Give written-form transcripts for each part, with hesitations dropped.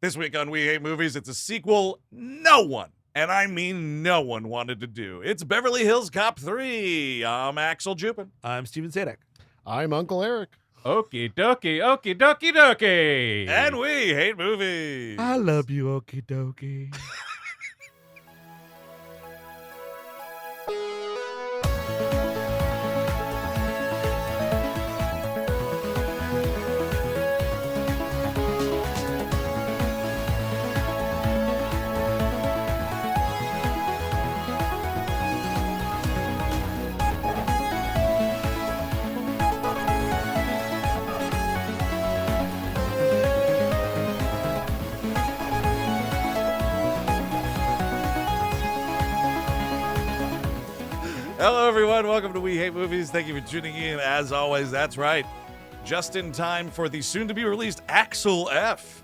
This week on We Hate Movies, it's a sequel no one, and I mean no one, wanted to do. It's Beverly Hills Cop 3. I'm Axel Jupin. I'm Steven Sadek. I'm Uncle Eric. Okie dokie, okie dokie dokie. And we hate movies. I love you, okie dokie. Hello, everyone. Welcome to We Hate Movies. Thank you for tuning in. As always, that's right. Just in time for the soon-to-be-released Axel F.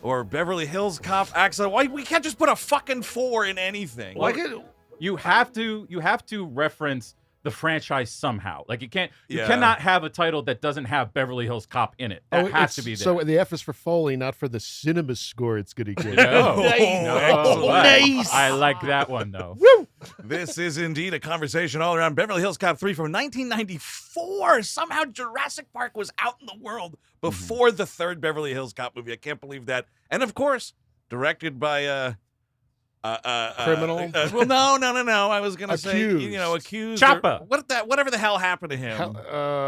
Or Beverly Hills Cop Axel. Why we can't just put a fucking 4 in anything? Like you have to reference the franchise somehow. Like you cannot have a title that doesn't have Beverly Hills Cop in it. That has to be there. So the F is for Foley, not for the cinema score it's going to get. No. Excellent. Nice. I like that one though. This is indeed a conversation all around Beverly Hills Cop 3 from 1994. Somehow Jurassic Park was out in the world before the third Beverly Hills Cop movie. I can't believe that. And of course, directed by Criminal? Well, no. I was gonna say, accused. Choppa. Whatever the hell happened to him.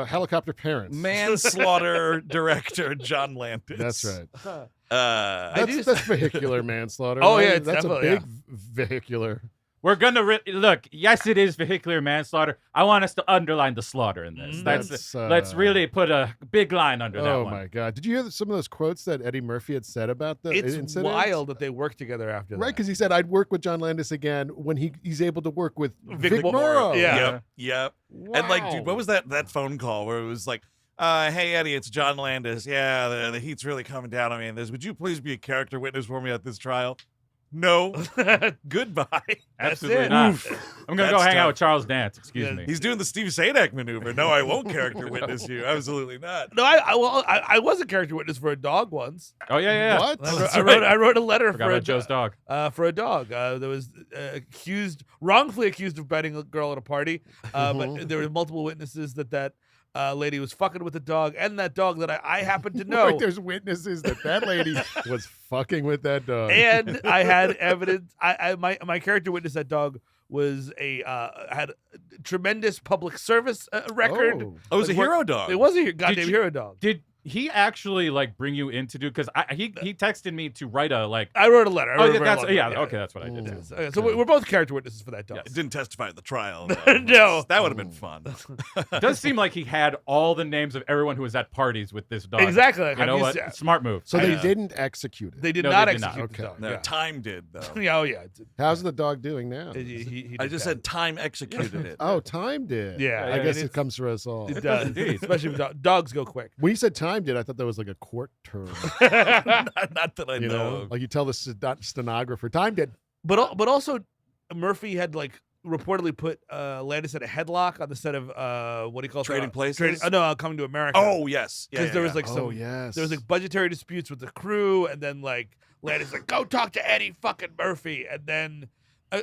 Helicopter parents. Manslaughter director John Landis. That's right. That's That's vehicular manslaughter. Oh, right? yeah, it's that's a definitely, big vehicular. We're gonna look. Yes, it is vehicular manslaughter. I want us to underline the slaughter in this. Let's really put a big line under that Oh one. my God! Did you hear some of those quotes that Eddie Murphy had said about the It's incident? wild that they work together after that. Right, because he said I'd work with John Landis again when he's able to work with Vic Vic Morrow. Morrow. Yeah. Yep. And like, dude, what was that phone call where it was like, hey Eddie, it's John Landis. Yeah, the heat's really coming down on me in this. Would you please be a character witness for me at this trial? No. Goodbye. Absolutely it. not. Oof. I'm gonna That's go hang out tough. with Charles Dance. Excuse Yeah. me. He's doing the Steve Sadek maneuver. No, I won't character witness you. Absolutely not. No, I was a character witness for a dog once. Oh yeah. What? I wrote a letter Forgot for about Joe's dog. for a dog that was wrongfully accused of biting a girl at a party. But there were multiple witnesses that lady was fucking with the dog, and that dog that I happen to know. Like, there's witnesses that lady was fucking with that dog. And I had evidence. My character witness that dog was had a tremendous public service record. Oh, it was a Like, hero dog. It was a goddamn you- hero dog. Did he actually like bring you in to do? Because he texted me to write a like. I wrote a letter. I Oh wrote yeah, a that's letter. okay. That's what I did. Mm. Okay, so we're both character witnesses for that dog. It didn't testify at the trial. though. No. That would have been fun. It does seem like he had all the names of everyone who was at parties with this dog. Exactly. You know what? Smart move. So they know. didn't execute it. They did No, not they did not. execute the Okay. dog. No, Yeah. time did, though. Yeah, oh yeah. How's the dog doing now? He I did just that. said time exeted it. Oh, time did. Yeah, I yeah, guess it's- it comes for us all. It does, indeed. especially with dogs go quick. When you said time did, I thought that was like a court term. Not that I You know. know, of. like you tell the stenographer, time did. But also, Murphy had like reportedly put Landis in a headlock on the set of what do you call it? Trading Places? Coming to America. Oh, yes. because there was like Oh, yes. there was like budgetary disputes with the crew, and then like Landis like go talk to Eddie fucking Murphy, and then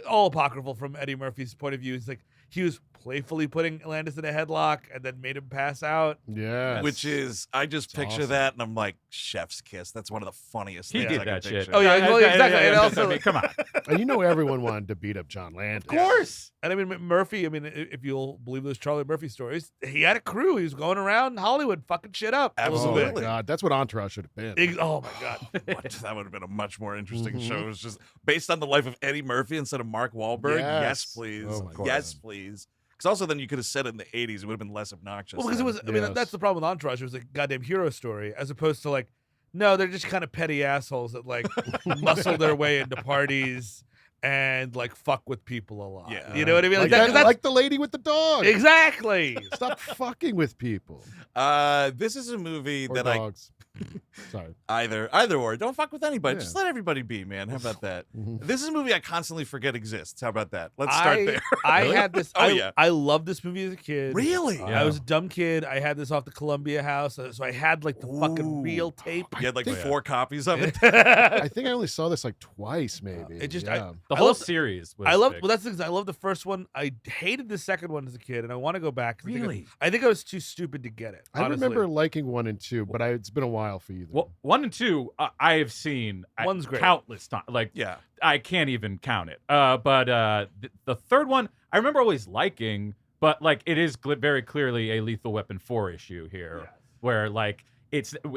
all apocryphal from Eddie Murphy's point of view. He's like he was playfully putting Landis in a headlock and then made him pass out. Yes. Which is, I just It's picture awesome. that and I'm like, chef's kiss. That's one of the funniest He things did I can that shit. picture. Oh, yeah, well, exactly. And also, I mean, come on. And you know everyone wanted to beat up John Landis. Of course. And I mean, Murphy, I mean, if you'll believe those Charlie Murphy stories, he had a crew. He was going around Hollywood fucking shit up. a little Oh, bit. my God. That's what Entourage should have been. Oh, my God. What? That would have been a much more interesting show. It was just based on the life of Eddie Murphy instead of Mark Wahlberg. Yes, Yes. please. Oh, my God. Yes, please. Because also then you could have said it in the 80s. It would have been less obnoxious. Well, because it then. was, I mean, Yes. that's the problem with Entourage. It was a goddamn hero story as opposed to like, no, they're just kind of petty assholes that like muscle their way into parties and like fuck with people a lot. Yeah. You know what I mean? Like, That- 'cause that's- like the lady with the dog. exactly. Stop fucking with people. This is a movie Or that dogs. Sorry. Either or. Don't fuck with anybody. Yeah. Just let everybody be, man. How about that? Mhm. This is a movie I constantly forget exists. How about that? Let's start there. I Really? had this. Oh, yeah. I loved this movie as a kid. Really? Yeah. I was a dumb kid. I had this off the Columbia House, so I had like the fucking real tape. You had like think- 4 copies of it. I think I only saw this like twice, maybe. It just- yeah. The I whole love- series was I love. big. Well, that's the thing. I love the first one. I hated the second one as a kid, and I want to go back. 'cause Really? I think I was too stupid to get it. I honestly. remember liking 1 and 2, but it's been a while for either. Well, 1 and 2, I have seen One's great. countless times. Like, Yeah. I can't even count it. But the third one, I remember always liking, but like it is very clearly a Lethal Weapon 4 issue here, where like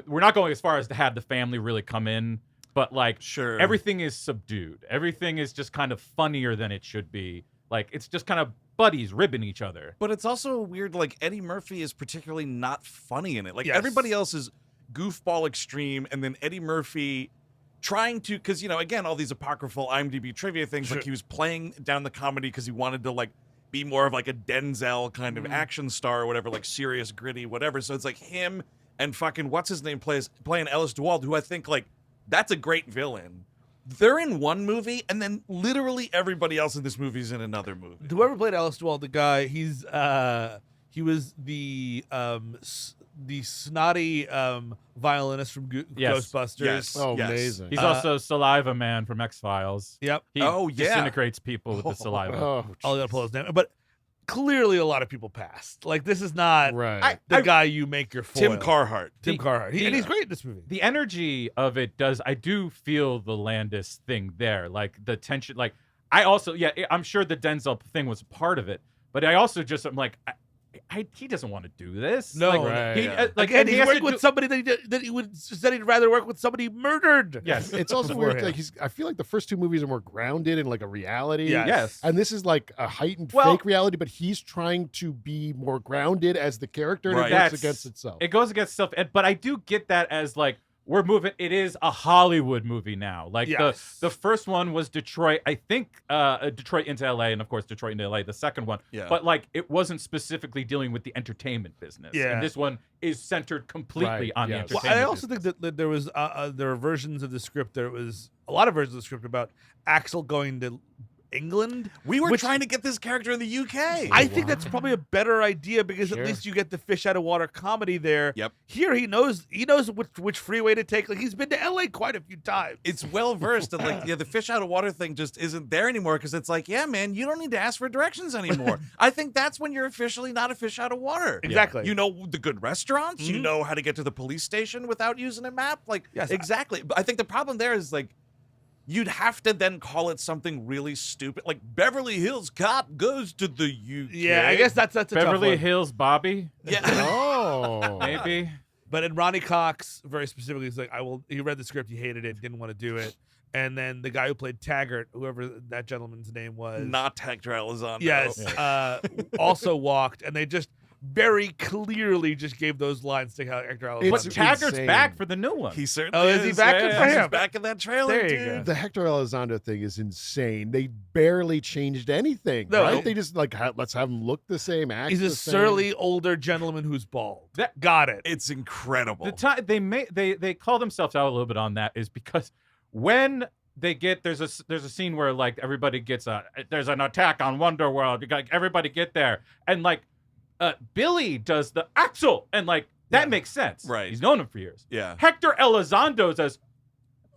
we're not going as far as to have the family really come in, but like Sure. everything is subdued. Everything is just kind of funnier than it should be. Like it's just kind of buddies ribbing each other. But it's also weird, like, Eddie Murphy is particularly not funny in it. Like, Yes. everybody else is goofball extreme, and then Eddie Murphy trying to, because, you know, again, all these apocryphal IMDb trivia things, like, he was playing down the comedy because he wanted to, like, be more of, like, a Denzel kind of action star or whatever, like, serious, gritty, whatever. So it's, like, him and fucking, what's-his-name playing Ellis De Wald, who I think, like, that's a great villain. They're in one movie, and then literally everybody else in this movie is in another movie. Whoever played Ellis De Wald, the guy, he was the snotty violinist from Yes. Ghostbusters. Yes. Oh, Yes. amazing. He's also Saliva Man from X-Files. Yep. He Oh, yeah. disintegrates people with the saliva. Oh, I'll gotta pull his name, but clearly a lot of people passed. Like this is not right. the guy you make your foil. Tim Carhart. Tim Carhart. And he's great in this movie. The energy of it I do feel the Landis thing there, like the tension. Like I also, I'm sure the Denzel thing was part of it, but I also just am like, he doesn't want to do this. No. like, Right, he, yeah. like Again, and he he's has working to with do- somebody that he would said he'd rather work with somebody murdered. Yes, It's also weird. beforehand. Like I feel like the first 2 movies are more grounded in like a reality. Yeah. yes. And this is like a heightened Well- fake reality, but he's trying to be more grounded as the character, and Right. it works That's- against itself. It goes against self, but I do get that as like we're moving. It is a Hollywood movie now. Like Yes. the first one was Detroit. I think Detroit into LA, and of course Detroit into LA. The second one, Yeah. but like it wasn't specifically dealing with the entertainment business. Yeah. And this one is centered completely Right, on the yes. Well, entertainment. I also think that there was there were versions of the script. There was a lot of versions of the script about Axel going to England. We were Which- trying to get this character in the UK. I think that's probably a better idea because Sure. at least you get the fish out of water comedy there. Yep. Here he knows which freeway to take. Like he's been to LA quite a few times. It's well versed, and like, yeah, the fish out of water thing just isn't there anymore because it's like, yeah, man, you don't need to ask for directions anymore. I think that's when you're officially not a fish out of water. Exactly. You know the good restaurants. You Mhm. know how to get to the police station without using a map. Like, Yes. exactly. But I think the problem there is like, you'd have to then call it something really stupid, like Beverly Hills Cop goes to the UK. Yeah, I guess that's a tough Beverly one. Hills Bobby, Yeah. Oh. maybe. But in Ronnie Cox, very specifically, he's like, he read the script, he hated it, didn't want to do it. And then the guy who played Taggart, whoever that gentleman's name was, Not Hector Elizondo. yes, also walked, and they just very clearly just gave those lines to Hector Elizondo. But It's Taggart's insane. back for the new one. He certainly Oh, is he back? Good for He's him. back in that trailer, There you dude. go. The Hector Elizondo thing is insane. They barely changed anything, No. right? They just like let's have him look the same, act He's the a same. surly older gentleman who's bald. That- Got it. It's incredible. The time they call themselves out a little bit on that is because when they get there's a scene where like everybody gets there's an attack on WonderWorld. You got everybody get there, and like Billy does the Axel, and like that makes sense. Right. He's known him for years. Yeah. Hector Elizondo says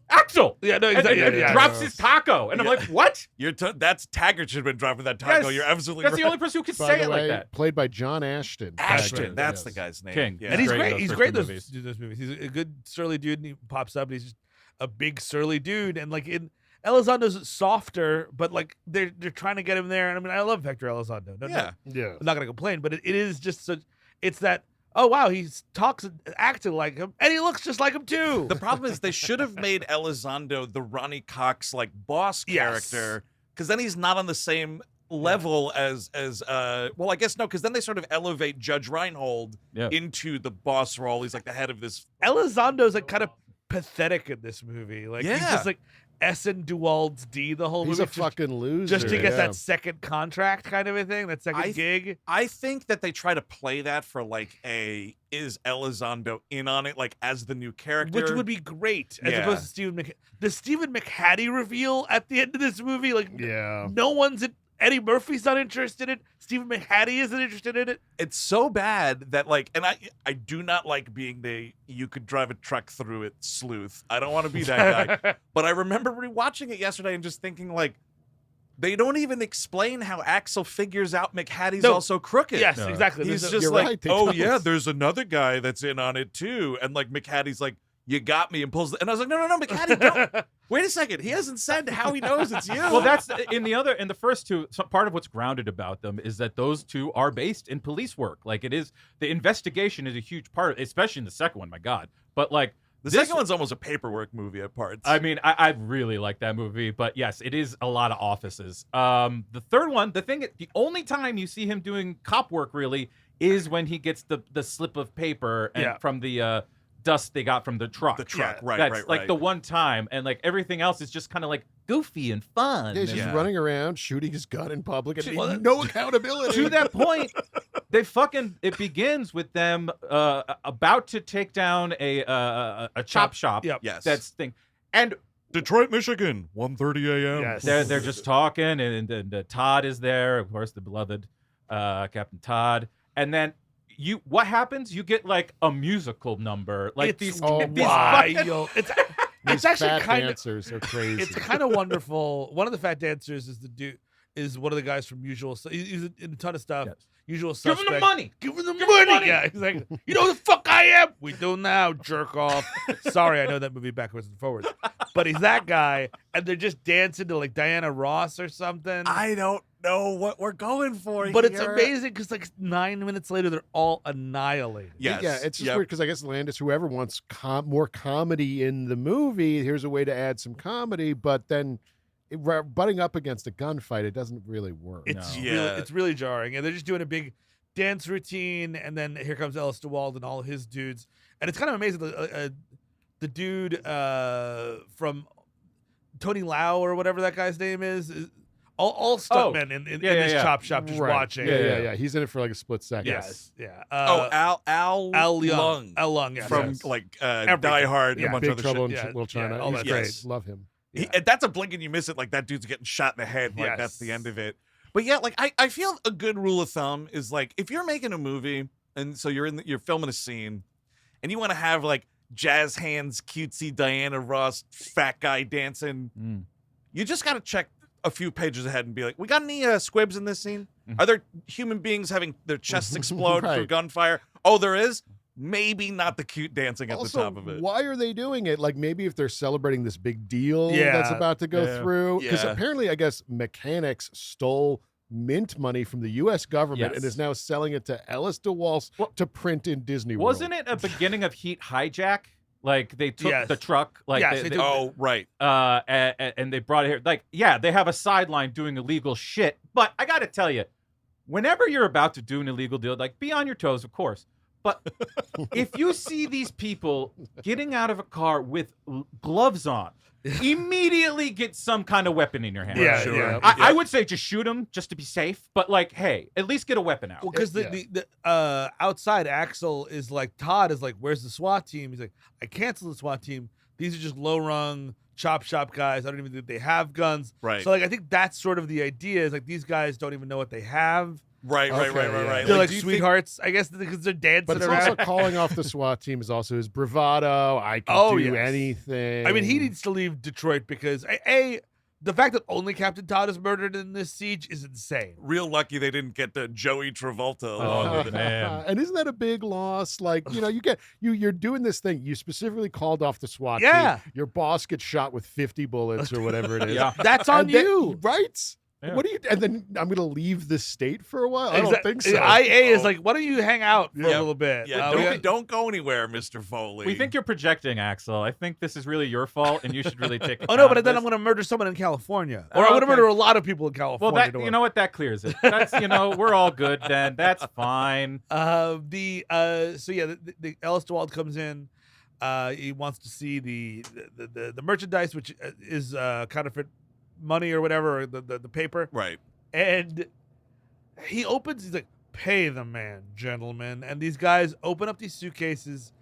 Axel. Yeah, no, And, exactly. and yeah, drops yeah. his taco, and I'm Yeah. like, what? That's Taggart should have been dropping that taco. Yes, You're absolutely That's right. the only person who can By say the it way, like that. played by John Ashton. Ashton, Taggart, that's yes. the guy's name. King. Yeah. And he's Great in great. those He's first great in two those, movies. those movies. He's a good surly dude, and he pops up, and he's just a big surly dude. And like in Elizondo's softer, but like they're trying to get him there. And I mean, I love Hector Elizondo. Yeah. Yeah. I'm not gonna complain, but it is just such. It's that. Oh wow, he talks and acting like him, and he looks just like him too. The problem is they should have made Elizondo the Ronnie Cox like boss Yes. character, because then he's not on the same level as well, I guess no, because then they sort of elevate Judge Reinhold Yeah. into the boss role. He's like the head of this. Elizondo's like kind of pathetic in this movie. Like he's Yeah. just like Essen De Wald's D the whole He's movie. a fucking loser. just to get yeah. that second contract kind of a thing, that second gig. I think that they try to play that for like is Elizondo in on it, like as the new character, Which would be great, as Yeah. opposed to the Stephen McHattie reveal at the end of this movie. Like, Yeah. no one's Eddie Murphy's not interested in it. Stephen McHattie isn't interested in it. it's so bad that like, and I do not like being the you could drive a truck through it sleuth. I don't want to be that guy. But I remember rewatching it yesterday and just thinking like, they don't even explain how Axel figures out McHattie's No. also crooked. Yes, No. exactly. He's There's just You're like, right, they oh don't. yeah, there's another guy that's in on it too, and like McHattie's like, you got me, and pulls. And I was like, no, McHattie, don't. Wait a second, he hasn't said how he knows it's you. Well, that's in the first two. So part of what's grounded about them is that those two are based in police work. Like it is, the investigation is a huge part, especially in the second one. My God, but like the this second one's almost a paperwork movie at parts. I mean, I really like that movie, but yes, it is a lot of offices. The third one, the only time you see him doing cop work really is when he gets the slip of paper and from the dust they got from the truck. The truck, right, That's right. like the one time, and like everything else is just kind of like goofy and fun. Yeah, he's and- just running around shooting his gun in public and Well, no accountability. to that point, it begins with them about to take down a chop shop. Yep. Yes. That's thing, and Detroit, Michigan, 1:30 a.m. Yes. they're just talking, and Todd is there, of course, the beloved Captain Todd, and then what happens? You get like a musical number, like It's these. oh, these wild. fucking- It's These actually fat kind of dancers are crazy. it's kind of wonderful. One of the fat dancers is one of the guys from Usual. He's in a ton of stuff. Yes. Usual Give Suspect. him the money. Give him the Give him the money. money. Yeah, he's like, you know who the fuck I am? We do now, jerk off. Sorry, I know that movie backwards and forwards. But he's that guy, and they're just dancing to like Diana Ross or something. I don't know what we're going for But it's here. amazing because like 9 minutes later, they're all annihilated. Yes. Yeah, it's just Yep. weird because I guess Landis, whoever wants more comedy in the movie, here's a way to add some comedy, but then butting up against a gunfight, it doesn't really work. It's No. really, Yeah. it's really jarring, and they're just doing a big dance routine, and then here comes Ellis De Wald and all his dudes, and it's kind of amazing. The dude from Tony Lau or whatever that guy's name is all stuntmen in this chop shop just Right. watching. Yeah. He's in it for like a split second. Yes, yeah. Al Al Lung Al Lung, yes. from yes. like Everything. Die Hard and Yeah. a bunch Big of other Trouble shit. in Yeah, Little China. yeah, all He's that great. stuff. Love him. And that's a blink and you miss it. Like that dude's getting shot in the head. Like that's the Yes. end of it. But yeah, like I feel a good rule of thumb is like if you're making a movie and so you're filming a scene and you want to have like jazz hands, cutesy Diana Ross, fat guy dancing, Mm. you just got to check a few pages ahead and be like, we got any squibs in this scene? Mhm. Are there human beings having their chests explode through Right. gunfire? Oh, there is. Maybe not the cute dancing at Also, the top of it. why are they doing it? Like maybe if they're celebrating this big deal Yeah. that's about to go Yeah. through. Because Yeah. apparently, I guess mechanics stole mint money from the U.S. government and Yes. is now selling it to Ellis De Wald Well, to print in Disney World. Wasn't it a beginning of Heat Hijack? Like they took Yes. the truck, like Yes, they took- Oh, right. and they brought it here. Like, yeah, they have a sideline doing illegal shit. But I got to tell you, whenever you're about to do an illegal deal, like be on your toes, of course. But if you see these people getting out of a car with gloves on, immediately get some kind of weapon in your hand. Yeah, Sure. yeah. I would say just shoot them just to be safe. But like, hey, at least get a weapon out. Well, because Yeah. the outside Axel is like, Todd is like, where's the SWAT team? He's like, I canceled the SWAT team. These are just low rung chop shop guys. I don't even think they have guns. Right. So like, I think that's sort of the idea is like these guys don't even know what they have. Right. Okay, yeah. They're like do you think- sweethearts, I guess, because they're dancing But it's around. also calling off the SWAT team is also his bravado. I can Oh, do yes. anything. I mean, he needs to leave Detroit because the fact that only Captain Todd is murdered in this siege is insane. Real lucky they didn't get the Joey Travolta along Oh, with it. man. And isn't that a big loss? Like, you know, you're doing this thing. You specifically called off the SWAT Yeah. team. Your boss gets shot with 50 bullets or whatever it is. Yeah. That's on And then- you. right? Yeah. What do you? And then I'm going to leave the state for a while. I don't think so. IA is Oh. like, why don't you hang out for Yeah. a little bit? Yeah, We don't go anywhere, Mr. Foley. We think you're projecting, Axel. I think this is really your fault, and you should really take. Oh no, account but of then this. I'm going to murder someone in California, or Oh, I'm going to okay. murder a lot of people in Well, California. that you know what that clears it. That's we're all good then. That's fine. So yeah, the Ellis De Wald comes in. He wants to see the merchandise, which is counterfeit money or whatever, or the paper. Right. And he opens. He's like, "Pay the man, gentlemen." And these guys open up these suitcases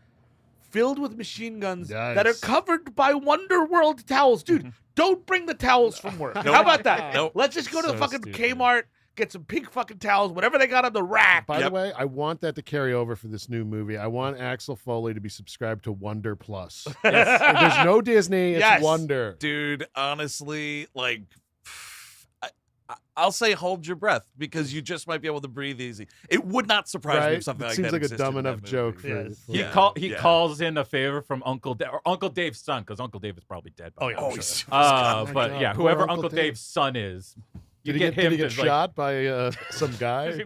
filled with machine guns that are Nice. covered by WonderWorld towels, dude. Don't bring the towels from work. How about that? Nope. Let's just go to the So fucking stupid. Kmart, get some pink fucking towels, whatever they got on the rack. By Yep. the way, I want that to carry over for this new movie. I want Axel Foley to be subscribed to Wonder Plus. There's no Disney. It's Yes. Wonder. Dude, honestly, like, I'll say hold your breath because you just might be able to breathe easy. It would not surprise me Right? if something It like seems that like a existed dumb in that enough movie. joke for, Yes. for He Yeah. calls in a favor from Uncle Dave's son, because Uncle Dave is probably dead. by Oh, yeah, now. I'm Oh, sure. he's my But God, yeah, poor whoever Uncle Uncle Dave. Dave's son is, you Did he get get, him did he get to, like, shot by some guy?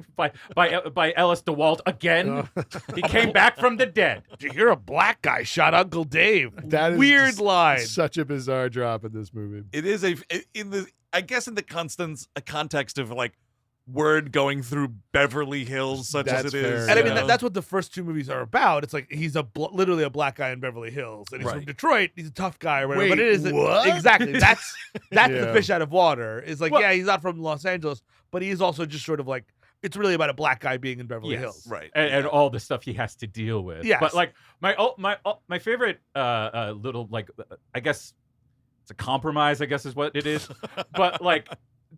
by Ellis De Wald again. He came back from the dead. Did you hear a black guy shot Uncle Dave? That is Weird just line. Such a bizarre drop in this movie. It is I guess in the context of like word going through Beverly Hills, such That's as it is. fair, And I you mean, know? that's what the first two movies are about. It's like he's literally a black guy in Beverly Hills, and he's from Right. Detroit. He's a tough guy or whatever. but Wait, it is what? exactly that's the Yeah. fish out of water. It's like, Well- yeah, he's not from Los Angeles, but he's also just sort of like it's really about a black guy being in Beverly Yes. Hills. right. And all the stuff he has to deal with. Yes. But like my favorite little, like, I guess it's a compromise, I guess is what it is. But like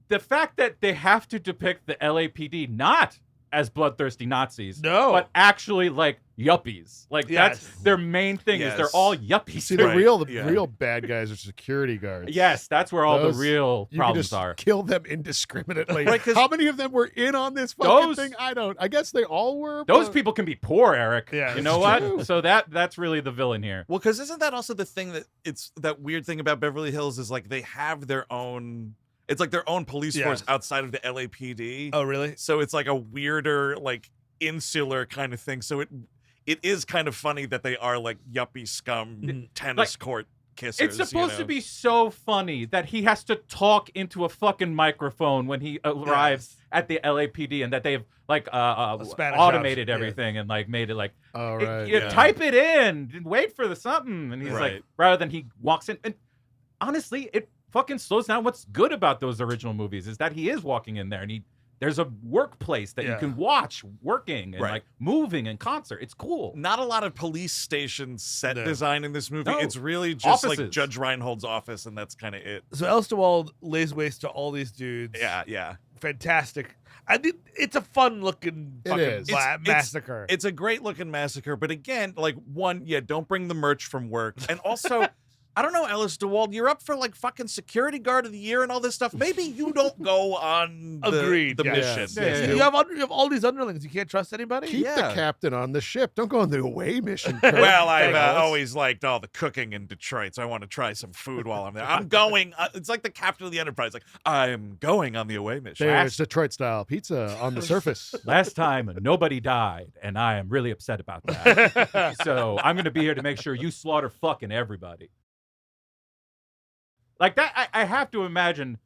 the fact that they have to depict the LAPD not as bloodthirsty Nazis, No. but actually like yuppies. Like that's Yes. their main thing is they're Yes. all yuppies. See, the Right, real yeah. real bad guys are security guards. Yes, that's where all Those- the real You can problems just are. kill them indiscriminately. Right, 'cause- How many of them were in on this fucking Those- thing? I guess they all were. Those but- people can be poor, Eric. Yeah, you know it's what? true. So that's really the villain here. Well, because isn't that also the thing that it's that weird thing about Beverly Hills is like they have their own. It's like their own police Yeah. force outside of the LAPD. Oh, really? So it's like a weirder, like insular kind of thing. So it is kind of funny that they are like yuppie scum Mhm. tennis court kissers. It's supposed you to know? be so funny that he has to talk into a fucking microphone when he arrives at the LAPD, and that they've like Spanish automated house, yeah. everything and like made it like All right. you yeah. type it in, wait for the something, and he's Right. like, rather than he walks in. And honestly, it fucking slows down. What's good about those original movies is that he is walking in there, and there's a workplace that you Yeah. can watch working and Right. like moving in concert. It's cool. Not a lot of police station set No. design in this movie. No. It's really just like Offices. Judge Reinhold's office, and that's kind of it. So Ellis De Wald lays waste to all these dudes. Yeah, yeah. Fantastic. I think it's a fun looking It fucking is. massacre. It's a great looking massacre, but again, like one, yeah, don't bring the merch from work, and also. I don't know, Ellis De Wald, you're up for like fucking security guard of the year and all this stuff. Maybe you don't go on Agreed, the yeah. mission. Yes, Yeah, yes, yeah. do. You have all these underlings. You can't trust anybody. Keep Yeah. the captain on the ship. Don't go on the away mission. Kurt. Well, I've Ellis. always liked all the cooking in Detroit, so I want to try some food while I'm there. I'm going. It's like the captain of the Enterprise. Like I'm going on the away mission. There's Detroit style pizza on the surface. Last time, nobody died, and I am really upset about that. So I'm going to be here to make sure you slaughter fucking everybody. Like that, I have to imagine.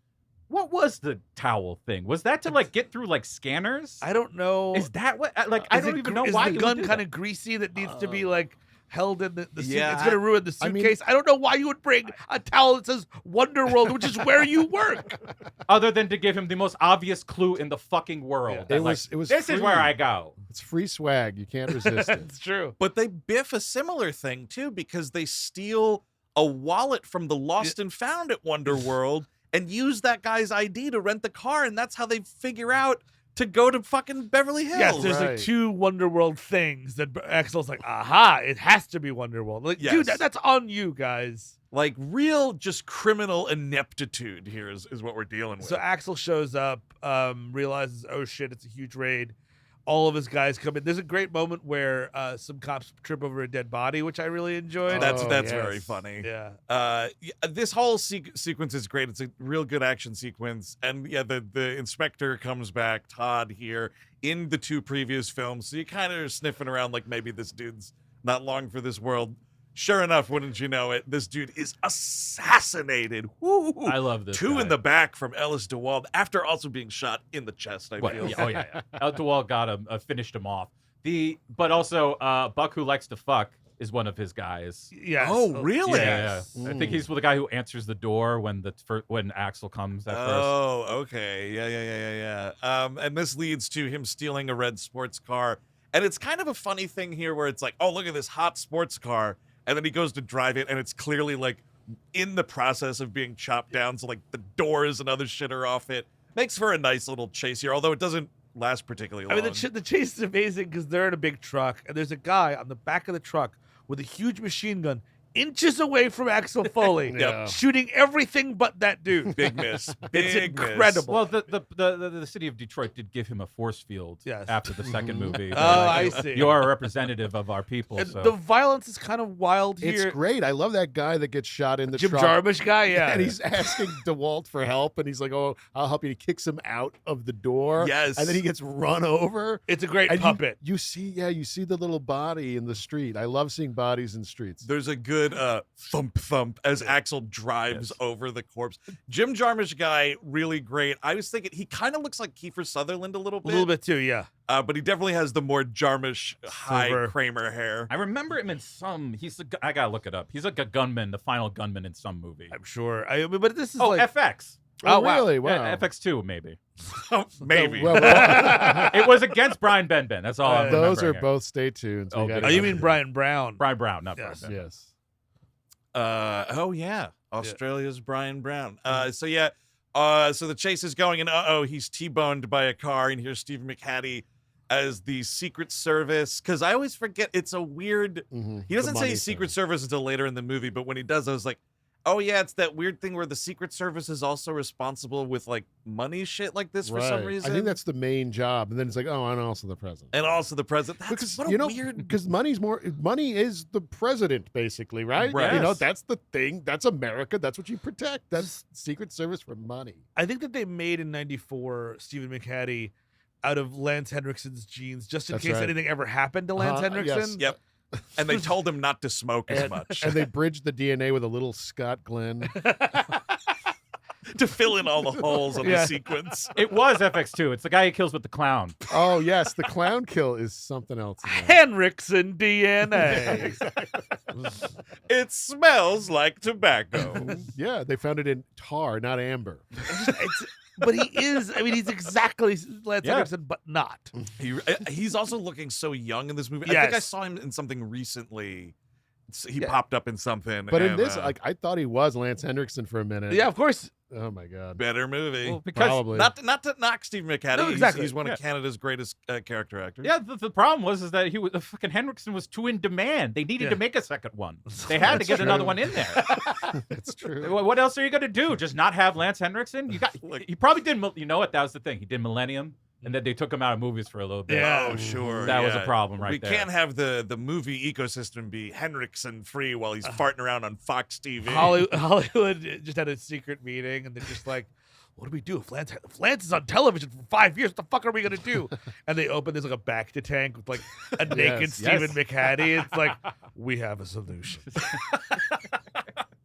What was the towel thing? Was that to like get through like scanners? I don't know. Is that what? Like I Is don't it even gr- know is why the you gun would do kind that. of greasy that needs to be like held in the suit. yeah, It's gonna ruin the I mean- suitcase. I don't know why you would bring a towel that says WonderWorld, which is where you work. Other than to give him the most obvious clue in the fucking world. Yeah. that, It like, was this is free. where I go. It's free swag. You can't resist it. It's true. But they biff a similar thing too because they steal a wallet from the lost and found at WonderWorld and use that guy's ID to rent the car, and that's how they figure out to go to fucking Beverly Hills. Yes, there's like Right. two WonderWorld things that Axel's like, aha, it has to be WonderWorld. Like, Yes. dude, that's on you guys. Like real just criminal ineptitude here is what we're dealing with. So Axel shows up, realizes, oh shit, it's a huge raid. All of his guys come in. There's a great moment where some cops trip over a dead body, which I really enjoyed. that's Oh, very yes. funny. Yeah. This whole sequence is great. It's a real good action sequence, and yeah, the inspector comes back, Todd here in the two previous films. So you kind of are sniffing around like maybe this dude's not long for this world. Sure enough, wouldn't you know it, this dude is assassinated. Woo! I love this. Two guy. in the back from Ellis De Wald after also being shot in the chest. I What? feel. Yeah, oh yeah. El De Wald got him, finished him off. But also Buck, who likes to fuck, is one of his guys. Yes. Oh, really? Yeah, Yes. I think he's the guy who answers the door when when Axel comes at first. Oh, okay. Yeah. And this leads to him stealing a red sports car. And it's kind of a funny thing here where it's like, oh, look at this hot sports car. And then he goes to drive it, and it's clearly like in the process of being chopped down. So like the doors and other shit are off it. Makes for a nice little chase here, although it doesn't last particularly long. I mean, the chase is amazing because they're in a big truck, and there's a guy on the back of the truck with a huge machine gun inches away from Axel Foley, Yeah. shooting everything but that dude. Big miss. It's Big miss. incredible. Well, the city of Detroit did give him a force field Yes. after the second movie. Oh, They're like, I see. You are a representative of our people. And So. the violence is kind of wild It's here. great. I love that guy that gets shot in the Jim truck. Jarmusch guy, yeah. And he's asking De Wald for help, and he's like, "Oh, I'll help you." He kicks him out of the door. Yes. And then he gets run over. It's a great And puppet. You see the little body in the street. I love seeing bodies in streets. There's a good thump as Axel drives over the corpse. Jim Jarmusch guy, really great. I was thinking he kind of looks like Kiefer Sutherland a little A bit. little bit too, yeah. But he definitely has the more Jarmusch high Silver. Kramer hair. I remember him in some. I gotta look it up. He's like a gunman, the final gunman in some movie. I'm sure. But this is Oh, like FX. Oh, wow. really? Wow. Yeah, FX2 maybe. Maybe. Well, It was against Brian Benben. That's all. I'm those are remembering here. both stay tuned. Oh, gotta Oh, you go mean through. Brian Brown? Brian Brown, not Yes. Brian Benben. Yes. Oh yeah, Australia's Brian Brown. So the chase is going, and he's T-boned by a car, and here's Stephen McHattie as the Secret Service. Because I always forget, it's a weird. Mhm. He doesn't The say money Secret thing. Service until later in the movie, but when he does, I was like, oh yeah, it's that weird thing where the Secret Service is also responsible with like money shit like this for some Right. reason. I think that's the main job, and then it's like, oh, and also the president. and also the president. That's Because what a weird. because money is the president basically, right? Right. You know, Yes. that's the thing. That's America. That's what you protect. That's Secret Service for money. I think that they made in '94 Stephen McHattie out of Lance Henriksen's genes, just in That's case right. anything ever happened to Lance Yes. Henriksen. Yep. And they told him not to smoke as much And they bridged the DNA with a little Scott Glenn. to fill in all the holes on Yeah. the sequence. It was FX2. It's the guy he kills with the clown. Oh yes, the clown kill is something else. in there. Henriksen DNA. It smells like tobacco. Yeah, they found it in tar, not amber. But he is. I mean, he's exactly Lance Yeah. Henriksen, but not. He's also looking so young in this movie. I think I Yes. saw him in something recently. He Yeah. popped up in something. But in and, this, like, I thought he was Lance Henriksen for a minute. Yeah, of course. Oh my god. better movie. Well, because Probably. not to knock Stephen McHattie. No, exactly. He's one Yeah. of Canada's greatest character actors. yeah, the problem was that the fucking Henriksen was too in demand. They needed Yeah. to make a second one. They had to That's get another true. one in there. That's true. What else are you gonna do? Just not have Lance Henriksen? He probably did. You know what? That was the thing. He did Millennium, and then they took him out of movies for a little bit. Yeah. Oh, sure. That was a yeah. problem right We there. can't have the movie ecosystem be Henriksen free while he's farting around on Fox TV. Hollywood just had a secret meeting, and they're just like, "What do we do if Lance is on television for 5 years? What the fuck are we gonna do?" And they open there's like a Bacta tank with like a naked Yes. Stephen McHattie. It's like, we have a solution.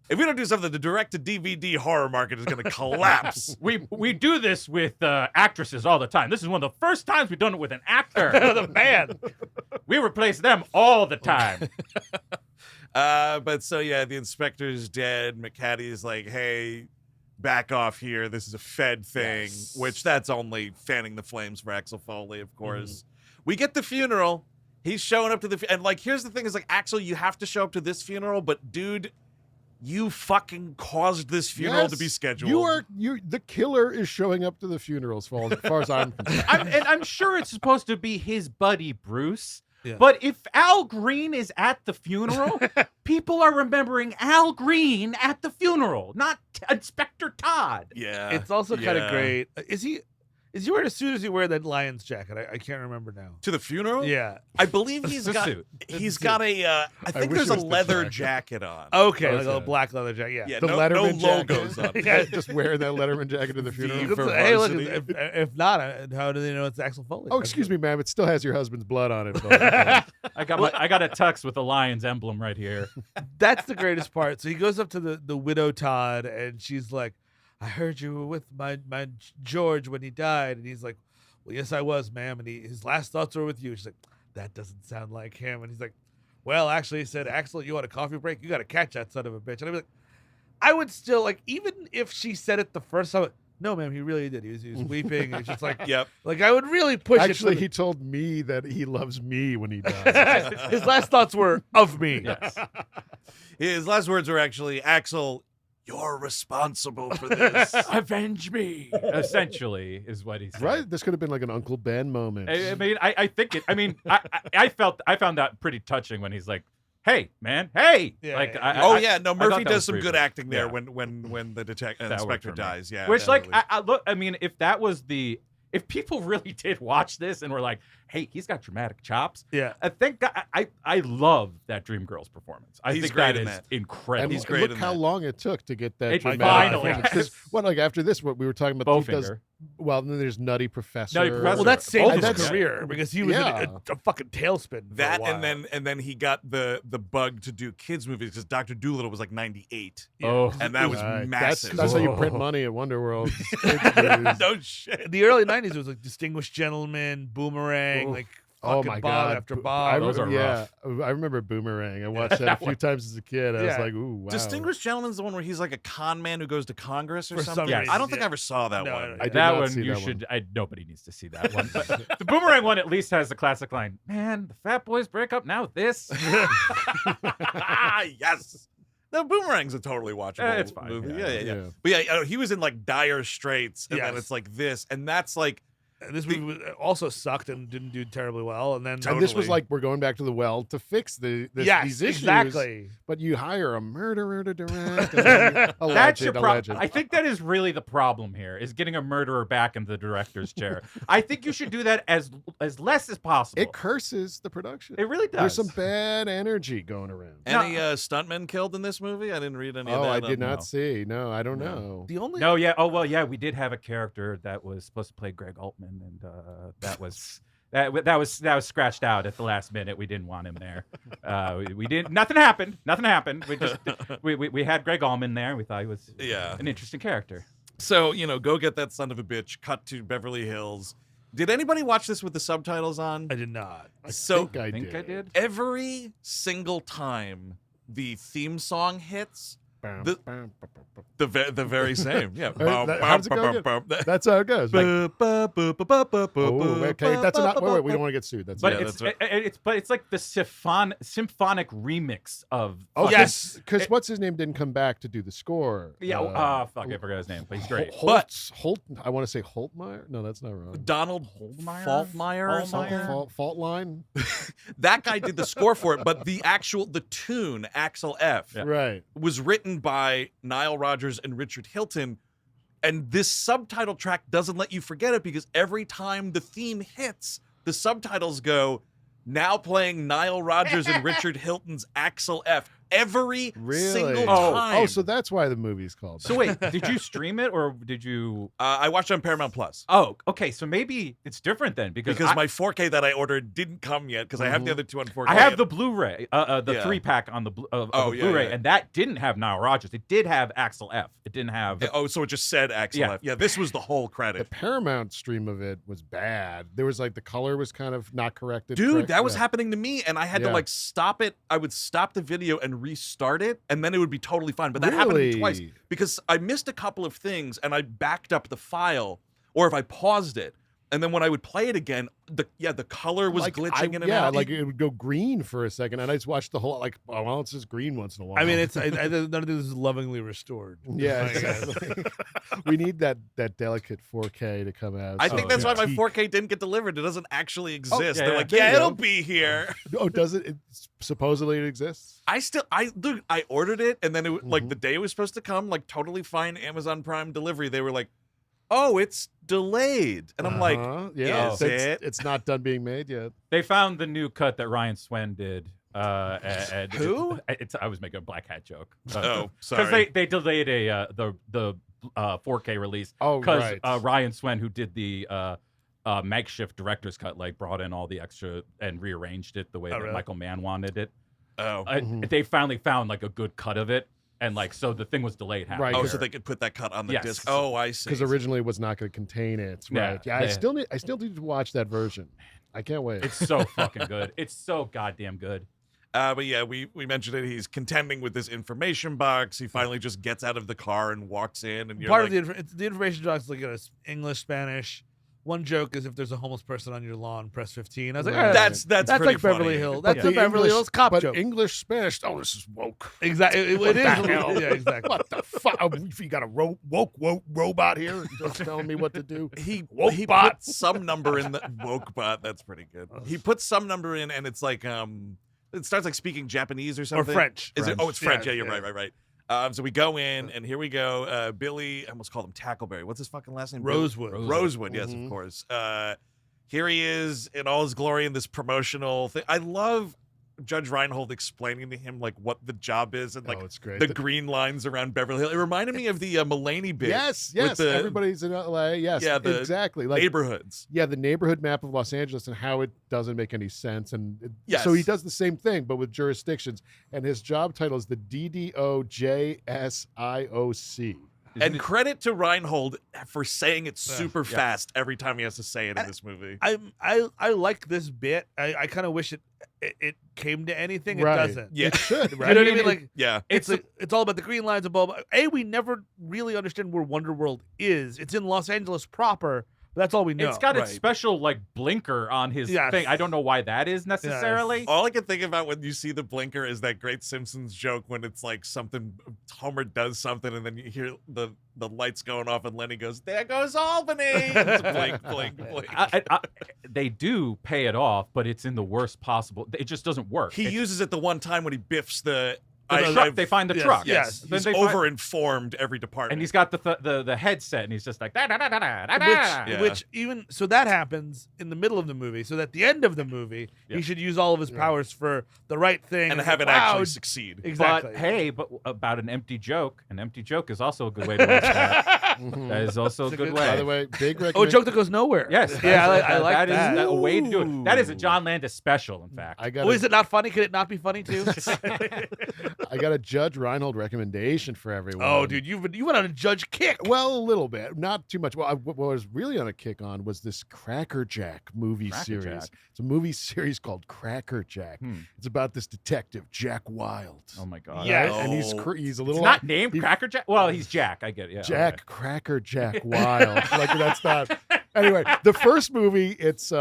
If we don't do something, the direct-to-DVD horror market is going to collapse. We do this with actresses all the time. This is one of the first times we've done it with an actor. The man. We replace them all the time. But so yeah, the inspector's dead. McHattie is like, "Hey, back off here. This is a Fed thing," Yes. which that's only fanning the flames for Axel Foley, of course. We get the funeral. He's showing up to and like, here's the thing: is like, Axel, you have to show up to this funeral, but dude, you fucking caused this funeral to be Yes, scheduled. The killer is showing up to the funerals, as far as I'm concerned. I'm sure it's supposed to be his buddy Bruce. Yeah. But if Al Green is at the funeral, people are remembering Al Green at the funeral, not Inspector Todd. Yeah, It's also kind of yeah. great. Is he wearing a suit? Or is he wearing that Lion's jacket? I can't remember now. To the funeral? Yeah. I believe he's The got. suit. He's got a. I think wish there's it a was the leather jacket. jacket on. Okay, like a Okay. black leather jacket. Yeah. Yeah, The no Letterman jacket. logos on it. Yeah. Just wearing that Letterman jacket to the funeral. For Hey, look, varsity. if not, how do they know it's Axel Foley? Oh, excuse me, ma'am. It still has your husband's blood on it. But, I got a tux with the Lions emblem right here. That's the greatest part. So he goes up to the widow Todd, and she's like, "I heard you were with my George when he died," and he's like, "Well, yes, I was, ma'am." And his last thoughts were with you. She's like, "That doesn't sound like him." And he's like, well, actually, he said, Axel, you want a coffee break? You got to catch that son of a bitch. And I'd be like, I would still, like, even if she said it the first time, no, ma'am, he really did. He was weeping. It's just like, Yep. like, I would really push Actually, it. he told me that he loves me when he does. His last thoughts were of me. Yes. His last words were actually, Axel, you're responsible for this. Avenge me. Essentially, is what he said. Right? This could have been like an Uncle Ben moment. I mean, I think it. I mean, I found that pretty touching when he's like, "Hey, man, hey!" Yeah, like, yeah. Oh I yeah, no. thought Murphy that does was some pretty good good. acting there Yeah. when the That worked inspector for me. dies. Yeah, Which, like, definitely. look, I mean, if that was if people really did watch this and were like, "Hey, he's got dramatic chops," Yeah. I think I love that Dreamgirl's performance. I He's think great that in is that. incredible. And He's great look in how that. long it took to get that It dramatic finally- performance. 'Cause, well, like after this, what we were talking about, he does, Bowfinger. well, then there's Nutty Professor. Nutty Professor. Well, that Both saved of his them. That's- career because he was in Yeah. a fucking tailspin. For a That while. and then he got the bug to do kids movies because Dr. Dolittle was like 98, Oh, and that was Right. massive. That's how you print Whoa. money at WonderWorld. Kids movies. No shit. the early '90s was like Distinguished Gentleman, Boomerang, Oof. like Oh fucking my Bob God! after I Bob. Those are remember, I remember Boomerang. I watched that a few times as a kid. I was Yeah. like, "Ooh, wow!" Distinguished Gentleman's the one where he's like a con man who goes to Congress or For some something. reason, I don't think yeah. I ever saw that No, one. no, no. I did that not one see you that should. Nobody needs to see that one. But the Boomerang one at least has the classic line, "Man, the fat boys break up now with this." Yes. No, Boomerang's a totally watchable It's fine, movie. yeah. Yeah. But yeah, he was in like Dire Straits, and then Yes. it's like this, and that's like And this movie also sucked and didn't do terribly well. And then And this was Totally. like we're going back to the well to fix these issues. exactly. But you hire a murderer to direct. And then a That's your legend, a problem. legend. I think that is really the problem here: is getting a murderer back in the director's chair. I think you should do that as less as possible. It curses the production. It really does. There's some bad energy going around. any stuntmen killed in this movie. I didn't read any of Oh, that. I did up. not no. see. No, I don't No. know. The only No, yeah. Oh well, yeah. We did have a character that was supposed to play Greg Altman, and that was scratched out at the last minute. We didn't want him there. We didn't. Nothing happened. Nothing happened. We just we had Greg Allman there. We thought he was Yeah. an interesting character. So, go get that son of a bitch. Cut to Beverly Hills. Did anybody watch this with the subtitles on? I did not. So I think I did. every single time the theme song hits, Bam, The- bam, bam, bam, bam. the very same. Yeah. How does it go again? That's how it goes. Like, oh, okay, that's enough. Wait, we don't want to get sued. That's But Yeah, enough. it's like the symphonic remix of. Oh, Yes. because what's his name didn't come back to do the score. Yeah. Fuck, I forgot his name, but he's great. Holt. I want to say Holtmeyer. No, that's not wrong. Donald Holdmeyer? Faultmeyer or something. Fault line. That guy did the score for it, but the tune, Axel F, Yeah. Right. was written by Nile Rodgers and Richard Hilton. And this subtitle track doesn't let you forget it because every time the theme hits, the subtitles go, now playing Nile Rodgers and Richard Hilton's Axel F. Every Really? single Oh. time. Oh, so that's why the movie's called. So wait, did you stream it or did you? I watched it on Paramount Plus. Oh, okay. So maybe it's different then because My 4K that I ordered didn't come yet because I have the other two on 4K. I have the Blu-ray, the Yeah. 3-pack on the Oh, yeah, Blu-ray, yeah. and that didn't have Nile Rodgers. It did have Axel F. It didn't have. Oh, so it just said Axel Yeah. F. Yeah, this was the whole the credit. Paramount stream of it was bad. There was like the color was kind of not corrected. Dude, correct- that was yeah. happening to me, and I had to Yeah. like stop it. I would stop the video and restart it, and then it would be totally fine. But that happened to me twice Really? because I missed a couple of things, and I backed up the file, or if I paused it, and then when I would play it again, the color was Like, glitching in and yeah, out. like it would go green for a second, and I just watched the whole like, oh well, it's just green once in a while. I mean, it's none of this is lovingly restored. yeah. Like, Exactly. We need that delicate 4K to come out. I so think that's why my peak. 4K didn't get delivered. It doesn't actually exist. yeah, They're yeah. like, There yeah, you it'll go. be here. Oh, does it? Supposedly it exists. I ordered it, and then it like Mhm. the day it was supposed to come, like totally fine Amazon Prime delivery. They were like, oh, it's delayed, and I'm like, Uh-huh. yeah, is it's, it? it's not done being made yet. They found the new cut that Ryan Swen did. And Who? I was making a black hat joke. oh, Because sorry. they delayed the 4K release Oh, because right. Ryan Swen, who did the makeshift director's cut, like brought in all the extra and rearranged it the way Oh, that really? Michael Mann wanted it. Oh, Mhm. They finally found like a good cut of it, and like so the thing was delayed half. Right, oh, because so they could put that cut on the Yes. disc. Oh, I see. Because originally it was not going to contain it. Yeah, Right. Yeah, yeah. I still need to watch that version. I can't wait. It's so fucking good. It's so goddamn good. But yeah, we mentioned it. He's contending with this information box. He finally just gets out of the car and walks in. And you're Part like, of the information box is like English, Spanish. One joke is if there's a homeless person on your lawn, press 15. I was like, Right. that's that's pretty like Beverly funny. Hills. But That's a the Beverly English- Hills Cop but joke. English, Spanish. Oh, this is woke. Exactly. It What is. the hell? Yeah, exactly. What the fuck? You got a woke robot here just telling me what to do? He Wokebot. put some number in the Wokebot. That's pretty good. He puts some number in, and it's like it starts like speaking Japanese or something. French. Is it? Oh, it's French. Yeah, Yeah, you're yeah. right. So we go in, and here we go. Billy, I almost called him Tackleberry. What's his fucking last name? Rosewood. Rosewood, yes, Mhm. of course. Here he is in all his glory in this promotional thing. I love Judge Reinhold explaining to him like what the job is and like Oh, it's great. the green lines around Beverly Hills. It reminded me of the Mulaney bit. Yes, with the everybody's in LA. Yes, Yeah, the exactly. Like neighborhoods. yeah, the neighborhood map of Los Angeles and how it doesn't make any sense. And Yes. so he does the same thing, but with jurisdictions. And his job title is the DDOJSIOC. And credit to Reinhold for saying it super Yeah. fast every time he has to say it in And this movie. I like this bit. I kind of wish it came to anything. It Right. doesn't. Yeah. It should, You right? know what I mean? Like Yeah. it's all about the green lines above. We never really understand where WonderWorld is. It's in Los Angeles proper. But that's all we know. It's got its Right. special like blinker on his Yes. thing. I don't know why that is necessarily. All I can think about when you see the blinker is that great Simpsons joke when it's like something Homer does something and then you hear the lights going off and Lenny goes, "There goes Albany." It's blink, blink, blink. They do pay it off, but it's in the worst possible. It just doesn't work. He uses it the one time when he biffs the truck. They find the yes, truck. Yes, Then he's they find- over-informed every department. and he's got the headset, and he's just like da da da da da da. Yeah. Which even so that happens in the middle of the movie. So at the end of the movie, Yeah. he should use all of his powers for the right thing and have it wow, actually succeed. exactly. But hey, but about an empty joke is also a good way to watch that. Mhm. That is also a It's a good good- way. By the way, big Oh, a recommendation. joke that goes nowhere. Yes. Yeah, I like that. That is a way to do it. That is a Ooh. John Landis special, in fact. I got Oh, is it not funny? Could it not be funny too? I got a Judge Reinhold recommendation for everyone. Oh, dude, you went on a judge kick. Well, a little bit, not too much. Well, what I was really on a kick on was this Cracker Jack movie Cracker series. Jack. It's a movie series called Cracker Jack. Hmm. It's about this detective, Jack Wild. Oh my god. Yeah. Right? And he's Oh. he's a It's little not named he- Cracker Jack. Well, he's Jack. I get it. Yeah. Jack okay. Cracker Jack Wild. Like that's not. Anyway, the first movie, it's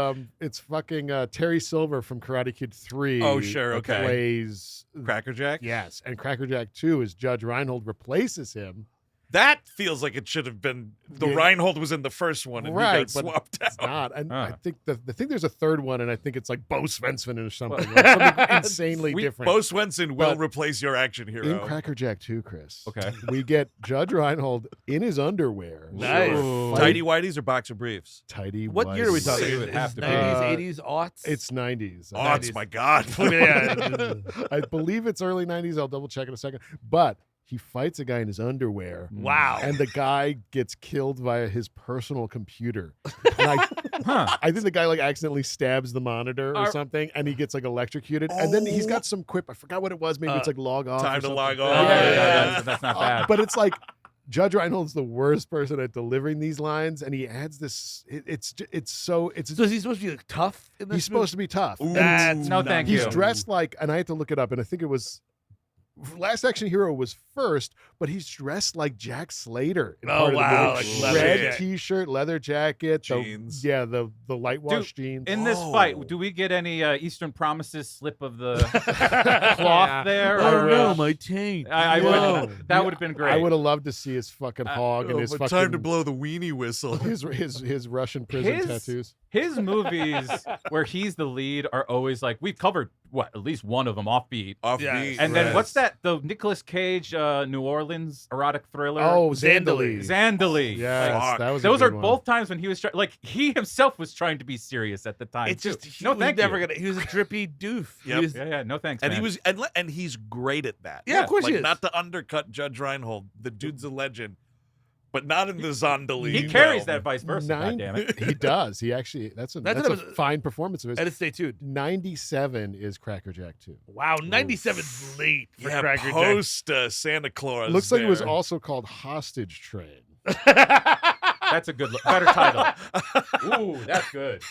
fucking Terry Silver from Karate Kid 3. Oh, sure, okay. Plays Cracker Jack? yes, and Cracker Jack 2 is Judge Reinhold replaces him. That feels like it should have been the Yeah. Reinhold was in the first one and Right, he got but swapped It's out. not. And I Huh. think the thing there's a third one, and I think it's like Bo Svensson or something. Like something insanely different. Bo Swenson will But replace your action in hero. Cracker Jack 2, Chris. Okay. We get Judge Reinhold in his underwear. Nice. Ooh. Tidy whities or boxer briefs? Tidy What year are we whities. talking? It would have to be. 90s, 80s, aughts? It's 90s. Oh, it's my God. I mean, yeah. I believe it's early 90s. I'll double check in a second. But he fights a guy in his underwear. Wow. And the guy gets killed via his personal computer. And Huh. I think the guy like accidentally stabs the monitor or something, and he gets like electrocuted. And then he's got some quip. I forgot what it was. Maybe it's like log off. Time or to something. log Oh, off. yeah, that's not bad. But it's like Judge Reinhold's the worst person at delivering these lines, and he adds this. It's So is he supposed to be like, tough in this he's supposed to be tough. Ooh, That's No, thank He's you. dressed like, and I had to look it up, and I think it was Last Action Hero was first, but he's dressed like Jack Slater. In Oh, part of the wow, movie. like leather Red jacket. T-shirt, leather jacket, Jeans. the light wash jeans. In this Whoa. fight, do we get any Eastern Promises slip of the cloth there? Oh or, no, my taint. I No. would. That would have been great. I would have loved to see his fucking hog and Oh, his but fucking time to blow the weenie whistle. his Russian prison His- tattoos. His movies where he's the lead are always like we've covered at least one of them offbeat. Off Yeah. beat. And then right. what's that? The Nicolas Cage New Orleans erotic thriller. Oh, Zandali. Xandali. Yes, Fuck. that was. Those a are good one. both times when he was like he himself was trying to be serious at the time. It's too. just he no, was thank never you. gonna. He was a drippy doof. He Yep. was- Yeah, no thanks. And man. he was and he's great at that. Yeah, of course like, he is. not to undercut Judge Reinhold. The dude's a legend. But not in the Zondali. He carries that vice versa. Nine- Goddammit. He does. He actually. That's a That's fine performance of his. And it's stay tuned. 97 is Cracker Jack 2. Wow, 97's late for Yeah, Cracker Jack. post Santa Claus. Looks like it was there. also called Hostage Train. That's a better title. Ooh, that's good.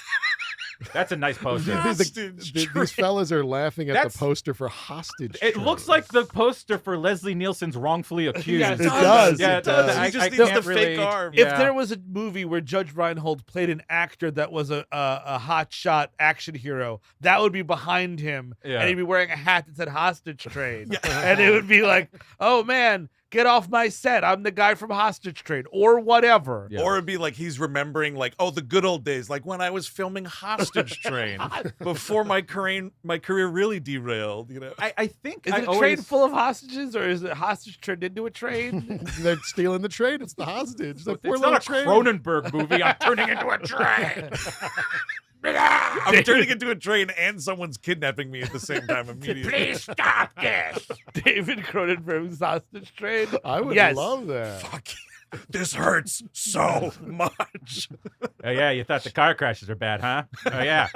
That's a nice poster. These fellas are laughing at That's- the poster for hostage. It train. looks like the poster for Leslie Nielsen's Wrongfully Accused. Yes, It does. Yeah, it does. He just I needs can't the fake really- arm. Yeah. If there was a movie where Judge Reinhold played an actor that was a hotshot action hero, that would be behind him, Yeah. and he'd be wearing a hat that said hostage trade, and it would be like, oh man, get off my set, I'm the guy from Hostage Trade, or whatever. Yeah. Or it'd be like he's remembering, like, oh, the good old days, like when I was filming Hostage Train before my career really derailed. You know, I think Is I it a always, train full of hostages, or is it hostage turned into a train? They're stealing the train. It's the hostage. The poor It's little not a train. Cronenberg movie. I'm turning into a train. I'm turning into a train and someone's kidnapping me at the same time immediately. Please stop this. David Cronenberg's Hostage Trade. I would Yes. love that. Fuck. This hurts so much. Oh yeah, you thought the car crashes are bad, huh? Oh yeah.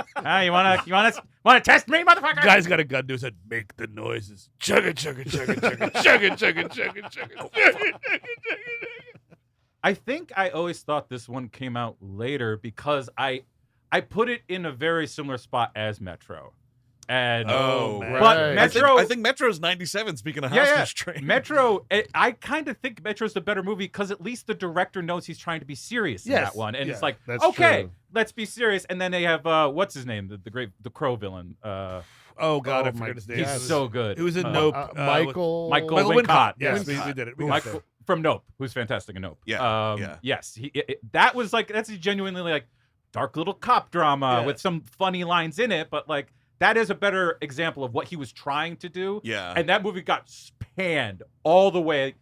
You wanna test me, motherfucker? Guy's got a gun to his head. Make the noises. Chugga chugga chugga chugga chugga chugga chugga chugga chugga. I think I always thought this one came out later because I put it in a very similar spot as Metro. And Oh, man. but right. Metro I think Metro's 97. Speaking of Yeah, Hostage Train, Metro, I kind of think Metro's the better movie because at least the director knows he's trying to be serious in Yes, that one, and yeah, it's like, that's okay, true. let's be serious. And then they have what's his name, the Crow villain. Oh God, Oh I my forgot his name. He's Yeah, so good. It was in Uh, Nope. Michael. Michael Michael Wincott. Wincott. Yes, Wincott. we did it. We got Michael there. from Nope, who's fantastic in Nope. Yeah, yeah. Yes, that was like that's genuinely like dark little cop drama Yeah. with some funny lines in it, but like that is a better example of what he was trying to do. yeah. And that movie got panned all the way,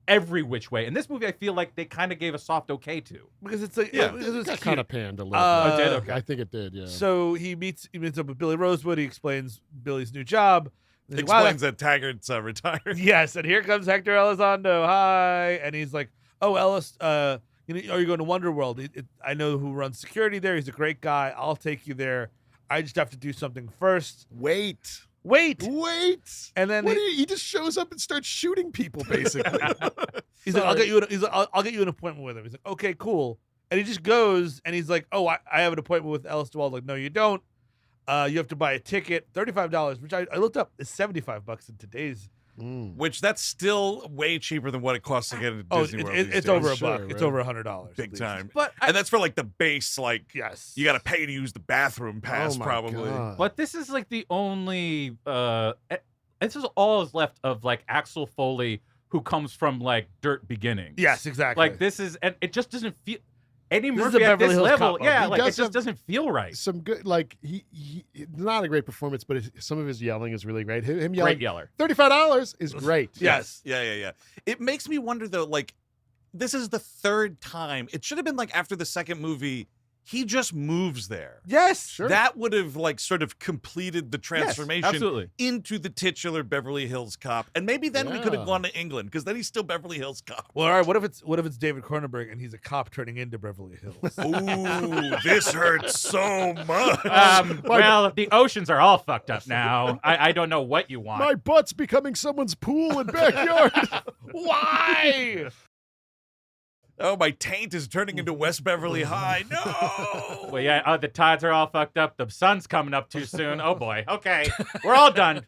every which way. And this movie, I feel like they kind of gave a soft okay to. Because it's like Yeah. because it was Got cute. kind of panned a little Uh, bit. Oh, did? Okay. I think it did, yeah. So he meets up with Billy Rosewood. He explains Billy's new job. He's like, wow, Explains that Taggart's retired. yes, and here comes Hector Elizondo. Hi, and he's like, "Oh, Ellis, are you going to WonderWorld? I know who runs security there. He's a great guy. I'll take you there. I just have to do something first. Wait. Wait." And then He just shows up and starts shooting people, basically. he's like, "I'll get you an appointment with him." He's like, "Okay, cool." And he just goes, and he's like, "Oh, I have an appointment with Ellis De Wald." Like, no, you don't. You have to buy a ticket, $35, which I looked up is $75 in today's. Which that's still way cheaper than what it costs to get into Oh, Disney World. it's these days. over a Sure, buck. right. It's over $100. Big time. But And that's for like the base, like Yes. you got to pay to use the bathroom pass, Oh my probably. God. But this is like the only this is all is left of like Axel Foley, who comes from like dirt beginnings. Yes, exactly. Like this is, and it just doesn't feel Eddie This is Murphy a at Beverly this Hills level. Cop Yeah, movie. like He it does just have doesn't feel right. Some good, like he not a great performance, but some of his yelling is really great. Him yelling, Great yeller. $35 is great. Yes. Yeah. It makes me wonder though, like, this is the third time. It should have been like after the second movie, he just moves there. Yes. Sure. That would have like sort of completed the transformation absolutely. into the titular Beverly Hills Cop. And maybe then we could have Yeah. gone to England, because then he's still Beverly Hills Cop. Well, all right. What if it's David Cronenberg and he's a cop turning into Beverly Hills? Ooh, this hurts so much. Well, the oceans are all fucked up now. I don't know what you want. My butt's becoming someone's pool and backyard. Why? Oh, my taint is turning into West Beverly High. No. Well, yeah, the tides are all fucked up. The sun's coming up too soon. Oh boy. Okay, we're all done.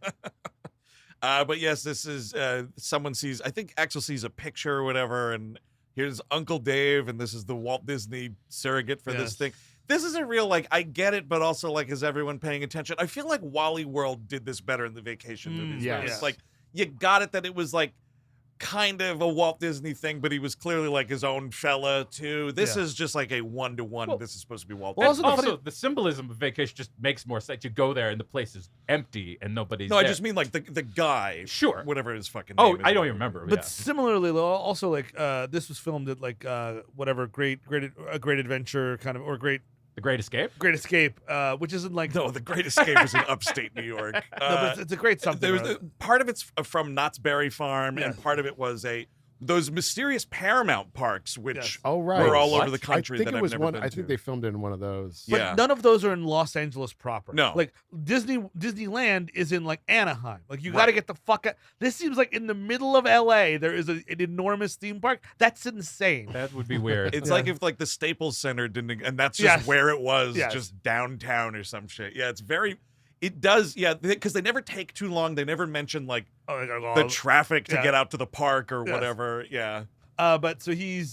But yes, this is someone sees. I think Axel sees a picture or whatever, and here's Uncle Dave, and this is the Walt Disney surrogate for this Yes. thing. This is a real like I get it, but also like is everyone paying attention? I feel like Wally World did this better in the vacation movies. where yes. It's like you got it that it was like kind of a Walt Disney thing, but he was clearly like his own fella too. This Yeah. is just like a one-to-one. Well- This is supposed to be Walt Well, Disney. also the Also, the symbolism of vacation just makes more sense. You go there and the place is empty and nobody's No, there. I just mean like the guy. Sure. Whatever his fucking Oh, name is. I don't even remember. But yeah. similarly, also like this was filmed at like whatever great adventure kind of or great The Great Escape. escape, which isn't like No, The Great Escape is in upstate New York. no, but it's a great something. There was right? part of it's from Knott's Berry Farm, and Yes. part of it was a those mysterious Paramount parks, which Yes. Oh, right. were all over What? the country I think that it I've was never one. been I think to. they filmed it in one of those. But Yeah. none of those are in Los Angeles proper. No. Like Disneyland is in like Anaheim. Like you got to Right. get the fuck out. This seems like in the middle of LA there is an enormous theme park. That's insane. That would be weird. It's Yeah. like if like the Staples Center didn't, and that's just Yes. where it was, Yes. just downtown or some shit. Yeah, it's very. It does, yeah, because they never take too long. They never mention like the traffic to yeah. get out to the park or Yes. whatever. Yeah, But so he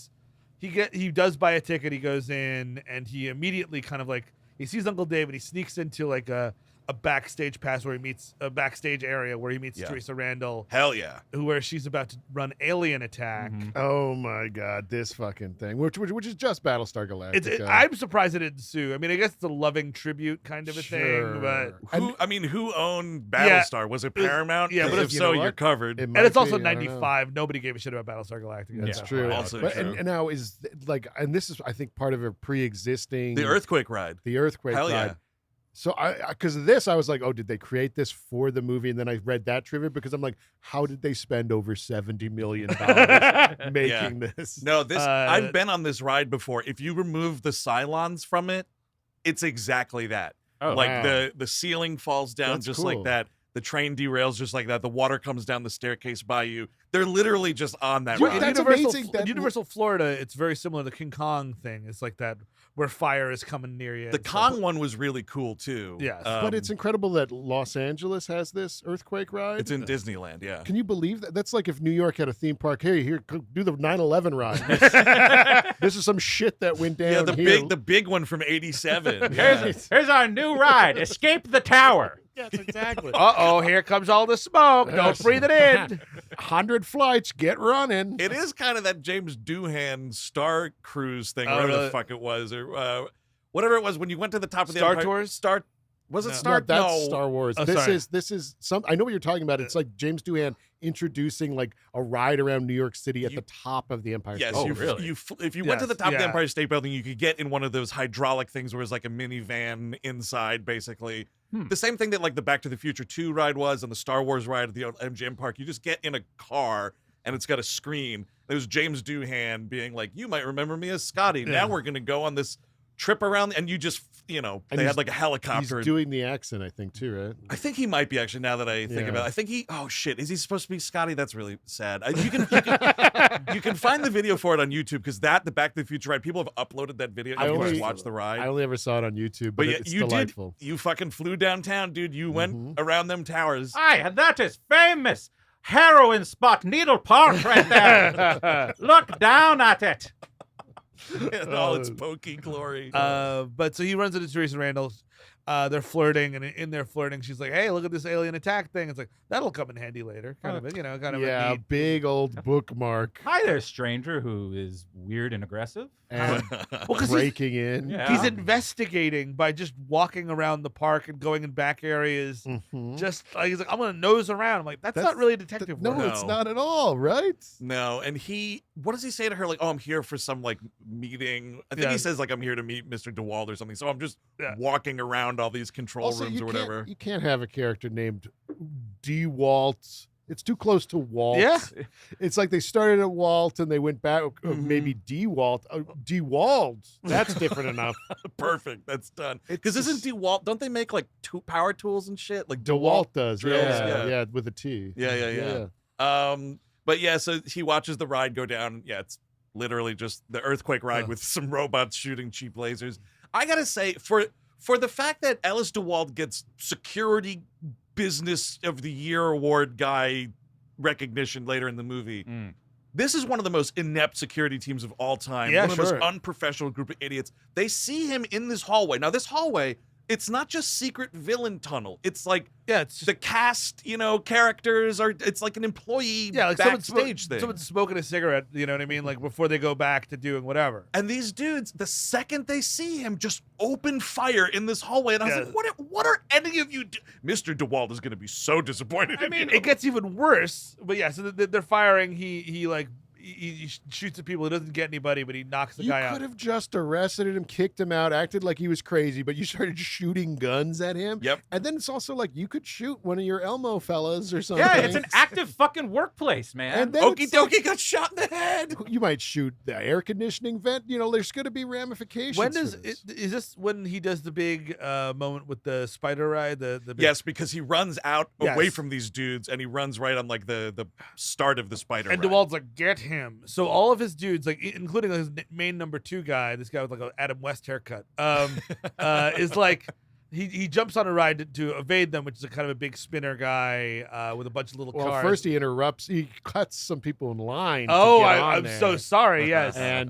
does buy a ticket. He goes in and he immediately kind of like he sees Uncle Dave and he sneaks into like a backstage pass where he meets a backstage area where he meets Yeah. Teresa Randall, hell yeah. where she's about to run alien attack. Mhm. Oh my God, this fucking thing, which is just Battlestar Galactica. I'm surprised it didn't sue. I mean, I guess it's a loving tribute kind of a thing, but Who owned Battlestar? Was it Paramount? yeah, but 'Cause if- if you so, know you're what? covered. It and might it's also be, I don't know. 95. Nobody gave a shit about Battlestar Galactica. That's at that true. point. Also But, true. and now is like, and this is I think part of a pre-existing The earthquake ride. the earthquake Hell ride. yeah. So because of this, I was like, oh, did they create this for the movie? And then I read that trivia because I'm like, how did they spend over $70 million making this? No, this Uh, I've been on this ride before. If you remove the Cylons from it, it's exactly that. Oh, like wow. the ceiling falls down That's just cool. like that. The train derails just like that. The water comes down the staircase by you. They're literally just on that Dude, ride. In that's Universal, amazing that- Universal Florida, it's very similar to the King Kong thing. It's like that where fire is coming near you. The and stuff. Kong one was really cool too. Yes. But it's incredible that Los Angeles has this earthquake ride. it's in Disneyland. Yeah. Can you believe that? That's like if New York had a theme park. Hey, here, do the 9/11 ride. This is some shit that went down Yeah, the here. big one from '87. Yeah. Here's our new ride. Escape the tower. Yes, exactly. Uh-oh, here comes all the smoke. Don't Yes. breathe it in. 100 flights, get running. It is kind of that James Doohan Star Cruise thing, Oh, whatever really? the fuck it was, or whatever it was when you went to the top of the Star Empire. Tours? Was it No. Star? No, that's no. Star Wars. Oh, this sorry. is some. I know what you're talking about. It's like James Doohan introducing like a ride around New York City at You- the top of the Empire Yes, State Oh, you, Building. really? if you went to the Yes, top of the yeah. Empire State Building, you could get in one of those hydraulic things where it's like a minivan inside, basically. The same thing that like the Back to the Future 2 ride was and the Star Wars ride at the MGM Park. You just get in a car and it's got a screen. There's James Doohan being like, "You might remember me as Scotty. Yeah. Now we're gonna go on this trip around," and you just, And they he's- had like a He's helicopter. doing the accent, I think, too, right? I think he might be actually. Now that I think Yeah. about it, I think he. Oh shit, is he supposed to be Scotty? That's really sad. You can find the video for it on YouTube because the Back to the Future ride. People have uploaded that video. I You can only- just watch the ride. I only ever saw it on YouTube, but But yeah, it's you delightful. did. You fucking flew downtown, dude. You went Mhm. around them towers. Aye, and that is famous heroin spot, Needle Park, right there. Look down at it. in all its pokey glory. But so he runs into Teresa Randall. They're flirting, and in their flirting, she's like, "Hey, look at this alien attack thing." It's like that'll come in handy later. Kind of, kind of. a Yeah, neat- big old bookmark Hi there, stranger who is weird and aggressive. and 'cause he's- breaking in. Yeah. He's investigating by just walking around the park and going in back areas. Mhm. Just like he's like, I'm gonna nose around. I'm like, that's That's- not really detective No, work. it's No. not at all, right? No, and what does he say to her? Like, "Oh, I'm here for some like meeting." I think Yeah. he says like, "I'm here to meet Mr. De Wald or something." So I'm just Yeah. walking around all these control Also, rooms or whatever. You can't have a character named De Walt. It's too close to Walt. Yeah. It's like they started at Walt and they went back, Mhm. maybe De Walt. De Wald. That's different enough. Perfect. That's done. It's Because isn't just- DeWalt? Don't they make like power tools and shit? Like DeWalt does. drills, Yeah, yeah. with a T. Yeah. But yeah, so he watches the ride go down. Yeah, it's literally just the earthquake ride Huh. with some robots shooting cheap lasers. I gotta say, for the fact that Ellis De Wald gets security business of the year award guy recognition later in the movie. Mm. This is one of the most inept security teams of all time. Yeah, one of the sure. most unprofessional group of idiots. They see him in this hallway. Now, this hallway, it's not just secret villain tunnel. It's like Yeah, it's just the cast, characters are. It's like an employee like backstage thing. someone's smoking a cigarette. You know what I mean? Like before they go back to doing whatever. And these dudes, the second they see him, just open fire in this hallway. And I was Yeah. like, what are any of you do? Mr. De Wald is going to be so disappointed. I mean, it gets even worse. But yeah, so they're firing. He he shoots at people. He doesn't get anybody, but he knocks the You guy out. could have just arrested him, kicked him out, acted like he was crazy, but you started shooting guns at him. Yep. And then it's also like you could shoot one of your Elmo fellas or something. Yeah, it's an active fucking workplace, man. And then Okie it's like, dokie got shot in the head. you might shoot the air conditioning vent. You know, there's going to be ramifications. When for does this. is this when he does the big moment with the spider ride? The big, Yes, because he runs out away Yes. from these dudes, and he runs right on like the start of the spider. and ride. DeWald's like, get him. So all of his dudes, like including his main number 2 guy, this guy with like an Adam West haircut, is like he jumps on a ride to evade them, which is a kind of a big spinner guy with a bunch of little Well, cars. first he interrupts. He cuts some people in line. oh, to get on I'm there. so sorry. Yes. And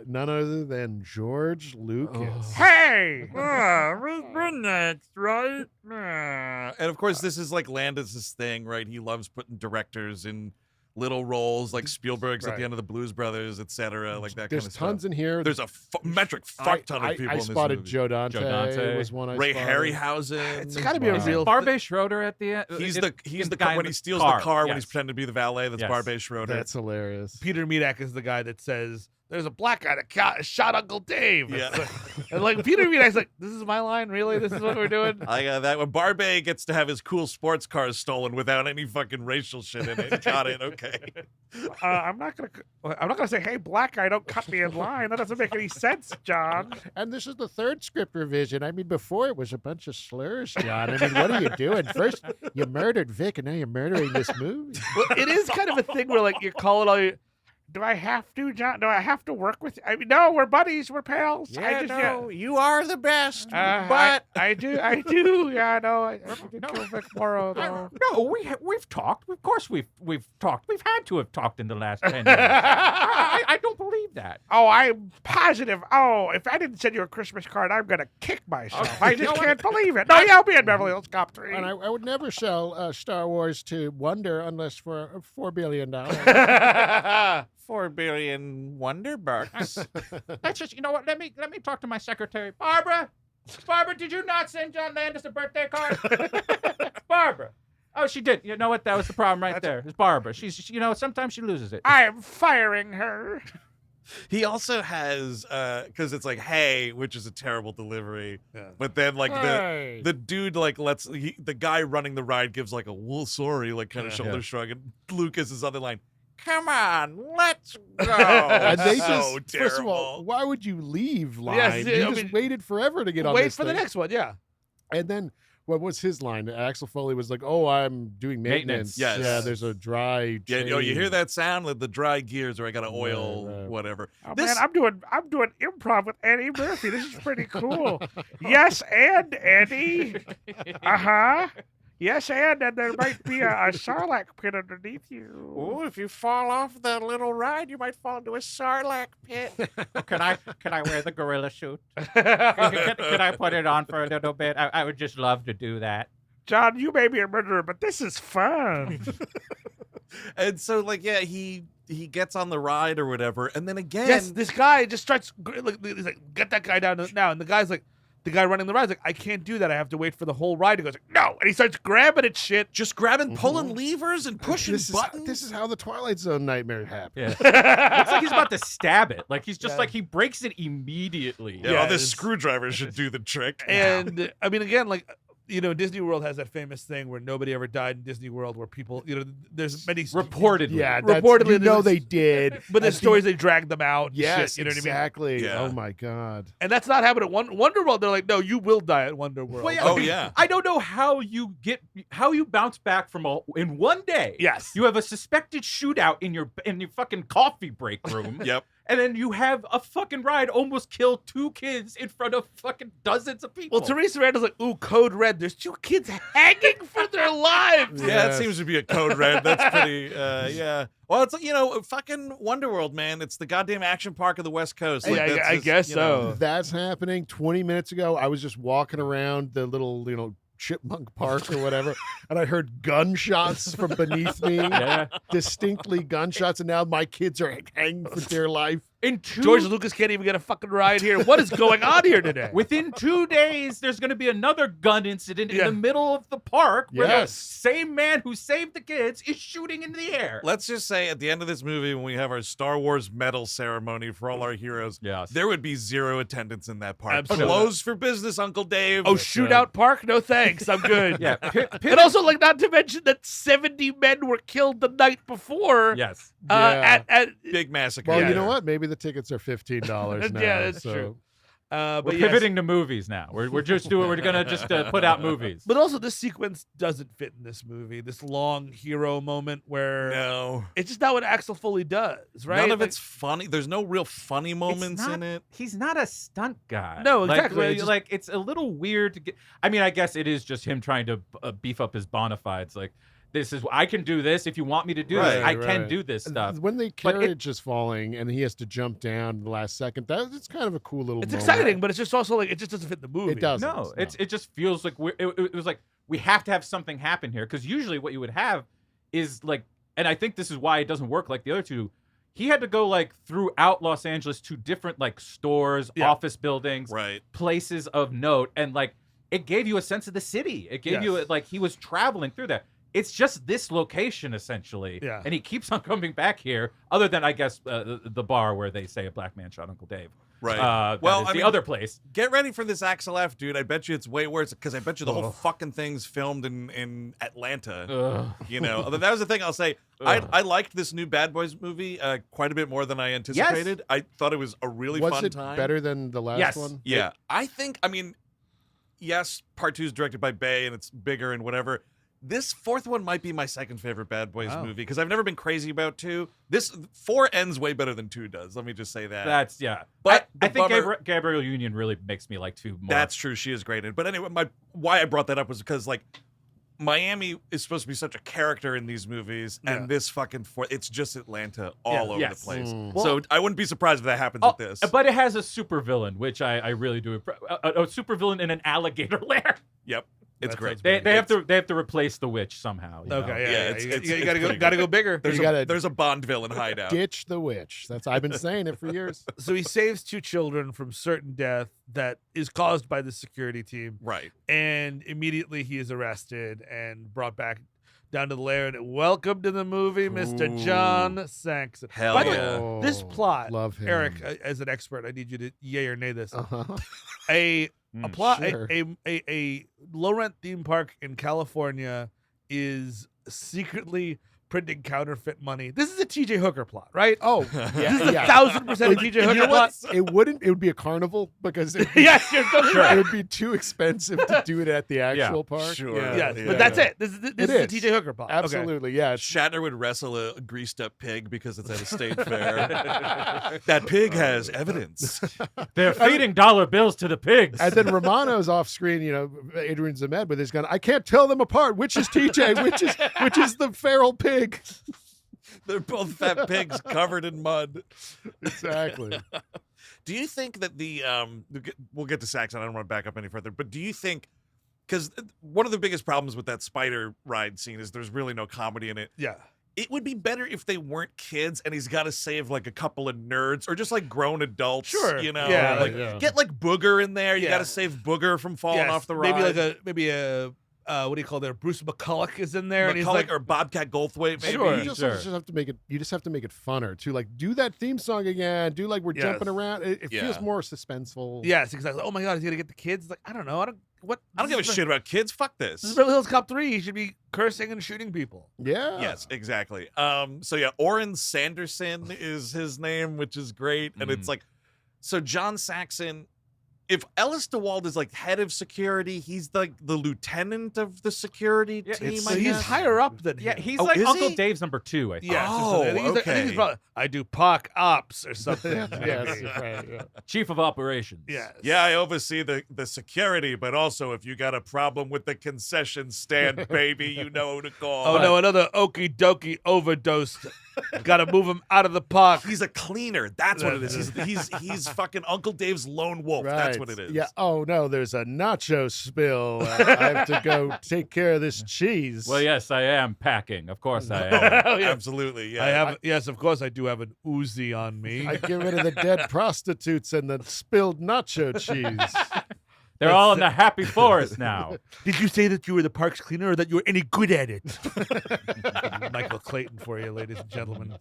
none other than George Lucas. Hey. we're next, right? And of course, this is like Landis' thing, right? He loves putting directors in little roles, like Spielberg's at the Right. end of the Blues Brothers, etc. Like that There's kind of tons stuff. in here. There's a fuck ton of people I in this spotted movie. Joe Dante. Joe Dante. Was one I Ray spotted. Harryhausen. It's gotta be a Wow. real. Barbet Schroeder at the end. He's It- the guy guy in when the he steals car. the car when Yes. he's pretending to be the valet. That's Yes. Barbet Schroeder. That's hilarious. Peter Medak is the guy that says, "There's a black guy that shot Uncle Dave." Yeah. And like Peter Medak's like, "This is my line, really? This is what we're doing?" I got that when Barbet gets to have his cool sports cars stolen without any fucking racial shit in it. Got it. Okay. I'm not gonna say, "Hey, black guy, don't cut me in line." That doesn't make any sense, John. And this is the third script revision. I mean, before it was a bunch of slurs, John. I mean, what are you doing? First, you murdered Vic, and now you're murdering this movie. Well, it is kind of a thing where like you call it all. Do I have to, John? Do I have to work with you? I mean, no, we're buddies. We're pals. you are the best. I do. Yeah, no, I have to kill Vic Morrow, though. No, we've talked. Of course we've talked. We've had to have talked in the last 10 years. I don't believe that. Oh, I'm positive. Oh, if I didn't send you a Christmas card, I'm gonna kick myself. I just can't believe it. No, yeah, I'll be in Beverly Hills Cop 3. And I would never sell Star Wars to Wonder unless for $4 billion. 4 billion wonder bucks. Let's just, you know what? Let me talk to my secretary, Barbara. Barbara, did you not send John Landis a birthday card? Barbara. Oh, she did. You know what? That was the problem right there. It's Barbara. She's, sometimes she loses it. I am firing her. He also has because it's like hey, which is a terrible delivery. Yeah. But then like Hey. the dude like the guy running the ride gives like a well sorry like kind of Yeah. shoulder shrug, and Lucas's other line, "Come on, let's go." And they so just, terrible. first of all, why would you leave line? Yes, you I just mean, waited forever to get on Wait this for the thing. next one. Yeah. And then, what was his line? Axel Foley was like, "Oh, I'm doing maintenance. Yes. Yeah, there's a dry. Yeah, you chain." hear that sound? The dry gears, or I got to oil, Right. whatever. Oh, This- man, I'm doing improv with Eddie Murphy. This is pretty cool. Yes, and Eddie. Uh-huh. Yes, and there might be a sarlacc pit underneath you. Oh, if you fall off the little ride, you might fall into a sarlacc pit. Can I wear the gorilla suit? Can I put it on for a little bit? I would just love to do that. John, you may be a murderer, but this is fun. And so, like, yeah, he gets on the ride or whatever, and then again, Yes, this guy just starts he's like, get that guy down now. And the guy's like, the guy running the ride's like, I can't do that. I have to wait for the whole ride. He goes, no. And he starts grabbing at shit. just grabbing, pulling levers and pushing This buttons. is how the Twilight Zone nightmare happened. Yeah. Looks like he's about to stab it. Like he's just Yeah. like he breaks it immediately. yeah, Yeah, well, this it's- screwdriver should do the trick. And I mean, again, like, Disney World has that famous thing where nobody ever died in Disney World, where people, there's many Reportedly. Yeah, Reportedly, they there's- did. but there's And stories they dragged them out. and Yes, shit, you know what I mean? exactly. Yeah. Oh my God. And that's not happening at WonderWorld. They're like, no, you will die at WonderWorld. Well, yeah, Oh, I mean, yeah. I don't know how you bounce back from in one day. Yes. You have a suspected shootout in your fucking coffee break room. Yep. And then you have a fucking ride almost kill 2 kids in front of fucking dozens of people. Well, Teresa Randall's like, ooh, code red. There's 2 kids hanging for their lives. Yeah, Yes. that seems to be a code red. That's pretty, yeah. Well, it's, fucking WonderWorld, man. It's the goddamn action park of the West Coast. Like, Yeah, that's I just, guess you know, so. That's happening 20 minutes ago. I was just walking around the little Chipmunk Park or whatever, and I heard gunshots from beneath me. yeah. Distinctly gunshots, and now my kids are hanging for dear life. George Lucas can't even get a fucking ride here. What is going on here today? Within 2 days, there's going to be another gun incident in the middle of the park where the same man who saved the kids is shooting in the air. Let's just say at the end of this movie, when we have our Star Wars medal ceremony for all our heroes, there would be zero attendance in that park. Absolutely. Closed for business, Uncle Dave. Oh, shootout park? No thanks. I'm good. Yeah. And also, like, not to mention that 70 men were killed the night before. Yes. At Big massacre. Well, you know what? Maybe the tickets are $15 now. Yeah, that's so. true. We're pivoting to movies now. We're gonna just put out movies. But also, this sequence doesn't fit in this movie. This long hero moment where it's just not what Axel Foley does, right? None of it's funny. There's no real funny moments in it. He's not a stunt guy. No, exactly. It's a little weird to get. I mean, I guess it is just him trying to beef up his bona fides. Like, I can do this. If you want me to do this, I can do this stuff. When the carriage is falling and he has to jump down in the last second, it's kind of a cool little It's moment. exciting, but it's just also like, it just doesn't fit the movie. It doesn't. No, it just feels like it was like, we have to have something happen here. Because usually what you would have is like, and I think this is why it doesn't work like the other two. He had to go like throughout Los Angeles to different like stores, office buildings, places of note. And like, it gave you a sense of the city. It gave you like, he was traveling through that. It's just this location, essentially. Yeah. And he keeps on coming back here, other than, I guess, the bar where they say a black man shot Uncle Dave. Right. Well, the other place. Get ready for this Axel F, dude. I bet you it's way worse, because I bet you the whole fucking thing's filmed in Atlanta. You know, that was the thing I'll say. I liked this new Bad Boys movie quite a bit more than I anticipated. Yes. I thought it was a really fun time. Was it better than the last one? Yeah. I mean, yes, part 2 is directed by Bay, and it's bigger and whatever. This fourth one might be my second favorite Bad Boys movie, because I've never been crazy about 2. This 4 ends way better than 2 does. Let me just say that. But I think Gabrielle Union really makes me like 2 more. That's true. She is great. But anyway, why I brought that up was because, like, Miami is supposed to be such a character in these movies, and this fucking it's just Atlanta all over the place. So I wouldn't be surprised if that happens with this. But it has a supervillain, which I really do. A supervillain in an alligator lair. Yep. It's great. They have to replace the witch somehow. You gotta go bigger. There's a Bond villain hideout. Ditch the witch. I've been saying it for years. So he saves 2 children from certain death that is caused by the security team. Right. And immediately he is arrested and brought back down to the lair. And welcome to the movie, Mr. John Saxon. Hell By the yeah. way, this plot, Love him. Eric, as an expert, I need you to yay or nay this. Uh-huh. A plot, sure. a low rent theme park in California is secretly printing counterfeit money. This is a TJ Hooker plot, right? Oh, This is 1,000% a TJ Hooker plot. It would be a carnival because it Yes, you're totally right. would be too expensive to do it at the actual park. Sure. Yes, but that's it. This is a TJ Hooker plot. Okay. Absolutely, yeah. Shatner would wrestle a greased up pig because it's at a state fair. That pig has evidence. They're feeding dollar bills to the pigs. And then Romano's off screen, Adrian Zemed with his gun. I can't tell them apart. Which is TJ? Which is the feral pig? They're both fat pigs covered in mud. Exactly. Do you think that we'll get to Saxon, I don't want to back up any further, but do you think, because one of the biggest problems with that spider ride scene is there's really no comedy in it. Yeah. It would be better if they weren't kids and he's got to save like a couple of nerds or just like grown adults. Sure. Yeah, get like Booger in there. You got to save Booger from falling off the ride. Maybe a what do you call there? Bruce McCulloch is in there, and he's McCulloch like, or Bobcat Goldthwait. Maybe. Sure. You just have to make it. You just have to make it funner too. Like do that theme song again. Do like we're jumping around. It feels more suspenseful. Yes, exactly. Oh my God, he's gonna get the kids. Like I don't know. I don't give a shit about kids. Fuck this. This is Beverly Hills Cop 3. He should be cursing and shooting people. Yeah. Yes, exactly. So yeah, Oren Sanderson is his name, which is great, and it's like, so John Saxon. If Ellis De Wald is like head of security, he's like the lieutenant of the security team. So he's higher up than him. Yeah, he's like Uncle Dave's number 2, I think. Yeah. Oh, I think he's probably, I do POC ops or something. Yes. Right. Yeah. Chief of operations. Yes. Yeah, I oversee the security, but also if you got a problem with the concession stand, baby, you know who to call. Oh no, another okie dokie overdose. Got to move him out of the park. He's a cleaner. That's what it is. He's fucking Uncle Dave's lone wolf. Right. That's what it is. Yeah. Oh no, there's a nacho spill. I have to go take care of this cheese. Well, yes, I am packing. Of course I am. Oh, yeah. Absolutely. Yeah. I have. Yes, of course I do have an Uzi on me. I get rid of the dead prostitutes and the spilled nacho cheese. They're all in the happy forest now. Did you say that you were the parks cleaner or that you were any good at it? Michael Clayton for you, ladies and gentlemen.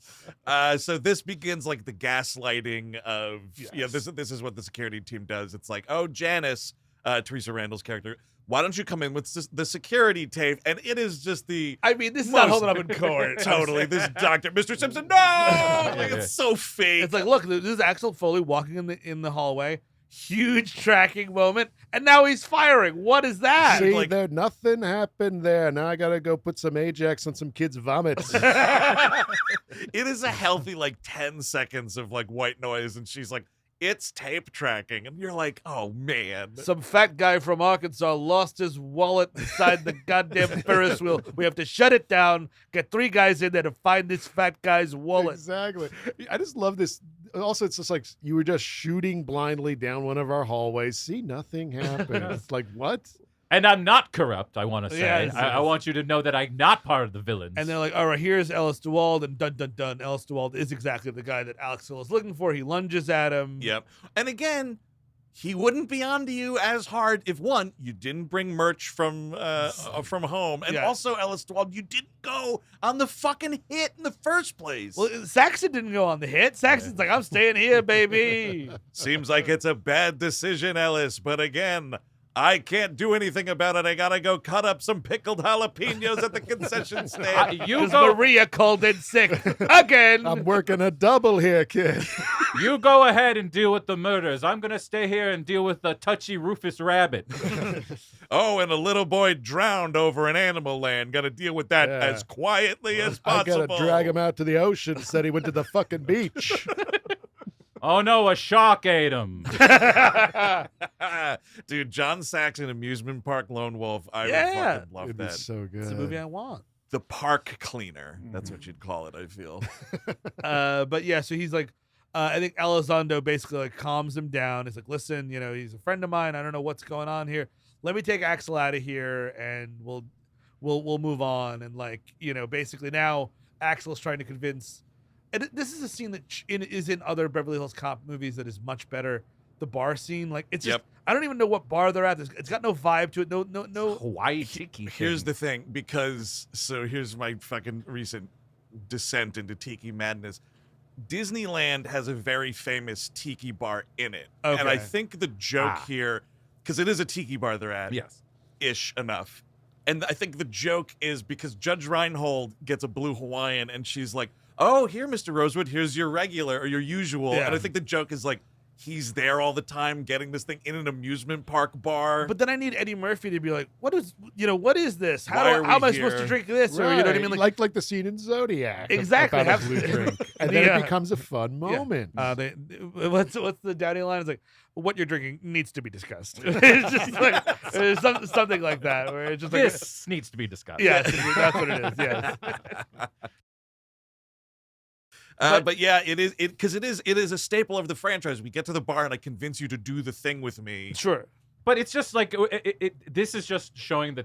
So this begins like the gaslighting of Yes. this is what the security team does. It's like, oh, Janice, Teresa Randall's character, why don't you come in with the security tape? And it is just the I mean, this is not most- holding up in court. totally this Dr. Mr. Simpson. No, like, it's so fake. It's like, look, this is Axel Foley walking in the hallway. Huge tracking moment, and now he's firing. What is that? See, like- there nothing happened there. Now I gotta go put some Ajax on some kids' vomits. It is a healthy like 10 seconds of like white noise, and she's like, it's tape tracking, and you're like, oh man. Some fat guy from Arkansas lost his wallet inside the goddamn Ferris wheel. We have to shut it down, get 3 guys in there to find this fat guy's wallet. Exactly. I just love this. Also, it's just like you were just shooting blindly down one of our hallways. See, nothing happened. It's like, what? And I'm not corrupt, I want to say. Yes, I yes. want you to know that I'm not part of the villains. And they're like, all right, here's Ellis De Wald, and dun dun dun. Ellis De Wald is exactly the guy that Axel is looking for. He lunges at him. Yep. And again, he wouldn't be onto you as hard if one, you didn't bring merch from home, and Yeah. also Ellis De Wald, you didn't go on the fucking hit in the first place. Well, Saxon didn't go on the hit. Saxon's like, I'm staying here, baby. Seems like it's a bad decision, Ellis, but again, I can't do anything about it. I gotta go cut up some pickled jalapenos at the concession stand. you Because go. Maria called in sick again. I'm working a double here, kid. You go ahead and deal with the murders. I'm gonna stay here and deal with the touchy Rufus Rabbit. Oh, and a little boy drowned over in Animal Land. Gotta deal with that Yeah. as quietly as I possible. gotta drag him out to the ocean. Said he went to the fucking beach. Oh no, a shark ate him. Dude, John Saxon, Amusement Park Lone Wolf. I would Yeah. fucking love It'd be that. so good. It's the movie I want. The park cleaner. That's what you'd call it, I feel. But yeah, so he's like, I think Elizondo basically like calms him down. He's like, listen, he's a friend of mine. I don't know what's going on here. Let me take Axel out of here, and we'll move on. And like, basically now Axel's trying to convince. And this is a scene that is in other Beverly Hills Cop movies that is much better. The bar scene, like it's just, Yep. I don't even know what bar they're at. It's got no vibe to it. No. Hawaii tiki. Here's the thing, because here's my fucking recent descent into tiki madness. Disneyland has a very famous tiki bar in it. And I Okay. think the joke here, because it is a tiki bar they're at, Yes. ish enough. And I think the joke is because Judge Reinhold gets a blue Hawaiian and she's like, oh, here, Mr. Rosewood, here's your regular or your usual. Yeah. And I think the joke is like, he's there all the time getting this thing in an amusement park bar. But then I need Eddie Murphy to be like, what is this? Why How are am we I supposed to here? drink this? Or you know what I mean? Like the scene in Zodiac. Exactly. About a Have- blue drink. And then Yeah. it becomes a fun moment. What's the Downey line? It's like, what you're drinking needs to be discussed. It's just like it's something like that, where it's just like, This needs to be discussed. yes, that's what it is. Yes. But yeah, it is a staple of the franchise. We get to the bar and I convince you to do the thing with me. Sure. But it's just like this is just showing the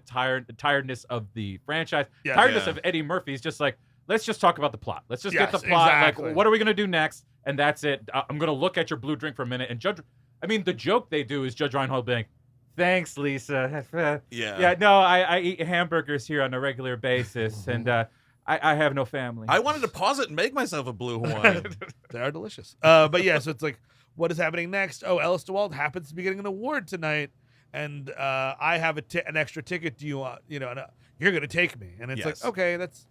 tiredness of the franchise. Yeah. Tiredness Yeah. of Eddie Murphy is just like, let's just talk about the plot. Let's just Yes, get the plot. exactly. Like, what are we gonna do next? And that's it. I'm gonna look at your blue drink for a minute. And the joke they do is Judge Reinhold being, "Thanks, Lisa. Yeah. Yeah, no, I eat hamburgers here on a regular basis, and I have no family." I wanted to pause it and make myself a blue Hawaiian. They are delicious. But yeah, so it's like, what is happening next? Oh, Ellis De Wald happens to be getting an award tonight, and I have an extra ticket. Do you want, and, you're going to take me? And it's Yes. like, okay, that's.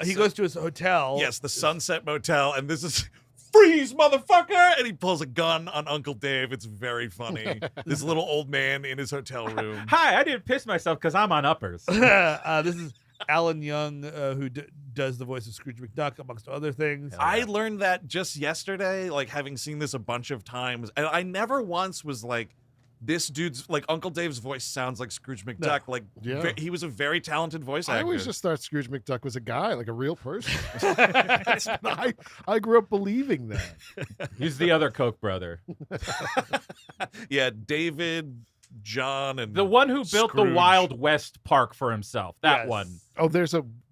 He So- goes to his hotel. Yes, the Sunset Motel, and this is freeze, motherfucker! And he pulls a gun on Uncle Dave. It's very funny. This little old man in his hotel room. Hi, I didn't piss myself because I'm on uppers. This is Alan Young, who does the voice of Scrooge McDuck, amongst other things. I learned that just yesterday, like having seen this a bunch of times, and I never once was like, this dude's like Uncle Dave's voice sounds like Scrooge McDuck. Like Yeah. he was a very talented voice actor. I always just thought Scrooge McDuck was a guy, like a real person. I grew up believing that. He's the other Koch brother. Yeah, David, John, and The one who built the Scrooge. Wild West park for himself. That Yes. one. Oh,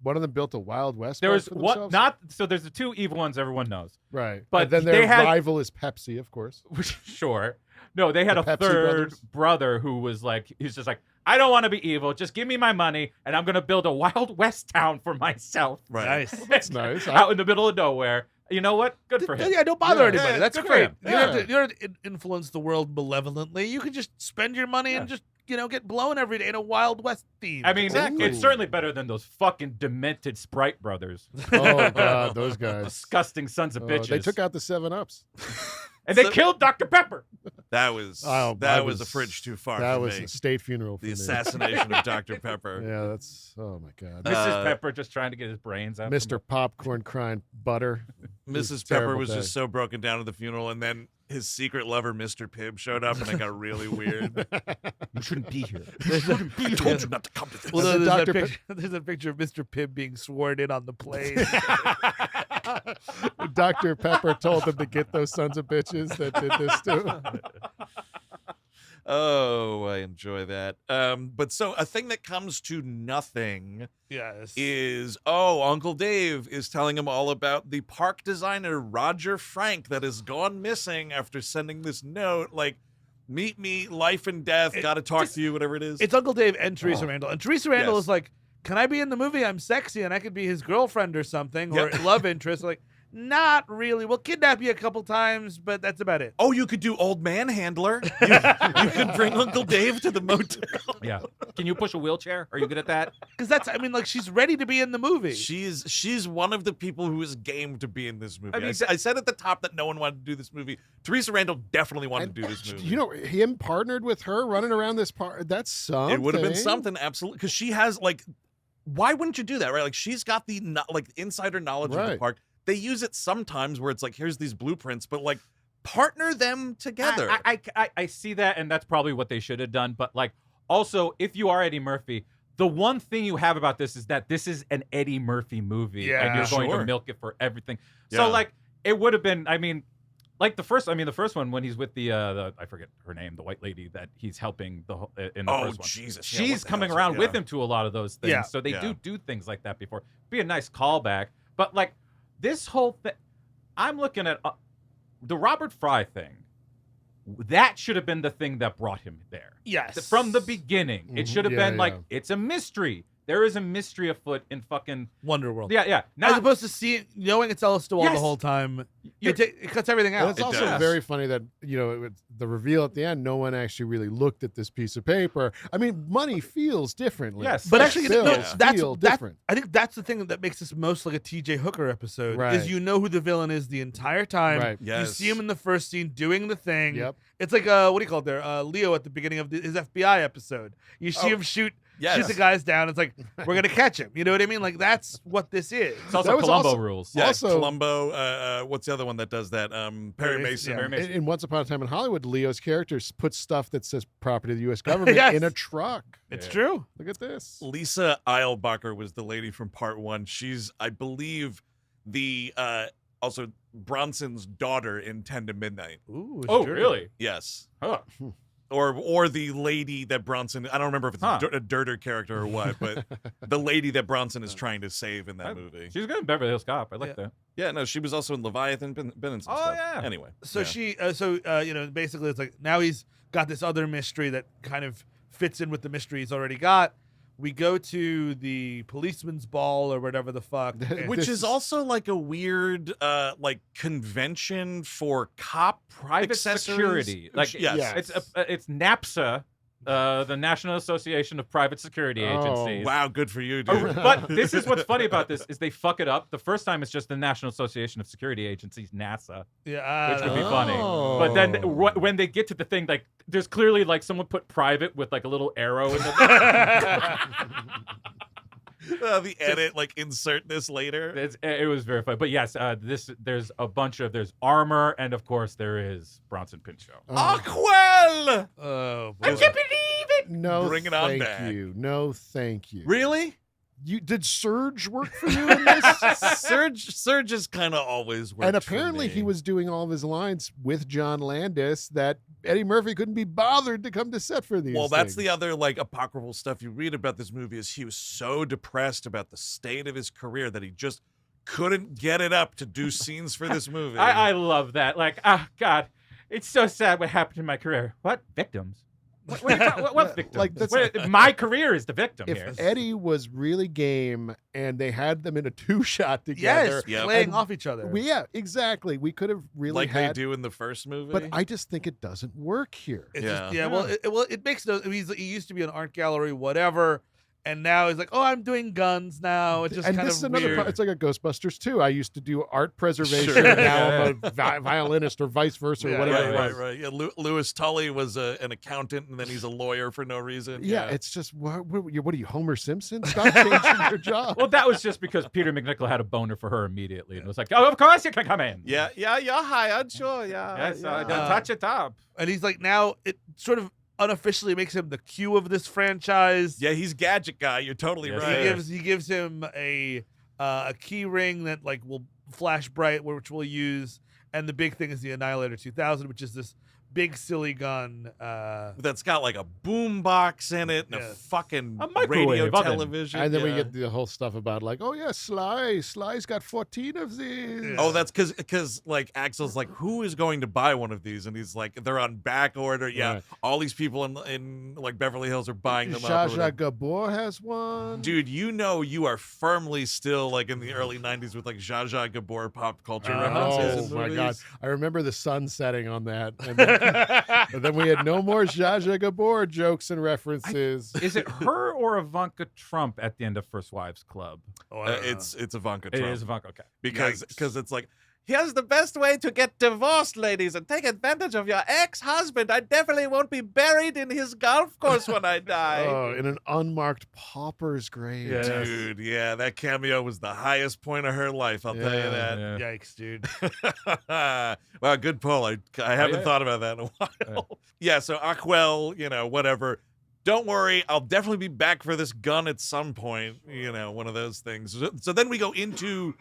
one of them built a Wild West. There park was for what themselves? not so there's the two evil ones everyone knows. Right. but And then they their had- rival is Pepsi, of course. Sure. No, they had The a Pepsi third brothers? brother who was like, he's just like, I don't want to be evil. Just give me my money, and I'm gonna build a Wild West town for myself. right. Nice. That's nice. Out in the middle of nowhere. You know what? Good for him. Yeah, don't bother Yeah. anybody. Yeah, That's good for great. him. You don't have to influence the world malevolently. You can just spend your money and just get blown every day in a Wild West theme. I mean, Exactly. it's certainly better than those fucking demented Sprite brothers. Oh God, those guys. Disgusting sons of bitches. They took out the 7-Ups. and they So- killed Dr. Pepper. That was Oh, that I was a was- fridge too far That for was me. a state funeral for The me. assassination of Dr. Pepper. Yeah, that's oh my God. Mrs. Pepper just trying to get his brains out. Mr. Popcorn crying butter. Mrs. Terrible Pepper was day. just so broken down at the funeral, and then his secret lover, Mr. Pibb, showed up, and it got really weird. You shouldn't be here. I told you not to come to this. well, And there's, then that Dr. picture, there's a picture of Mr. Pibb being sworn in on the plane. Dr. Pepper told them to get those sons of bitches that did this too. Oh, I enjoy that. But so a thing that comes to nothing Yes. is, Uncle Dave is telling him all about the park designer Roger Frank that has gone missing after sending this note, like, meet me, life and death, gotta talk to you, whatever it is. It's Uncle Dave and Teresa Randall. And Teresa Randall Yes. is like, can I be in the movie? I'm sexy and I could be his girlfriend or something, or Yeah. love interest. Like, not really. We'll kidnap you a couple times, but that's about it. Oh, you could do old man handler. You could bring Uncle Dave to the motel. Yeah. Can you push a wheelchair? Are you good at that? Because she's ready to be in the movie. She's one of the people who is game to be in this movie. I mean, I said at the top that no one wanted to do this movie. Teresa Randall definitely wanted to do this movie. You know, him partnered with her running around this park. That's something. It would have been something, absolutely, because she has like, why wouldn't you do that, right? Like she's got the insider knowledge of the Right. park. They use it sometimes where it's like, here's these blueprints, but like partner them together. I see that, and that's probably what they should have done. But like, also, if you are Eddie Murphy, the one thing you have about this is that this is an Eddie Murphy movie, Yeah, and you're going sure. to milk it for everything. Yeah. So like, it would have been. I mean, like the first one when he's with the I forget her name, the white lady that he's helping in the first one. Jesus, yeah, She's what the coming hell's around it? with Yeah. him to a lot of those things. Yeah. So they Yeah. do things like that before. Be a nice callback. But like this whole thing, I'm looking at the Robert Fry thing. That should have been the thing that brought him there. Yes. From the beginning. It Mhm. should have Yeah, been like, yeah. it's a mystery. There is a mystery afoot in fucking. WonderWorld. Yeah. As Not, opposed to knowing it's Ellis De Wald the Yes. whole time, You're- it cuts everything And out. it's It also does. very funny that, the reveal at the end, no one actually really looked at this piece of paper. I mean, money feels differently. Yes. But Like, actually, bills that's feel that- different. I think that's the thing that makes this most like a TJ Hooker episode. Right. Is you know who the villain is the entire time. Right. Yes. You see him in the first scene doing the thing. Yep. It's like what do you call it there? Leo at the beginning of his FBI episode. You see Oh, him shoot yes. the guys down. It's like we're gonna catch him. You know what I mean? Like that's what this is. it's also That was Columbo also- rules. Yeah, Also- Columbo. What's the other one that does that? Perry Mason. Yeah. Perry Mason. In Once Upon a Time in Hollywood, Leo's character puts stuff that says property of the U.S. government Yes. in a truck. It's Yeah. true. Look at this. Lisa Eilbacher was the lady from part one. She's, I believe, the also Bronson's daughter in 10 to Midnight. Ooh. Oh, sure. really? Yes. Huh. Or the lady that Bronson, I don't remember if it's Huh. a Dirter character or what, but the lady that Bronson is trying to save in that I- movie. She's good in Beverly Hills Cop. I like Yeah. that. Yeah, no, she was also in Leviathan, been in some Oh, stuff. yeah. Anyway. So yeah. basically it's like now he's got this other mystery that kind of fits in with the mystery he's already got. We go to the policeman's ball or whatever the fuck. and- Which This is is- also like a weird convention for cop Private accessories. security. Like, yes. Yeah. it's NAPSA, the National Association of Private Security Oh, Agencies. Wow, good for you, dude. But this is what's funny about this is they fuck it up. The first time it's just the National Association of Security Agencies, NASA, yeah, which would be Oh. funny. But then when they get to the thing, like there's clearly like someone put private with like a little arrow in the. The edit, like insert this later. It was very funny. But yes, there's armor, and of course there is Bronson Pinchot. Aquel! Oh, boy. I can't believe it! No, Bring it on thank back. you. No, thank you. Really? Did Surge work for you in this? Surge is kind of always worked. And apparently for me. he was doing all of his lines with John Landis that Eddie Murphy couldn't be bothered to come to set for these. Well, that's the things. other like apocryphal stuff you read about this movie is he was so depressed about the state of his career that he just couldn't get it up to do scenes for this movie. I love that. Like, God, it's so sad what happened in my career. What victims? What victims? Like, that's- my career is the victim here. If Eddie was really game and they had them in a 2-shot together. Yes, Yep. playing And off each other. Yeah, exactly. We could have really like had. they do in the first movie. But I just think it doesn't work here. It's Yeah. just, well, it makes no. He used to be an art gallery, whatever, and now he's like, oh, I'm doing guns now. It's just And kind this of is another. weird. It's like a Ghostbusters too. I used to do art preservation. Sure. And now I'm a violinist or vice versa, or Yeah, whatever right, it was. right. Yeah, Lewis Tully was an accountant, and then he's a lawyer for no reason. Yeah, it's just what are you, Homer Simpson? Stop changing your job. Well, that was just because Peter McNichol had a boner for her immediately, and was like, "Oh, of course you can come in." yeah, you're hired, sure, yeah. Yes, yeah. touch it up. And he's like, now it sort of unofficially makes him the Q of this franchise. Yeah, he's gadget guy. You're totally Yes, right. He gives him a key ring that like will flash bright, which we'll use. And the big thing is the Annihilator 2000, which is this big silly gun. That's got like a boom box in it and a Yes. fucking A microwave radio oven. television. And then we yeah. get the whole stuff about like, oh yeah, Sly's got 14 of these. Yeah. Oh, that's because like Axel's like, who is going to buy one of these? And he's like, they're on back order. Yeah, Right. all these people in like Beverly Hills are buying them up. or Zsa whatever. Zsa Gabor has one. Dude, you are firmly still like in the early '90s with like Zsa Zsa Gabor pop culture references. Oh in my movies. god! I remember the sun setting on that, and then we had no more Zsa Zsa Gabor jokes and references. Is it her or Ivanka Trump at the end of First Wives Club? Oh, I don't know. It's Ivanka It Trump is Ivanka. Okay. because Yikes. it's like. Here's the best way to get divorced, ladies, and take advantage of your ex-husband. I definitely won't be buried in his golf course when I die. Oh, in an unmarked pauper's grave. Yeah. Dude, yeah, that cameo was the highest point of her life. I'll tell you Yeah. that. Yeah. Yikes, dude. Well, good pull. I haven't yeah. thought about that in a while. Yeah, so Aquel, whatever. Don't worry, I'll definitely be back for this gun at some point. One of those things. So then we go into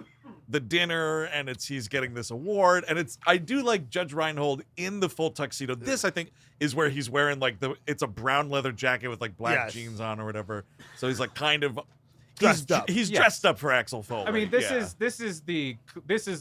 the dinner, and he's getting this award, and I do like Judge Reinhold in the full tuxedo. This I think is where he's wearing like it's a brown leather jacket with like black Yes. jeans on or whatever. So he's like kind of Dressed up. He's Yes. dressed up for Axel Foley. I mean, this yeah. is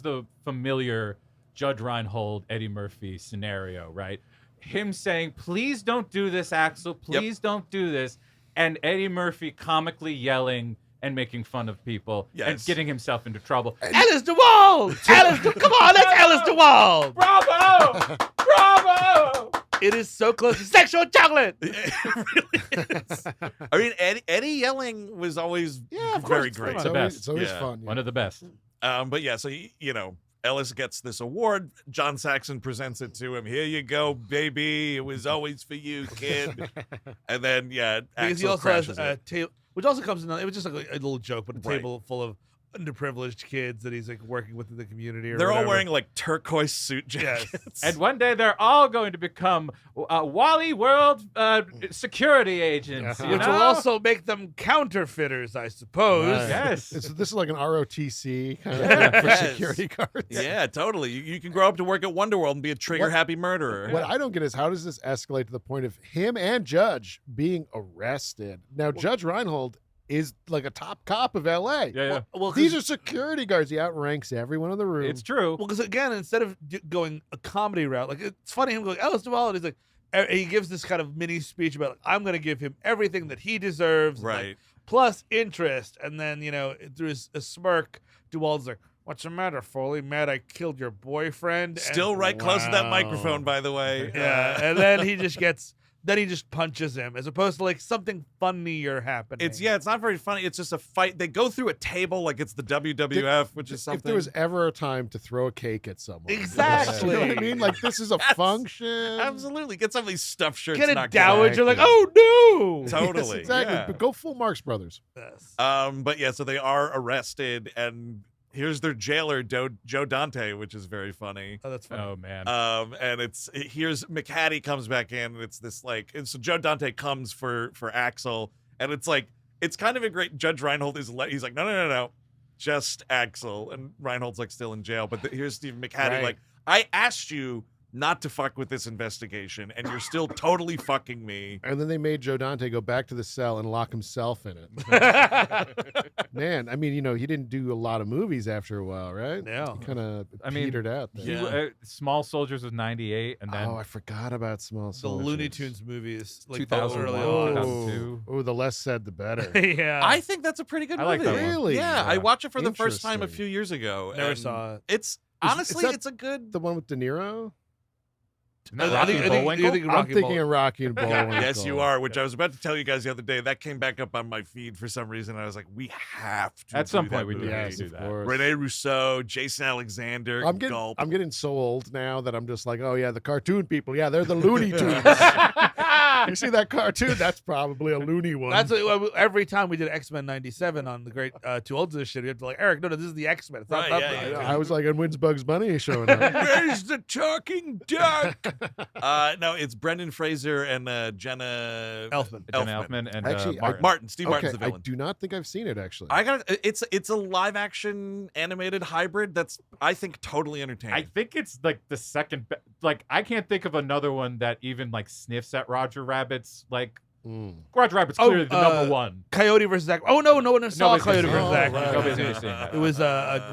the familiar Judge Reinhold Eddie Murphy scenario, right? Him saying, "Please don't do this, Axel. Please don't do this," and Eddie Murphy comically yelling and making fun of people and Yes. getting himself into trouble. Ellis De Wald! come on, that's Ellis De Wald! Bravo! Bravo! It is so close to sexual chocolate! It really is. I mean, Eddie yelling was always Yeah, of course, very it's great. fun. The best. It's always Yeah. fun. yeah. One of the best. But yeah, so Ellis gets this award. John Saxon presents it to him. Here you go, baby. It was always for you, kid. And then Because Axel he also has crashes a it. table, which also comes in. It was just like a little joke, but a Right. table full of underprivileged kids that he's like working with in the community. Or They're all whatever. wearing like turquoise suit Yes. jackets. And one day they're all going to become Wally World security agents. Uh-huh. You Which know? will also make them counterfeiters, I suppose. Right. Yes. This is like an ROTC kind of Yes. thing for security cards. yeah, totally. You can grow up to work at WonderWorld and be a trigger-happy murderer. What I don't get is how does this escalate to the point of him and Judge being arrested? Now, Judge Reinhold is like a top cop of LA. Yeah. Well, These are security guards. He outranks everyone in the room. It's true. Well, because again, instead of going a comedy route, like it's funny him going Ellis De Wald. He's like, he gives this kind of mini speech about like, I'm going to give him everything that he deserves, like, Right. plus interest. And then through a smirk, De Wald's like, "What's the matter, Foley? Mad I killed your boyfriend?" Still right close to that Wow. microphone, by the way. Yeah, and then he just gets then he just punches him, as opposed to like something funnier happening. It's not very funny. It's just a fight. They go through a table like it's the WWF, which is something. If there was ever a time to throw a cake at someone, Exactly. You know what I mean? Like this is a function. Absolutely. Get some of these stuffed shirts. Get a knocked dowager, out. like, oh no. Totally. Yes, exactly. Yeah. But go full Marx Brothers. Yes. But yeah, so they are arrested, and here's their jailer, Joe Dante, which is very funny. Oh, that's funny. Oh man. And here's McHattie comes back in, and it's this like, and so Joe Dante comes for Axel, and it's like, it's kind of a great. Judge Reinhold he's like, no, just Axel, and Reinhold's like still in jail, but here's Steve McHattie, Right. like, I asked you not to fuck with this investigation, and you're still totally fucking me. And then they made Joe Dante go back to the cell and lock himself in it. Man, I mean, he didn't do a lot of movies after a while, right? No. He kind of I mean, petered out there. Small Soldiers was 98, and then Oh, I forgot about Small The Soldiers. Looney Tunes movies, like 2001, early Oh, on. 2002. oh, the less said, the better. Yeah. I think that's a pretty good I movie. like that one. Really? Yeah, I watched it for the first time a Interesting. few years ago. Never and saw it. It's honestly, that it's a good. The one with De Niro? Not I Rocky think- Bullwinkle? you think I'm Rocky thinking Bull- of Rocky and Bullwinkle. Yes, you are. Which I was about to tell you guys the other day. That came back up on my feed for some reason. I was like, we have to. At some do point that we do movie. have Yes, to do of that. course. Rene Rousseau, Jason Alexander, I'm Gulp. getting so old now that I'm just like, oh yeah, the cartoon people. Yeah, they're the Looney Tunes. You see that cartoon? That's probably a loony one. That's every time we did X-Men '97 on the great Too Old to This Shit. We have to like, Eric, no, this is the X-Men. It's not Right, that yeah, big. I was like, and when's Bugs Bunny showing up? Where's the talking duck? No, it's Brendan Fraser and Jenna Elfman. Jenna Elfman and Actually, Martin. Steve Okay, Martin's the I villain. do not think I've seen it actually. I got it's a live action animated hybrid that's I think totally entertaining. I think it's like the second. Like I can't think of another one that even like sniffs at Roger Rabbit's. Like Roger Rabbit's Oh, clearly the number one. Coyote versus Zach. Oh no, no one saw Nobody's Coyote seen versus it. Zach. right. Nobody's ever seen that. It was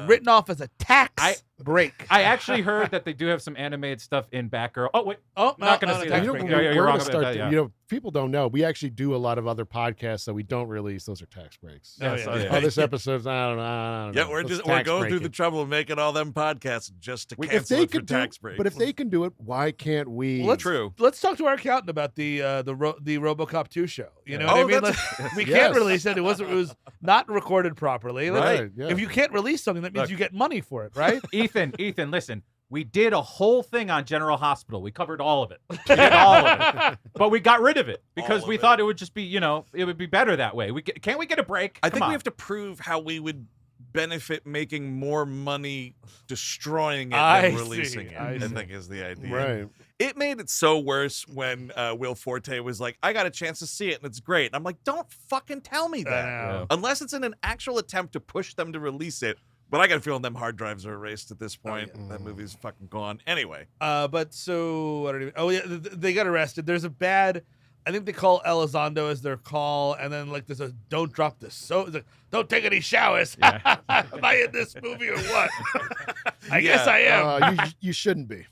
written off as a tax break. I actually heard that they do have some animated stuff in Batgirl. Oh wait, Oh, not gonna see that. tax You know, break. Yeah, we're you're gonna wrong about start. that, yeah. You know, people don't know. We actually do a lot of other podcasts that we don't release. Those are tax breaks. Oh, Yes, yeah. oh, yeah. Oh, this episode's I don't know. yeah, we're Let's just we're tax going break through the it. trouble of making all them podcasts just to If cancel they it for could do, tax breaks. but if they can do it, why can't we? Well, let's- True. Let's talk to our accountant about the RoboCop 2 show. You know Oh, what I mean? that's- We Yes. can't release it. It was not recorded properly. Right, yeah. If you can't release something, that means Look. you get money for it, right? Ethan, listen. We did a whole thing on General Hospital. We covered all of it. We did all of it. But we got rid of it because All we of thought it would just be, it would be better that way. Can't we get a break? I Come think on. we have to prove how we would benefit making more money destroying it I than releasing see, it. I I see. think is the idea. Right. It made it so worse when Will Forte was like, I got a chance to see it and it's great. And I'm like, don't fucking tell me that. know. Unless it's in an actual attempt to push them to release it. But I got a feeling them hard drives are erased at this point. yeah. That movie's fucking gone. Anyway. But so I don't even. Oh yeah, they got arrested. There's a bad. I think they call Elizondo as their call, and then like there's a don't drop the don't take any showers. Yeah. Am I in this movie or what? I guess I am. You shouldn't be.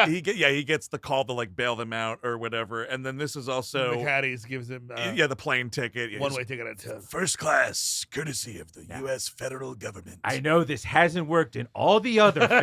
he gets the call to like bail them out or whatever. And then this is also McHattie gives him the plane ticket. one way ticket to. First class, courtesy of the U.S. federal government. I know this hasn't worked in all the other films,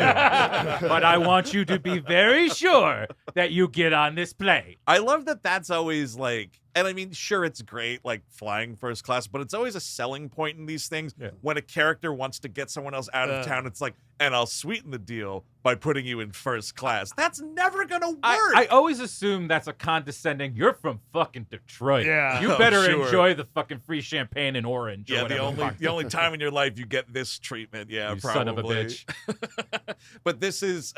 but I want you to be very sure that you get on this plane. I love that that's always like, and I mean, sure, it's great, like flying first class, but it's always a selling point in these things. Yeah. When a character wants to get someone else out of town, it's like, and I'll sweeten the deal by putting you in first class. That's never going to work. I always assume that's a condescending, you're from fucking Detroit. Yeah. You Oh, better sure. enjoy the fucking free champagne and orange. or yeah, whatever the only time in your life you get this treatment. Yeah, You probably. son of a bitch. But this is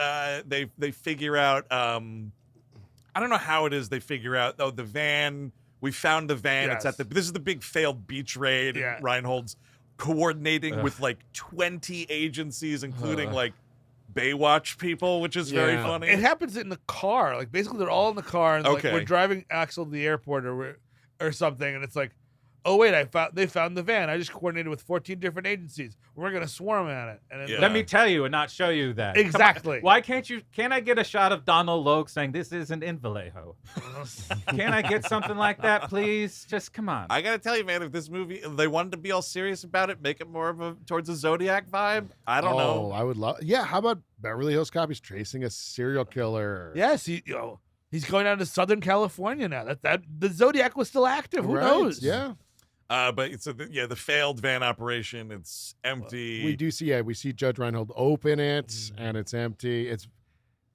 they figure out I don't know how it is they figure out the van. We found the van. It's Yes. this is the big failed beach raid. Yeah. And Reinhold's coordinating Ugh. with like 20 agencies, including like Baywatch people, which is very Yeah. funny. It happens in the car. Like basically, they're all in the car, and Okay. like we're driving Axel to the airport or something, and it's like, oh wait, they found the van. I just coordinated with 14 different agencies. We're gonna swarm at it. And then, Yeah. Let me tell you and not show you that. Come on. Exactly. Why can't I get a shot of Donald Logue saying this isn't in Vallejo? Can I get something like that, please? Just come on. I gotta tell you, man, if this movie if they wanted to be all serious about it, make it more of a towards a Zodiac vibe. I don't know. I would love. Yeah, how about Beverly Hills Cop? He's tracing a serial killer. Yes, He's going down to Southern California now. That the Zodiac was still active. Who Right, knows? Yeah. But it's the failed van operation. It's empty. We do see, we see Judge Reinhold open it, and it's empty.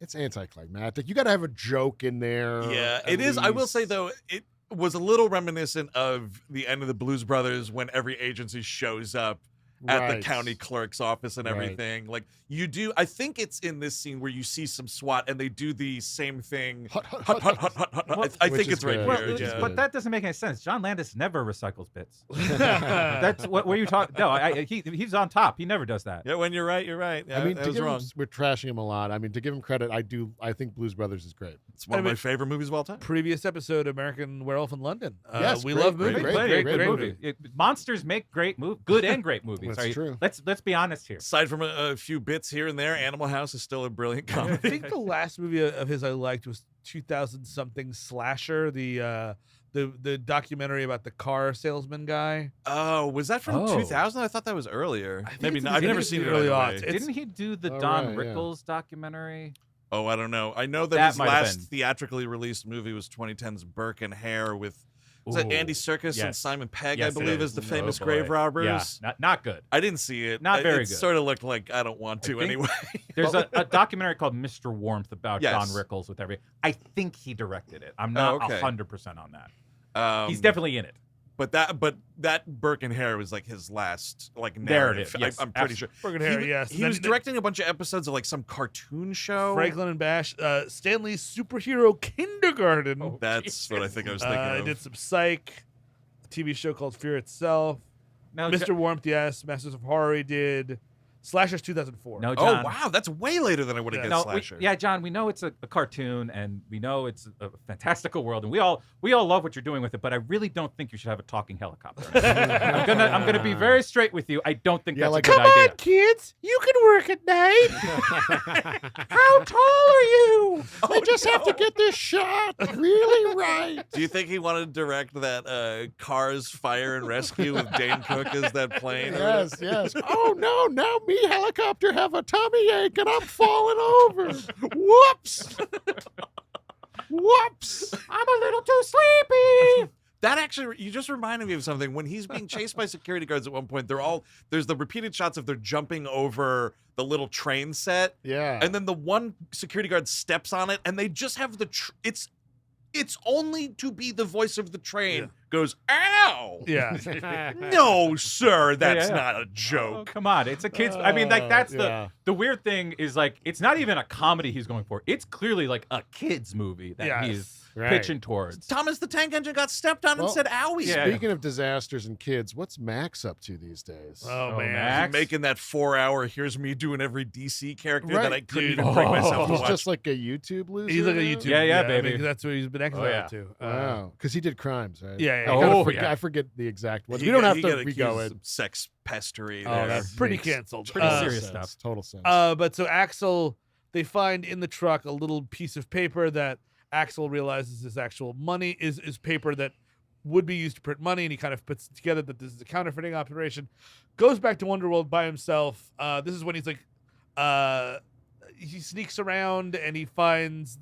It's anticlimactic. You got to have a joke in there. Yeah, at it is. I will least. say though, it was a little reminiscent of the end of the Blues Brothers when every agency shows up at the Right. county clerk's office and Right. everything. Like you do, I think it's in this scene where you see some SWAT and they do the same thing. Hut, hut, Hut, hut, hut, hut, hut, hut. Well, I which think is it's right good. Well, here. which is Yeah. but that doesn't make any sense. John Landis never recycles bits. That's what you talk. No, he's on top. He never does that. Yeah, when you're right, you're right. Yeah, I mean, that to was give wrong. him, we're trashing him a lot. I mean, to give him credit, I think Blues Brothers is great. It's one of I my mean- favorite movies of all time. Previous episode, American Werewolf in London. Yes, we great, love great, movies. great movie. Monsters make great good and great movies. That's true. Let's be honest here. Aside from a few bits here and there, Animal House is still a brilliant I comedy. think the last movie of his I liked was 2000 something Slasher, the documentary about the car salesman guy. Oh, was that from Oh. 2000? I thought that was earlier. I think Maybe it's not. in I've the never seen it early either aughts. way. It's- Didn't he do the Oh, Don right, yeah. Rickles documentary? Oh, I don't know. I know that, That his might have last been. theatrically released movie was 2010's Burke and Hare with was that Ooh. Andy Serkis and Yes. Simon Pegg, Yes, I it believe, is. as the Oh, famous boy. grave robbers. Yeah, not good. I didn't see it. Not very It good. sort of looked like I don't want to think- anyway. There's a documentary called Mr. Warmth about Yes. Don Rickles with I think he directed it. I'm not okay. 100% on that. He's Um, definitely in it. But that Burke and Hare was like his last like Narrative, narrative. yes, I'm pretty sure. Burke and Hare, he, yes. He And was then- directing a bunch of episodes of like some cartoon show. Franklin and Bash, Stanley's superhero kindergarten. Oh, That's what I think I was thinking I of. did some Psych, a TV show called Fear Itself. No, Mr. Warmth, yes. Masters of Horror, he did. Slashers 2004. No, Oh John. wow, that's way later than I would have Yeah. guessed. No, Slasher. yeah, John. We know it's a cartoon, and we know it's a fantastical world, and we all love what you're doing with it. But I really don't think you should have a talking helicopter. I'm gonna be very straight with you. I don't think Yeah, that's like- a good Come idea. on, kids. You can work at night. How tall are you? I just have to get this shot really right. Do you think he wanted to direct that Cars Fire and Rescue with Dane Cook as that plane? Yes, yes. Oh no, now me helicopter have a tummy ache and I'm falling over. Whoops. Whoops. I'm a little too sleepy. That actually, you just reminded me of something. When he's being chased by security guards at one point, there's the repeated shots of they're jumping over the little train set, Yeah. and then the one security guard steps on it, and they just have it's only to be the voice of the train goes, ow! Yeah. No, sir, that's yeah. not a Oh, joke. come on, it's a kids. I mean, like that's yeah. the weird thing is like it's not even a comedy he's going for. It's clearly like a kids movie that Yes. he's Right. pitching towards. Thomas the Tank Engine got stepped on Well, and said, owie. Yeah. Speaking of disasters and kids, what's Max up to these days? Oh, Oh, man. Max. Making that 4-hour, here's me doing every DC character Right, that I couldn't dude. even bring myself to He's watch. just like a YouTube loser. He's like a now? YouTube. Yeah, I baby. mean, that's what he's been exiled yeah. to. Wow, because he did crimes, right? Yeah, yeah. I kinda Oh, forget, yeah. I forget the exact ones. He We don't got- have he to got re-go accused it. of sex pestery Oh, there. that pretty makes canceled. pretty total serious sense, stuff. Total sense. But so Axel, they find in the truck a little piece of paper that Axel realizes is actual money, is paper that would be used to print money, and he kind of puts it together that this is a counterfeiting operation. Goes back to WonderWorld by himself. This is when he's like, he sneaks around and he finds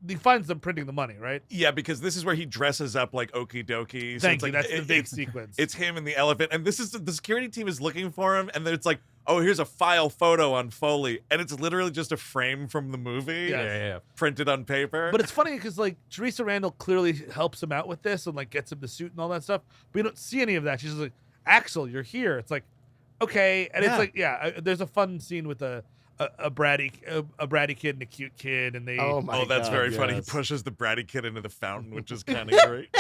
he finds them printing the money, right? Yeah, because this is where he dresses up like Okie Dokie. So Thank it's you. like, That's the big it's, sequence. it's him and the elephant, and this is the security team is looking for him, and then it's like, oh, here's a file photo on Foley, and it's literally just a frame from the movie Yeah. Yeah. printed on paper. But it's funny because like Teresa Randall clearly helps him out with this and like gets him the suit and all that stuff. But you don't see any of that. She's just like, Axel, you're here. It's like, okay, and Yeah. it's like, there's a fun scene with a bratty kid and a cute kid, and they oh my oh, that's God, very funny. He yes. pushes the bratty kid into the fountain, which is kind of great.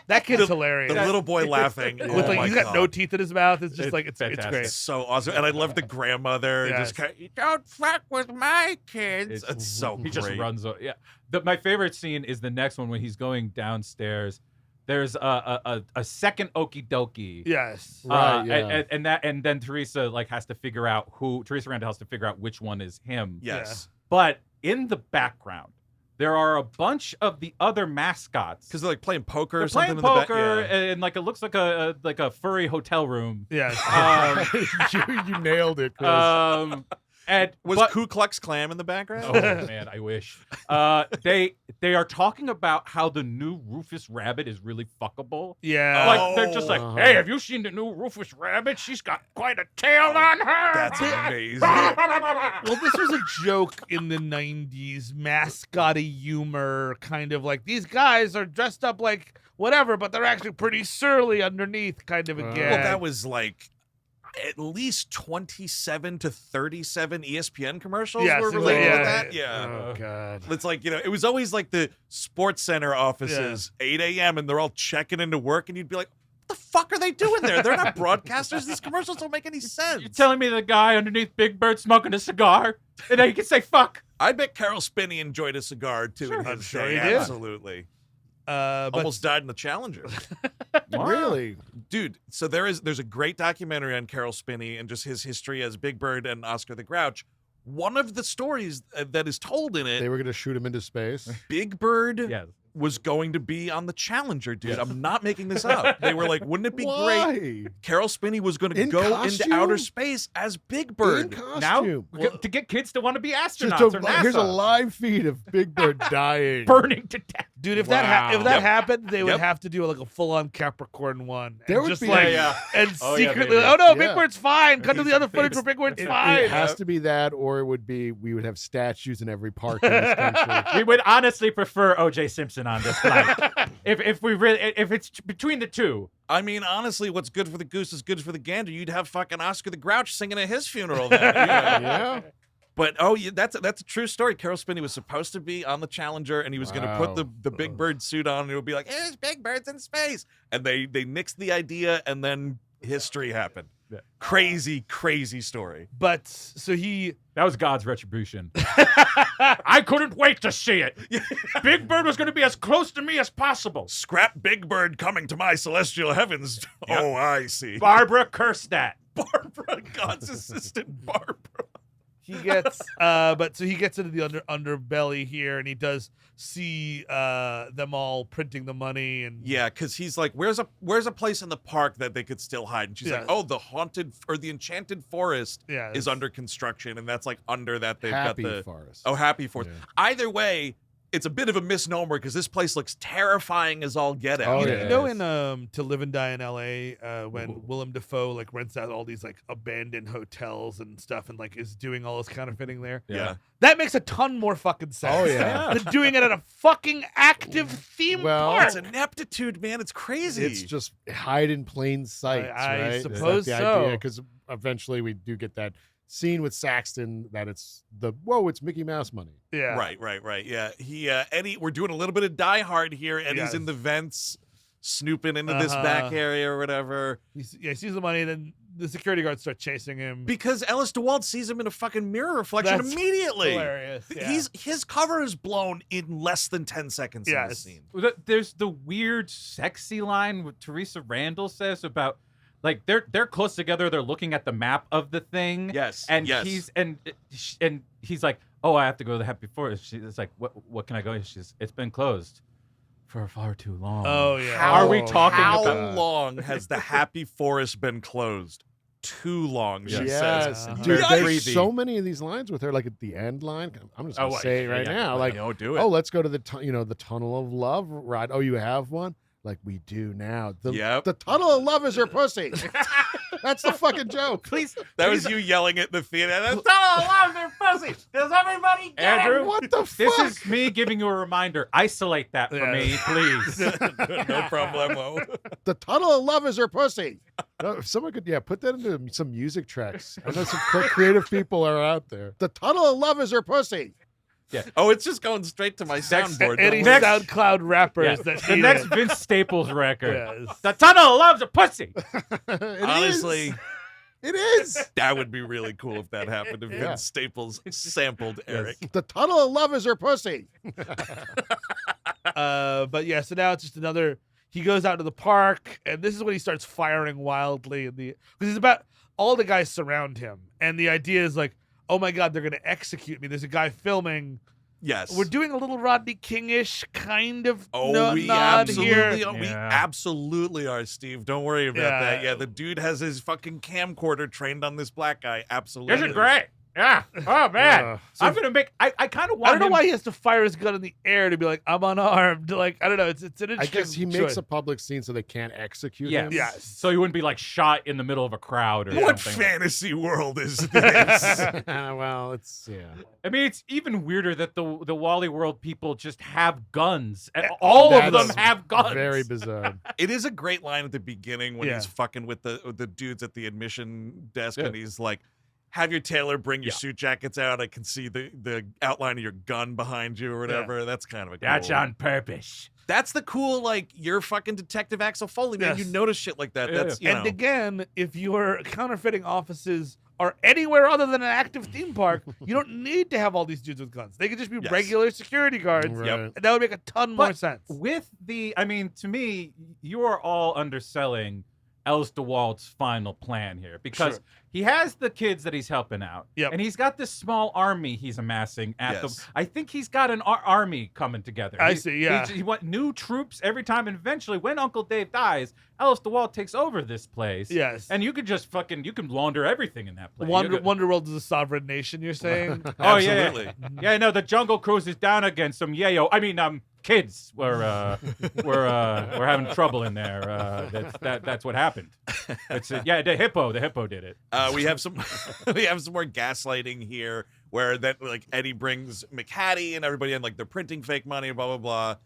that kid's the hilarious. The little boy laughing. Yeah. with Oh like my he's got God. no teeth in his mouth. It's just It's like it's fantastic. great. It's so awesome, and I love the grandmother. Yes. Just kind of, don't fuck with my kids. It's- It's so He great. just runs. Yeah. My favorite scene is the next one when he's going downstairs. There's a second okie dokie. Yes. Right, yeah. and then Teresa has to figure out Teresa Randall has to figure out which one is him. Yes, But in the background, there are a bunch of the other mascots. because they're like playing poker They're or something playing in the back. poker, Yeah. and it looks like a furry hotel room. Yes. Um, you nailed it, Chris. And Was but- Ku Klux Klan in the background? Oh man, I wish. They are talking about how the new Rufus Rabbit is really fuckable. Yeah. Like they're just like, Uh-huh. hey, have you seen the new Rufus Rabbit? She's got quite a tail on her. That's amazing. Well, this was a joke in the 90s, mascot humor, kind of like these guys are dressed up like whatever, but they're actually pretty surly underneath, kind of a gag. Well, that was like at least 27 to 37 ESPN commercials Yes, were it was- related yeah, to that. yeah. Yeah. Oh God. It's like, it was always like the Sports Center offices, 8 a.m., and they're all checking into work, and you'd be like, what the fuck are they doing there? They're not broadcasters. These commercials don't make any sense. You're telling me the guy underneath Big Bird smoking a cigar, and then he can say fuck. I bet Carol Spinney enjoyed a cigar, too, in I'm his sure day. he did. Absolutely. But Almost died in the Challenger. Really? Dude, so there's a great documentary on Carol Spinney and just his history as Big Bird and Oscar the Grouch. One of the stories that is told in it, They were going to shoot him into space. Big Bird Yeah. was going to be on the Challenger, dude. I'm not making this up. They were like, wouldn't it be great? Why? Carol Spinney was going to In go costume? into outer space as Big In Bird. costume. Now to get kids to want to be Just astronauts or NASA. here's a live feed of Big Bird dying. burning to death. dude, if Wow. that Yep. happened, they would Yep. have to do like a full-on Capricorn one. There and would just be- like Yeah. and Oh, yeah, secretly, maybe. oh no, Yeah. Big Bird's fine. Cut to He's the other a footage big- where Big Bird's It fine. has to be that, or it would be we would have statues in every park in this country. We would honestly prefer O.J. Simpson on this flight. if it's between the two. I mean, honestly, what's good for the goose is good for the gander. You'd have fucking Oscar the Grouch singing at his funeral then. Yeah. But yeah, that's a true story. Carol Spinney was supposed to be on the Challenger, and he was going to put Wow. the Big Bird suit on, and it would be like, "There's Big Bird's in space," and they nixed the idea, and then history happened. Yeah. Crazy story. But so he That was God's retribution. I couldn't wait to see it. Big Bird was going to be as close to me as possible. Scrap Big Bird coming to my celestial heavens. Yep. Oh, I see. Barbara cursed that. Barbara, God's assistant, Barbara. he gets but so he gets into the underbelly here, and he does see them all printing the money, and Yeah, because he's like, where's a place in the park that they could still hide? And she's Yeah. like, oh, the haunted or the enchanted forest yeah, is under construction, and that's like under that they've Happy got the Forest. Happy Forest. Yeah. Either way, it's a bit of a misnomer because this place looks terrifying as all get out. Oh, You yeah. know, in To Live and Die in L.A., when Willem Dafoe like rents out all these like abandoned hotels and stuff, and like is doing all this counterfeiting there, Yeah. that makes a ton more fucking sense. Oh, yeah. than doing it at a fucking active theme Well, park. It's ineptitude, man. It's crazy. It's just hide in plain sight, I right? suppose so. Because eventually we do get that scene with Saxton that it's Mickey Mouse money. yeah, Right. Yeah. Eddie, we're doing a little bit of Die Hard here. Eddie's Yes. in the vents, snooping into this back Uh-huh. area or whatever. He sees the money, and then the security guards start chasing him. Because Ellis De Wald sees him in a fucking mirror reflection That's immediately. Hilarious. Yeah. His cover is blown in less than 10 seconds in this Yes. scene. There's the weird sexy line what Teresa Randall says about like they're close together, they're looking at the map of the thing. Yes. And yes. he's like, "Oh, I have to go to the Happy Forest." She's like, "What can I go?" It's been closed for far too long. Oh yeah. How are we talking How about? long has the Happy Forest been closed? Too long, she Yes, says. Uh-huh. dude. Yikes. There's Creepy. so many of these lines with her, like at the end line. I'm just gonna Oh, say it right yeah, now, like, No, do it. oh, let's go to the the Tunnel of Love ride. Oh, you have one? Like we do now. Yep. The Tunnel of Love is her pussy. That's the fucking joke. Please, That was you yelling at the theater. That's all love their pussy. Does everybody get Andrew. What the This fuck? is me giving you a reminder. Isolate that for Yeah. me, please. No problemo. The Tunnel of Love is her pussy. If someone could, put that into some music tracks. I know some creative people are out there. The Tunnel of Love is her pussy. Oh, it's just going straight to my soundboard. Any Don't worry. Next- SoundCloud rappers Yeah. that The need next it. Vince Staples record. Yes. The Tunnel loves a pussy. Honestly, It is. that would be really cool if that happened. If Yeah. Vince Staples sampled Eric. The Tunnel of Love is her pussy. But yeah, so now it's just another. He goes out to the park, and this is when he starts firing wildly because he's about all the guys surround him, and the idea is like, oh my god, they're gonna execute me. There's a guy filming. Yes. We're doing a little Rodney King-ish kind of We nod absolutely here. are. We Yeah. absolutely are, Steve. Don't worry about Yeah. that. Yeah, the dude has his fucking camcorder trained on this black guy. Absolutely. Isn't great. Yeah. Oh man. So I'm gonna make. I kind of I want. don't know him- why he has to fire his gun in the air to be like, I'm unarmed. Like, I don't know. It's an interesting I guess he makes choice. a public scene so they can't execute Yes. him. Yes. So you wouldn't be like shot in the middle of a crowd or What something. fantasy world is this? Well, it's I mean, it's even weirder that the Wally World people just have guns. And all of them That's have guns. very bizarre. It is a great line at the beginning when Yeah. he's fucking with the dudes at the admission desk, Yeah. and he's like, "Have your tailor bring your Yeah. suit jackets out. I can see the outline of your gun behind you, or whatever." That's kind of a cool. That's on purpose. That's the cool, like, you're fucking Detective Axel Foley, man. Yes. You notice shit like that. Yeah. That's you And know. again, if your counterfeiting offices are anywhere other than an active theme park, you don't need to have all these dudes with guns. They could just be Yes. regular security guards. Right. Yep. And that would make a ton more But sense. With I mean, to me, you are all underselling Ellis De Wald's final plan here because Sure. he has the kids that he's helping out, Yep. and he's got this small army he's amassing at Yes. the. I think he's got an army coming together. I see, yeah. He want new troops every time, and eventually, when Uncle Dave dies, Ellis De Wald takes over this place. Yes. and you could just you can launder everything in that place. You could- WonderWorld is a sovereign nation, you're saying? Oh yeah, Absolutely. yeah. No, the Jungle Cruise is down against some yayo. I mean, kids were having trouble in there. That's what happened. Yeah, the hippo did it. We have some we have some more gaslighting here, where that like Eddie brings McHattie and everybody in, like they're printing fake money, blah blah blah.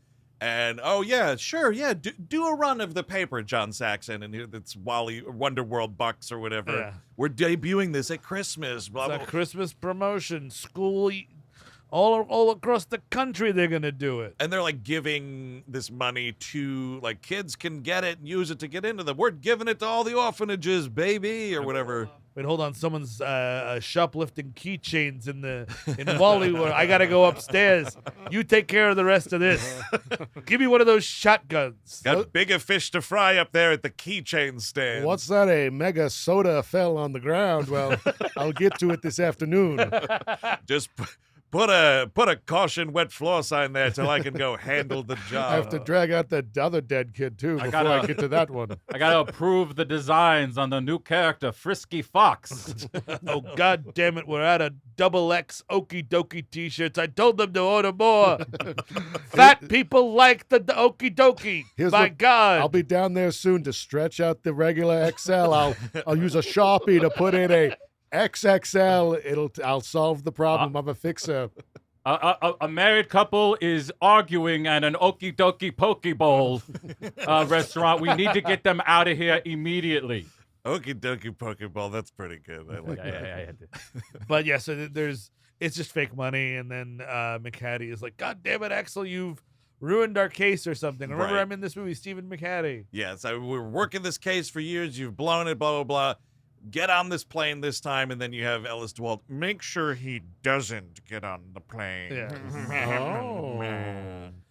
And oh yeah, sure, yeah, do a run of the paper, John Saxon, and it's Wally WonderWorld bucks or whatever. Yeah. We're debuting this at Christmas, blah It's blah. a Christmas promotion. School, all across the country, they're going to do it. And they're like giving this money to like kids can get it and use it to get into them. We're giving it to all the orphanages, baby, or whatever. Wait, hold on. Someone's shoplifting keychains in Wally World. I got to go upstairs. You take care of the rest of this. Give me one of those shotguns. Got bigger fish to fry up there at the keychain stand. What's that? A mega soda fell on the ground. Well, I'll get to it this afternoon. Just put a caution wet floor sign there till I can go handle the job. I have to drag out that other dead kid too before I get to that one. I gotta approve the designs on the new character, Frisky Fox. Oh, God damn it. We're out of XX Okie Dokie t-shirts. I told them to order more. Fat people like the Okie Dokie. Here's My what- God. I'll be down there soon to stretch out the regular XL. I'll use a Sharpie to put in a XXL. I'll solve the problem. I'm a fixer. A married couple is arguing at an Okie Dokie Poke Bowl restaurant. We need to get them out of here immediately. Okie dokie Pokeball. That's pretty good. I like that. But yeah, so it's just fake money. And then McHattie is like, God damn it, Axel, you've ruined our case or something. Remember, Right. I'm in this movie, Stephen McHattie. Yeah, so we're working this case for years. You've blown it, blah, blah, blah. Get on this plane this time, and then you have Ellis De Wald. Make sure he doesn't get on the plane. Yeah.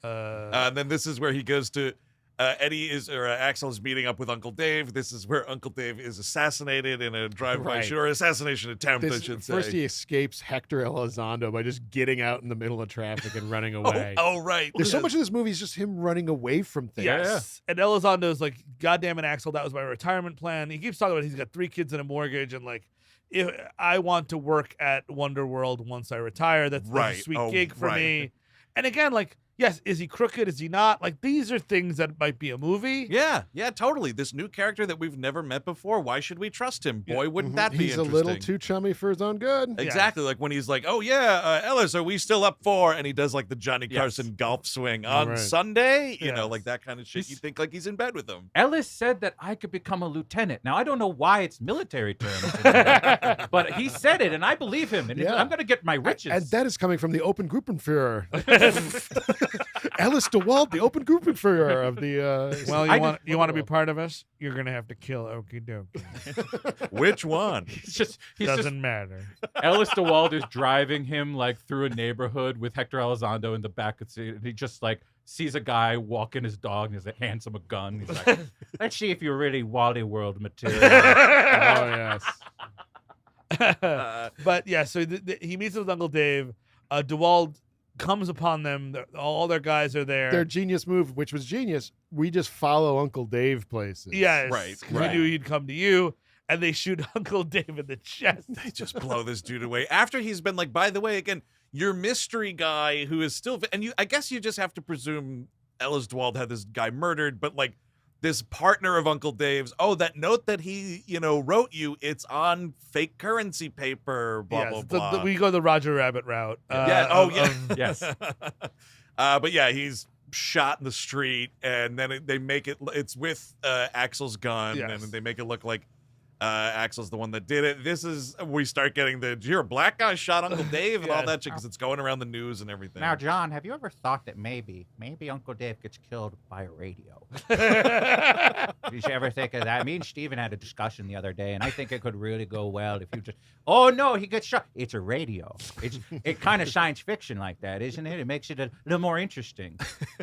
And then this is where he goes to Axel is meeting up with Uncle Dave. This is where Uncle Dave is assassinated in a drive-by Right. shooter, or assassination attempt, I This, should say. first, he escapes Hector Elizondo by just getting out in the middle of traffic and running away. Oh, right. There's so much of this movie is just him running away from things. Yes. And Elizondo's like, God damn it, Axel, that was my retirement plan. He keeps talking about he's got 3 kids and a mortgage, and like, if I want to work at WonderWorld once I retire. That's Right. a sweet Oh, gig for right. me. And again, like, yes, is he crooked? Is he not? Like, these are things that might be a movie. Yeah, totally. This new character that we've never met before. Why should we trust him? Boy, wouldn't that be He's a interesting. little too chummy for his own good. Exactly, like when he's like, "Oh yeah, Ellis, are we still up for?" And he does like the Johnny Yes. Carson golf swing on Right. Sunday. You know, Yes. like that kind of shit. He's- You think like he's in bed with him. Ellis said that I could become a lieutenant. Now I don't know why it's military terms, but he said it, and I believe him. And Yeah. I'm going to get my riches. And that is coming from the Open Gruppenführer. Ellis De Wald, the Open Gruppenführer of the. Well, I you want to be part of us? You're gonna have to kill Okie Dokie. Which one? he's just Doesn't matter. Ellis De Wald is driving him like through a neighborhood with Hector Elizondo in the back of the seat. And he just like sees a guy walking his dog and he hands him a gun. He's like, "Let's see if you're really Wally World material." oh yes. But yeah, so he meets with Uncle Dave. DeWald comes upon them. All their guys are there. Their genius move, which was genius. We just follow Uncle Dave places. Yes, Right, 'cause right. we knew he'd come to you. and they shoot Uncle Dave in the chest. They just blow this dude away after he's been like, by the way, again, your mystery guy who is still, and I guess you just have to presume Ellis De Wald had this guy murdered, but like this partner of Uncle Dave's, that note that he, wrote you, it's on fake currency paper, blah, blah, blah. We go the Roger Rabbit route. Yes. But yeah, he's shot in the street, and then they make it's with Axel's gun, Yes. and they make it look like Axel's the one that did it. We start getting you're a black guy shot Uncle Dave and all that shit because it's going around the news and everything. Now, John, have you ever thought that maybe Uncle Dave gets killed by a radio? Did you ever think of that? Me and Steven had a discussion the other day, and I think it could really go well if you just, oh no, he gets shot. It's a radio. It's kind of science fiction like that, isn't it? It makes it a little more interesting.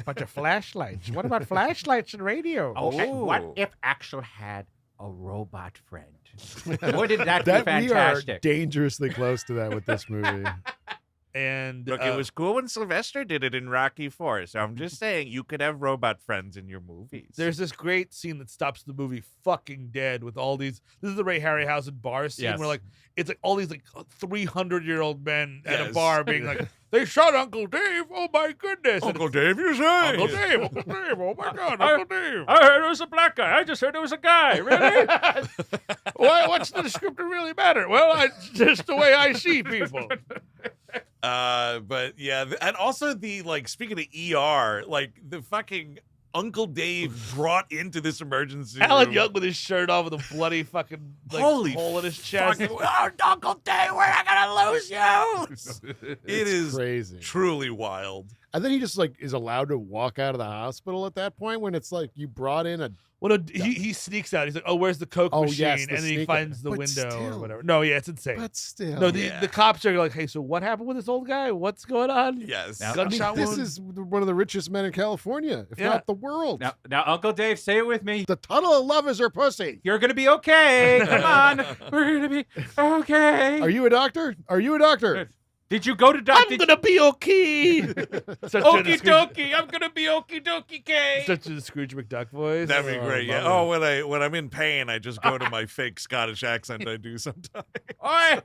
Bunch of flashlights. What about flashlights and radio? Okay, what if Axel had a robot friend? Wouldn't that be We are fantastic? dangerously close to that with this movie. And Look, it was cool when Sylvester did it in Rocky IV, so I'm just saying you could have robot friends in your movies. there's this great scene that stops the movie fucking dead with all these. This is the Ray Harryhausen bar scene Yes. where like it's like all these like 300-year-old men at a Yes. bar being like, they shot Uncle Dave. Oh my goodness. And Uncle Dave, you say? Uncle Dave, Uncle Dave, oh my God, Uncle Dave. I heard it was a black guy. I just heard it was a guy. Really? What's the descriptor really matter? Well, it's just the way I see people. But yeah, and also speaking of ER, like the fucking Uncle Dave brought into this emergency Alan room. Young with his shirt off with a bloody fucking Holy hole in his chest. fucking, Uncle Dave, we're not gonna lose you. It It's is crazy. truly wild. And then he just is allowed to walk out of the hospital at that point when it's like you brought in a. Well, no, he sneaks out. He's like, "Oh, where's the Coke Oh, machine?" yes, the and then he sneaker. finds the But window or still. whatever. No, yeah, it's insane. But still. No, Yeah. the cops are like, "Hey, so what happened with this old guy? What's going on?" Yes. Now- I mean, Gunshot this wound. is one of the richest men in California, if Yeah. not the world. Now, Uncle Dave, say it with me. The tunnel of love is her pussy. You're gonna be okay. Come on, we're gonna be okay. Are you a doctor? Are you a doctor? Did you go to I'm doctor? gonna be okay. Such a Okie Scrooge- dokie, I'm gonna be okie dokie K. Such a Scrooge McDuck voice. That'd be Oh, great. Yeah. love Oh, when I'm in pain, I just go to my fake Scottish accent I do sometimes. Oi!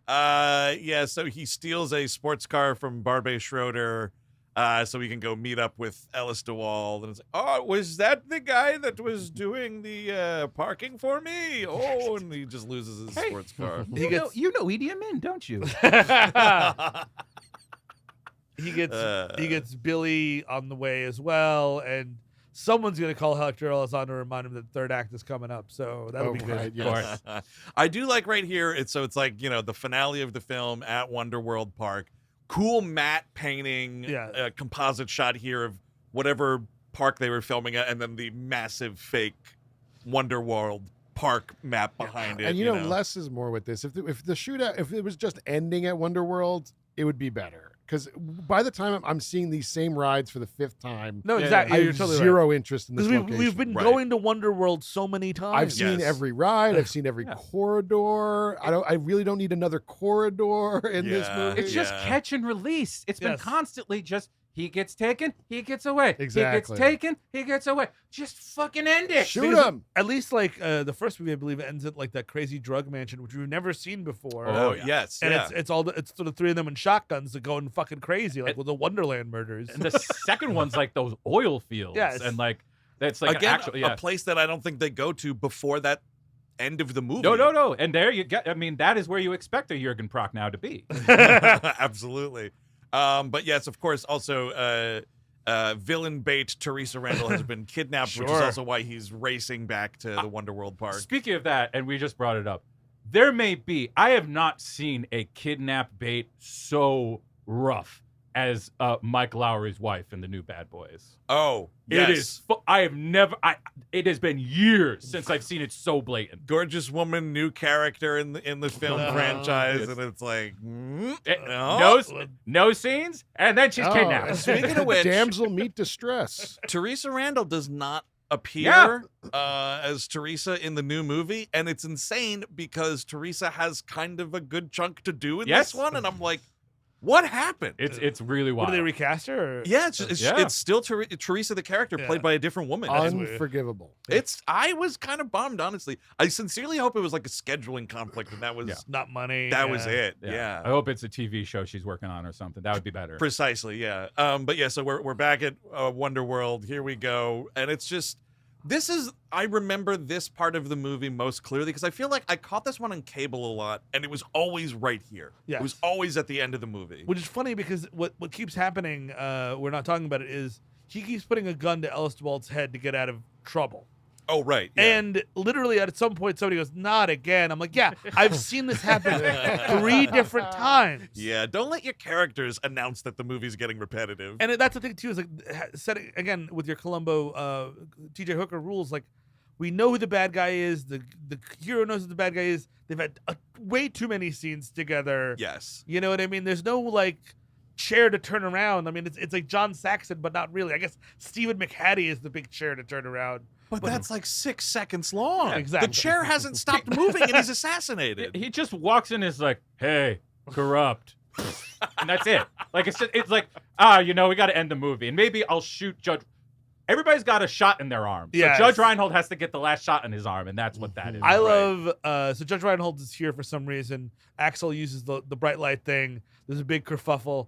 Yeah, so he steals a sports car from Barbie Schroeder so he can go meet up with Ellis De Wald. And it's like, oh, was that the guy that was doing the parking for me? Oh, and he just loses his Hey. sports car. You know Idi Amin, don't you? he gets Billy on the way as well, and someone's gonna call Hector Elizondo to remind him that the third act is coming up. So that'll Oh, be good. right, yes. I do like right here. It's like, the finale of the film at WonderWorld Park. Cool matte painting, Yeah. composite shot here of whatever park they were filming at, and then the massive fake WonderWorld Park map behind it. And less is more with this. If the shootout, if it was just ending at WonderWorld, it would be better. Because by the time I'm seeing these same rides for the fifth time, No, Yeah, exactly. I You're have totally zero interest in this Because location. we've been Right. going to WonderWorld so many times. I've seen Yes. every ride. I've seen every corridor. I really don't need another corridor in this Yeah. movie. It's just Yeah. catch and release. It's been Yes. constantly just he gets taken, he gets away. Exactly. He gets taken, he gets away. Just fucking end it. Shoot Because him. At least like the first movie, I believe, ends at like that crazy drug mansion, which we've never seen before. Oh, yeah. yes. And yeah. it's sort of three of them in shotguns that going fucking crazy, like with the Wonderland murders. And the second one's like those oil fields. Yes. And like that's like Again, actually a place that I don't think they go to before that end of the movie. No. And there you get. I mean, that is where you expect a Jurgen Prochnow to be. Absolutely. But yes, of course, also villain bait Teresa Randall has been kidnapped, which is Sure. also why he's racing back to the WonderWorld Park. Speaking of that, and we just brought it up, there may be. I have not seen a kidnap bait so rough as Mike Lowry's wife in the new Bad Boys. Oh, yes. It is. I have never. It has been years since I've seen it so blatant. Gorgeous woman, new character in the film Uh-huh. franchise, Yes. and it's like, No, no scenes, and then she's Oh, kidnapped. Speaking of which, Damsel meet distress. Teresa Randall does not appear as Teresa in the new movie, and it's insane because Teresa has kind of a good chunk to do in Yes. this one, and I'm like, What happened? It's really wild. What, did they recast her? Or? Yeah, Yeah. it's still Teresa the character Yeah. played by a different woman. Unforgivable. I was kind of bummed, honestly. I sincerely hope it was like a scheduling conflict and that was Not money. that was yeah. it. Yeah. Yeah. I hope it's a TV show she's working on or something. That would be better. Precisely, yeah. But yeah, so we're back at WonderWorld. Here we go, and it's just I remember this part of the movie most clearly because I feel like I caught this one on cable a lot, and it was always right here. Yes. It was always at the end of the movie. Which is funny because what keeps happening, we're not talking about it, is he keeps putting a gun to Ellis De Wald's head to get out of trouble. Oh, right. Yeah. And literally at some point somebody goes, not again. I'm like, yeah, I've seen this happen 3 different times. Yeah, don't let your characters announce that the movie's getting repetitive. And that's the thing too, is like setting again with your Columbo TJ Hooker rules, like we know who the bad guy is, the hero knows who the bad guy is. They've had way too many scenes together. Yes. You know what I mean? There's no like chair to turn around. I mean, it's like John Saxon, but not really. I guess Stephen McHattie is the big chair to turn around. But that's like 6 seconds long. Yeah, exactly. The chair hasn't stopped moving and he's assassinated. He just walks in and is like, hey, corrupt. And that's it. Like, it's like, we got to end the movie. And maybe I'll shoot Judge. Everybody's got a shot in their arm. So Yes. Judge Reinhold has to get the last shot in his arm, and that's what that is. I love so Judge Reinhold is here for some reason. Axel uses the bright light thing. There's a big kerfuffle.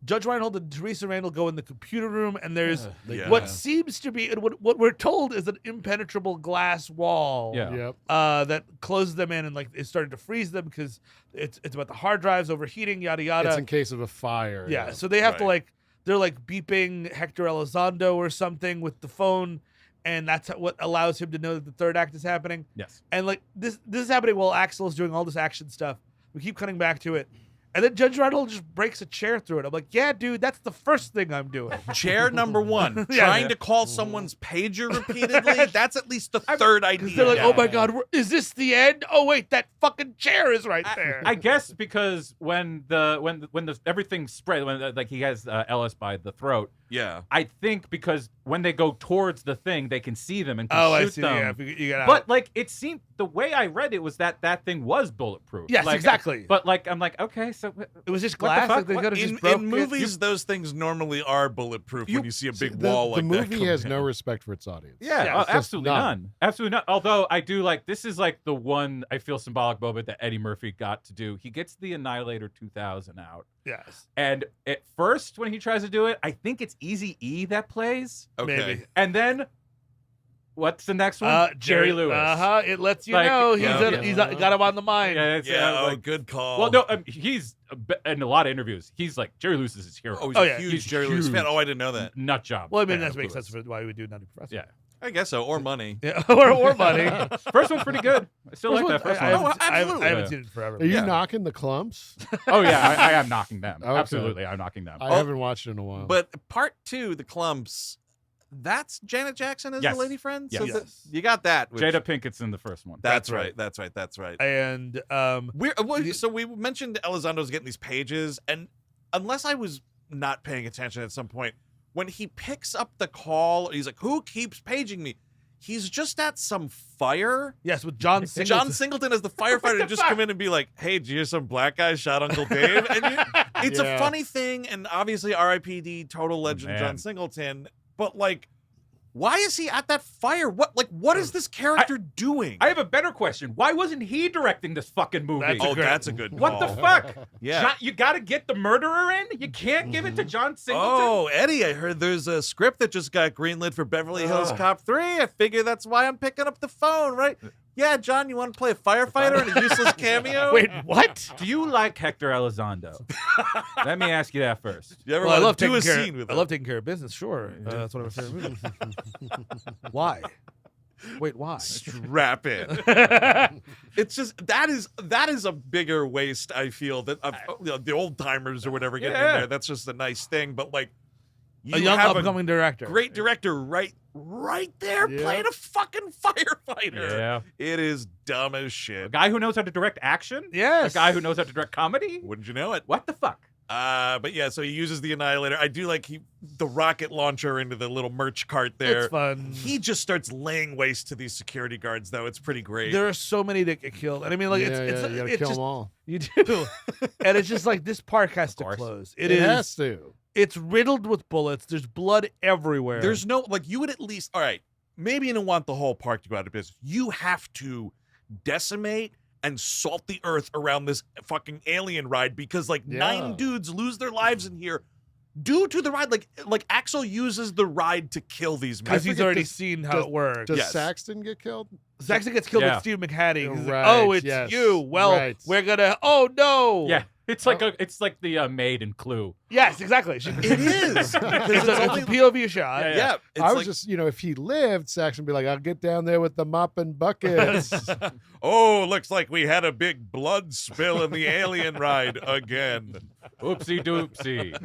Judge Reinhold and Teresa Randall go in the computer room, and there's Yeah. what seems to be, and what we're told is an impenetrable glass wall. Yeah. Yep. That closes them in, and like it's starting to freeze them because it's about the hard drives overheating, yada yada. It's in case of a fire. Yeah, so they have to Right. they're like beeping Hector Elizondo or something with the phone, and that's what allows him to know that the third act is happening. Yes. And like this is happening while Axel is doing all this action stuff. We keep cutting back to it. And then Judge Reinhold just breaks a chair through it. I'm like, yeah, dude, that's the first thing I'm doing. Chair number 1, Yeah. trying to call someone's pager repeatedly. That's at least the third idea. Because they're like, Yeah. oh my God, is this the end? Oh wait, that fucking chair is right there. I guess because when the everything spread, when like he has Ellis by the throat, Yeah. I think because when they go towards the thing, they can see them and can Oh, I shoot see. them. Yeah, you got But like it seemed the way I read it was that thing was bulletproof. Yes, Like, exactly. But like I'm like, okay, so it was just what the glass. fuck? Like, they What? could have In, just broke in it. movies, those things normally are bulletproof when you see a big wall like the that. movie come has down. no respect for its audience. yeah, Yeah, it's just absolutely none. Absolutely not. Although I do like this is like the one I feel symbolic moment that Eddie Murphy got to do. He gets the Annihilator 2000 out. Yes, And at first, when he tries to do it, I think it's Easy E that plays. Okay. maybe. And then, what's the next one? Jerry Lewis. It lets you Like, know yeah. he's got him on the mind. Yeah, it's, Yeah, oh, like- good call. well, no, he's in a lot of interviews. He's like Jerry Lewis is his hero. Oh, he's Oh, a yeah. huge He's Jerry Lewis huge. fan. Oh, I didn't know that. Nut job. Well, I mean fan that of makes Lewis. sense for why we would do Nutty Professor. Yeah. I guess so. Or money. Yeah, or money. First one's pretty good. I still like that first I one. Oh, haven't, absolutely. I haven't Yeah. seen it forever. Are you Yeah. knocking the clumps? Oh yeah, I am knocking them. Okay. Absolutely, I'm knocking them. I haven't watched it in a while. But part 2, the clumps, that's Janet Jackson as Yes. the lady friend? Yes. So Yes. you got that. which- Jada Pinkett's in the first one. That's right. That's right. That's right. And So we mentioned Elizondo's getting these pages, and unless I was not paying attention at some point, when he picks up the call, he's like, "Who keeps paging me?" He's just at some fire. yes, with John Singleton. John Singleton as the firefighter to just come in and be like, "Hey, did you hear some black guy shot Uncle Dave?" And it's a Yeah. funny thing, and obviously R.I.P.D. total legend Man. John Singleton. But like, why is he at that fire? What is this character doing? I have a better question. Why wasn't he directing this fucking movie? That's oh, great- that's a good What the call. fuck? Yeah. John, you got to get the murderer in. You can't give it to John Singleton. Oh, Eddie, I heard there's a script that just got greenlit for Beverly Hills Cop 3. I figure that's why I'm picking up the phone, right? Yeah, John, you want to play a firefighter in a useless cameo? Wait, what? Do you like Hector Elizondo? Let me ask you that first. You ever Well, I want love to do taking a care. scene with I him? love taking care of business. Sure, that's one of my favorite movies. Why? Wait, why? Strap in. It's just that is a bigger waste. I feel that the old timers or whatever getting in Yeah. there. That's just a nice thing. But like, you A young have upcoming director. great director right there Yeah. playing a fucking firefighter. Yeah. It is dumb as A shit. guy who knows how to direct action? Yes. A guy who knows how to direct comedy? Wouldn't you know it? What the fuck? But yeah, so he uses the Annihilator. I do like the rocket launcher into the little merch cart there. It's fun. He just starts laying waste to these security guards, though. It's pretty great. There are so many that get killed, and I mean, like, you it's gotta it's kill just them all. you do, and it's just like this park has to course. close. It is. has to. It's riddled with bullets. There's blood everywhere. There's no, like, you would at least, all right, maybe you don't want the whole park to go out of business. You have to decimate and salt the earth around this fucking alien ride because, like, Yeah. 9 dudes lose their lives in here due to the ride. Like Axel uses the ride to kill these men. because he's forget already does- seen how it works. Does Yes. Saxton get killed? Saxon gets killed Yeah. with Steve McHattie. He's like, Right, oh, it's yes, you. Well, right. we're gonna. Oh no. Yeah, it's like the maid in Clue. Yes, exactly. It is. it's a POV shot. Yeah, Yeah. It's I was like, just, if he lived, Saxton would be like, I'll get down there with the mop and buckets. oh, looks like we had a big blood spill in the alien ride again. Oopsie doopsie.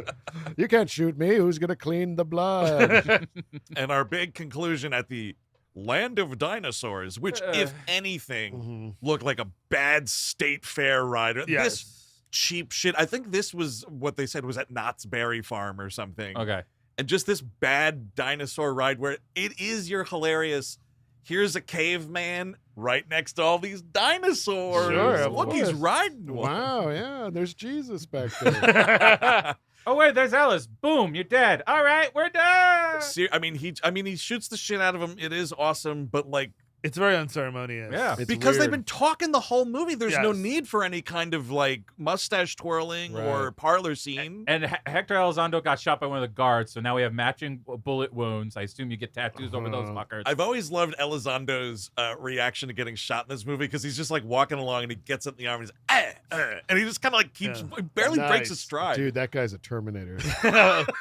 You can't shoot me. Who's going to clean the blood? And our big conclusion at the Land of Dinosaurs, which, if anything, Mhm. looked like a bad state fair ride. Yes. This cheap shit. I think this was what they said was at Knott's Berry Farm or something. Okay. And just this bad dinosaur ride where it is your hilarious. Here's a caveman right next to all these dinosaurs. Sure, of Look, he's course. riding one. Wow, yeah. There's Jesus back there. Oh wait, there's Ellis. Boom, you're dead. All right, we're done. I mean, he shoots the shit out of him. It is awesome, but like It's very unceremonious. Yeah. It's because they've weird. been talking the whole movie, there's no Yes. need for any kind of like mustache twirling or Right. parlor scene. And Hector Elizondo got shot by one of the guards, so now we have matching bullet wounds. I assume you get tattoos over those fuckers. I've always loved Elizondo's reaction to getting shot in this movie because he's just like walking along and he gets it in the arm and he's and he just kind of like keeps Yeah. he barely breaks his Nice. stride. Dude, that guy's a Terminator.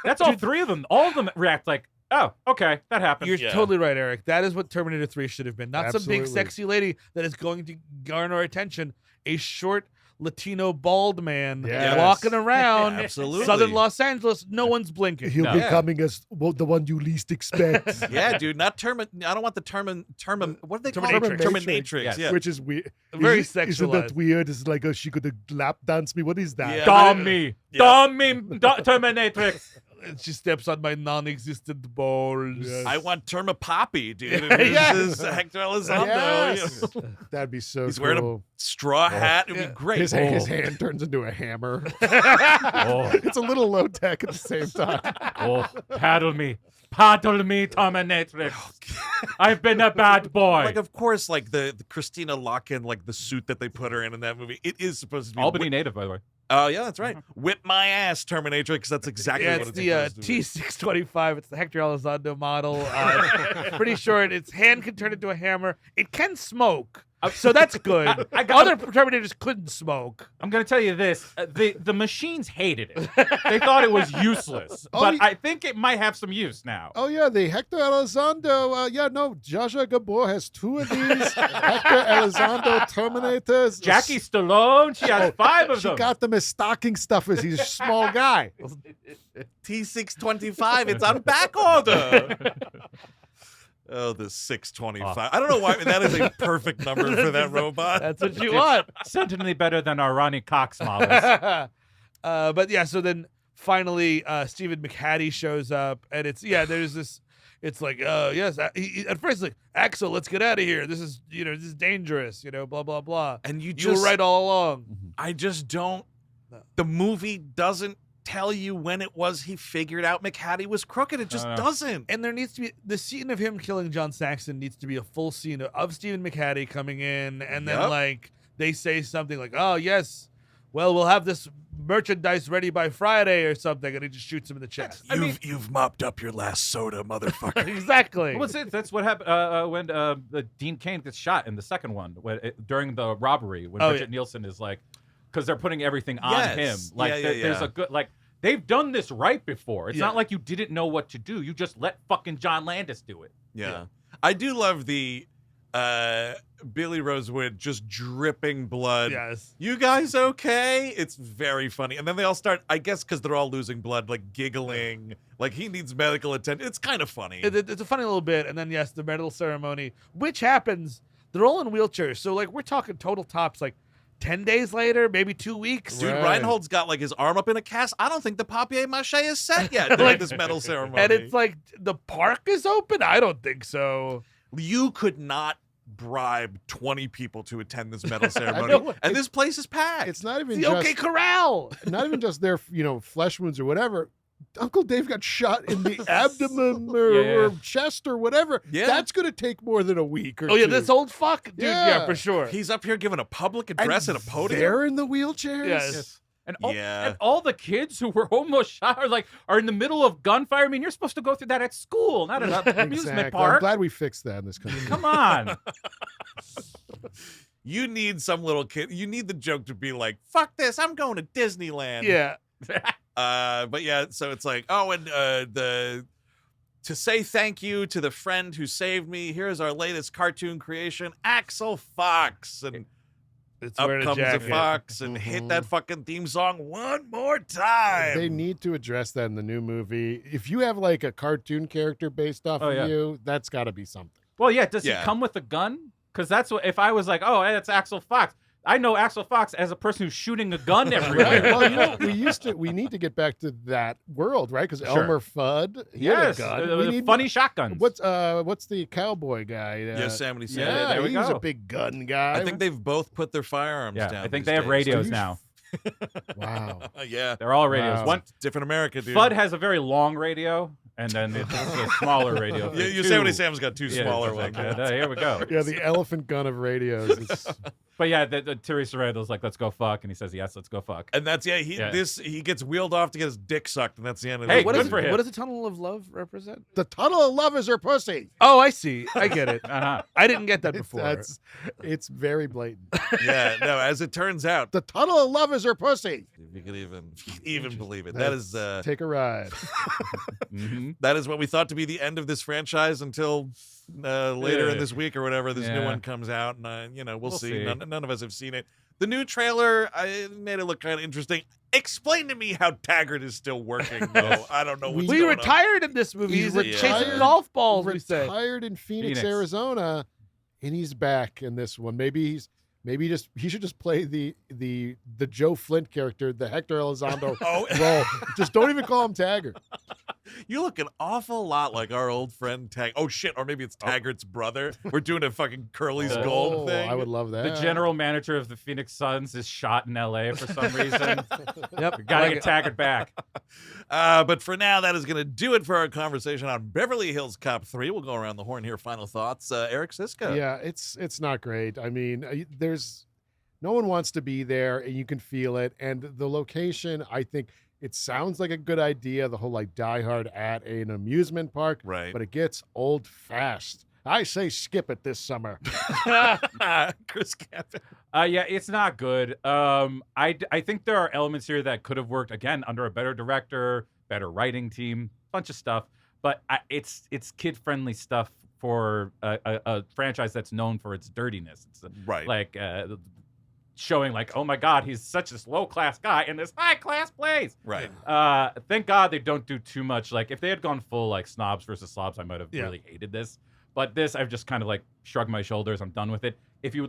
That's all three of them. All of them react like, oh, okay, that happened. You're Yeah. totally right, Eric. That is what Terminator 3 should have been. Not some big Absolutely. sexy lady that is going to garner attention. A short Latino bald man Yes. walking around Absolutely. southern Los Angeles. No one's blinking. He'll No. be Yeah. coming as the one you least expect. Yeah, dude, not I don't want the what do they call it? Terminatrix. Terminatrix. Yes. Yeah. Which is weird. Very Isn't that sexualized. weird? It's like, she could lap dance me. What is that? Yeah. Dummy. Yeah. Dummy. Terminatrix. And she steps on my non-existent balls. Yes. I want Terma Poppy, dude. And this Yes. is Hector Elizondo. Yes. You know, That'd be so He's cool. wearing a straw hat. It'd Yeah. be great. his hand turns into a hammer. Oh, It's a little low tech at the same time. oh, paddle me. Paddle me, Terminatrix. I've been a bad boy. Like, of course, like the Christina Locken, like the suit that they put her in that movie. It is supposed to be Albany native, by the way. Oh yeah, that's right. Whip my ass, Terminatrix. That's exactly Yeah, what it's it's the supposed to be. T625. It's the Hector Elizondo model. Pretty short. Its hand can turn into a hammer. It can smoke, so that's good. Other Terminators couldn't smoke. I'm going to tell you this. The machines hated it. They thought it was useless. Oh, But you- I think it might have some use now. Oh yeah, the Hector Elizondo. Zsa Zsa Gabor has 2 of these Hector Elizondo Terminators. Jackie Stallone, she has 5 of She them. got them as stocking stuffers. He's a small guy. T625. It's on back order. Oh, the 625. I don't know why that is a perfect number for that robot. That's what you want. Certainly better than our Ronnie Cox models. But yeah, so then finally Stephen McHattie shows up, and there's this. It's like, yes. At first, like, Axel, let's get out of here. This is dangerous. Blah blah blah. And you You were right all along. I just don't. No. The movie doesn't tell you when it was he figured out McHattie was crooked. It just No. doesn't. And there needs to be the scene of him killing John Saxon needs to be a full scene of Stephen McHattie coming in, and then Yep. like they say something like, "Oh yes, well we'll have this merchandise ready by Friday or something," and he just shoots him in the chest. You've mopped up your last soda, motherfucker. Exactly. Well, that's what happened when Dean Cain gets shot in the second one during the robbery when Oh, Bridget yeah. Nielsen is like, because they're putting everything on Yes. him. Like Yeah, yeah, there's yeah. a good they've done this right before. It's Yeah. not like you didn't know what to do. You just let fucking John Landis do it. Yeah. I do love the Billy Rosewood just dripping blood. Yes. You guys okay? It's very funny. And then they all start, I guess because they're all losing blood, like giggling, like he needs medical attention. It's kind of funny. It's a funny little bit, and then yes, the medal ceremony, which happens. They're all in wheelchairs, so like we're talking total tops, like 10 days later, maybe 2 weeks. Dude, Right. Reinhold's got like his arm up in a cast. I don't think the papier-mâché is set yet during this medal ceremony. And it's like, the park is open? I don't think so. You could not bribe 20 people to attend this medal ceremony, know. and this place is packed. It's not even The just OK Corral. not even just their flesh wounds or whatever. Uncle Dave got shot in the abdomen or chest or whatever. Yeah. That's going to take more than a week or Oh, yeah, two. this old fuck? Dude, yeah, Yeah. for sure. He's up here giving a public address at a podium. They're in the wheelchairs. Yes. And Yeah. all the kids who were almost shot are in the middle of gunfire. I mean, you're supposed to go through that at school, not at an amusement Exactly. I'm park. glad we fixed that in this country. Come on. You need some little kid. You need the joke to be like, "Fuck this! I'm going to Disneyland." Yeah. But yeah, so it's like, oh, and to say thank you to the friend who saved me. Here's our latest cartoon creation, Axel Fox, and It's up wearing a comes a jacket. fox and hit that fucking theme song one more time. They need to address that in the new movie. If you have like a cartoon character based off Oh, of yeah. you, that's got to be something. Well, yeah. Does Yeah. he come with a gun? Because that's what. If I was like, oh, that's Axel Fox. I know Axel Fox as a person who's shooting a gun Right. everywhere. Well, we need to get back to that world, right? Because Sure. Elmer Fudd, he Yes, had a gun. the We need- funny shotguns. What's the cowboy guy? Yosemite Sam. Yeah, there we he was go. a big gun guy. I think they've both put their firearms Yeah, down. I think these they have days. radios you- now. Wow. Yeah, They're all radios. Wow. One different America, dude. Fudd has a very long radio, and then it's a smaller radio. for Yosemite two. Sam's got two Yeah, smaller it's ones. like, here we go. Yeah, the elephant gun of radios. It's, But yeah, the Teresa Randall's like, let's go fuck, and he says, yes, let's go fuck. And that's he Yeah. he gets wheeled off to get his dick sucked, and that's the end of Hey, it. What good does for him. what does the Tunnel of Love represent? the tunnel of love is her pussy. Oh, I see. I get it. Uh-huh. I didn't get that before. It's very blatant. Yeah, no. As it turns out, The tunnel of love is her pussy. if you could even believe it, that is Take a ride. Mhm. that is what we thought to be the end of this franchise until later in Yeah. this week or whatever this new Yeah. one comes out, and we'll We'll see. see. None of us have seen it. The new trailer made it look kind of interesting. Explain to me how Taggart is still working, though. I don't know what's We going on. retired in this movie. He's He's retired. chasing golf balls, we said. Retired in Phoenix, Phoenix. Arizona, and he's back in this one. Maybe he should just play the Joe Flint character, the Hector Elizondo Oh, role. Just don't even call him Taggart. you look an awful lot like our old friend Tag. Oh shit, or maybe it's Taggart's brother. We're doing a fucking Curly's Oh, Gold thing. I would love that. The general manager of the Phoenix Suns is shot in L.A. for some reason. Yep. We gotta get Taggart back. But for now, that is going to do it for our conversation on Beverly Hills Cop 3. We'll go around the horn here. Final thoughts, Eric Siska. Yeah, it's not great. I mean, there's no one wants to be there, and you can feel it. And the location, I think it sounds like a good idea. The whole like Die Hard at an amusement park, Right. but it gets old fast. I say skip it this summer. Chris Cabin. Yeah, it's not good. I think there are elements here that could have worked again under a better director, better writing team, bunch of stuff. But it's kid friendly stuff for a franchise that's known for its dirtiness. It's Right. like showing like, oh my God, he's such this low class guy in this high class place. Right. Thank God they don't do too much. Like if they had gone full like snobs versus slobs, I might have Yeah. really hated this. But this, I've just kind of like shrugged my shoulders. I'm done with it. If you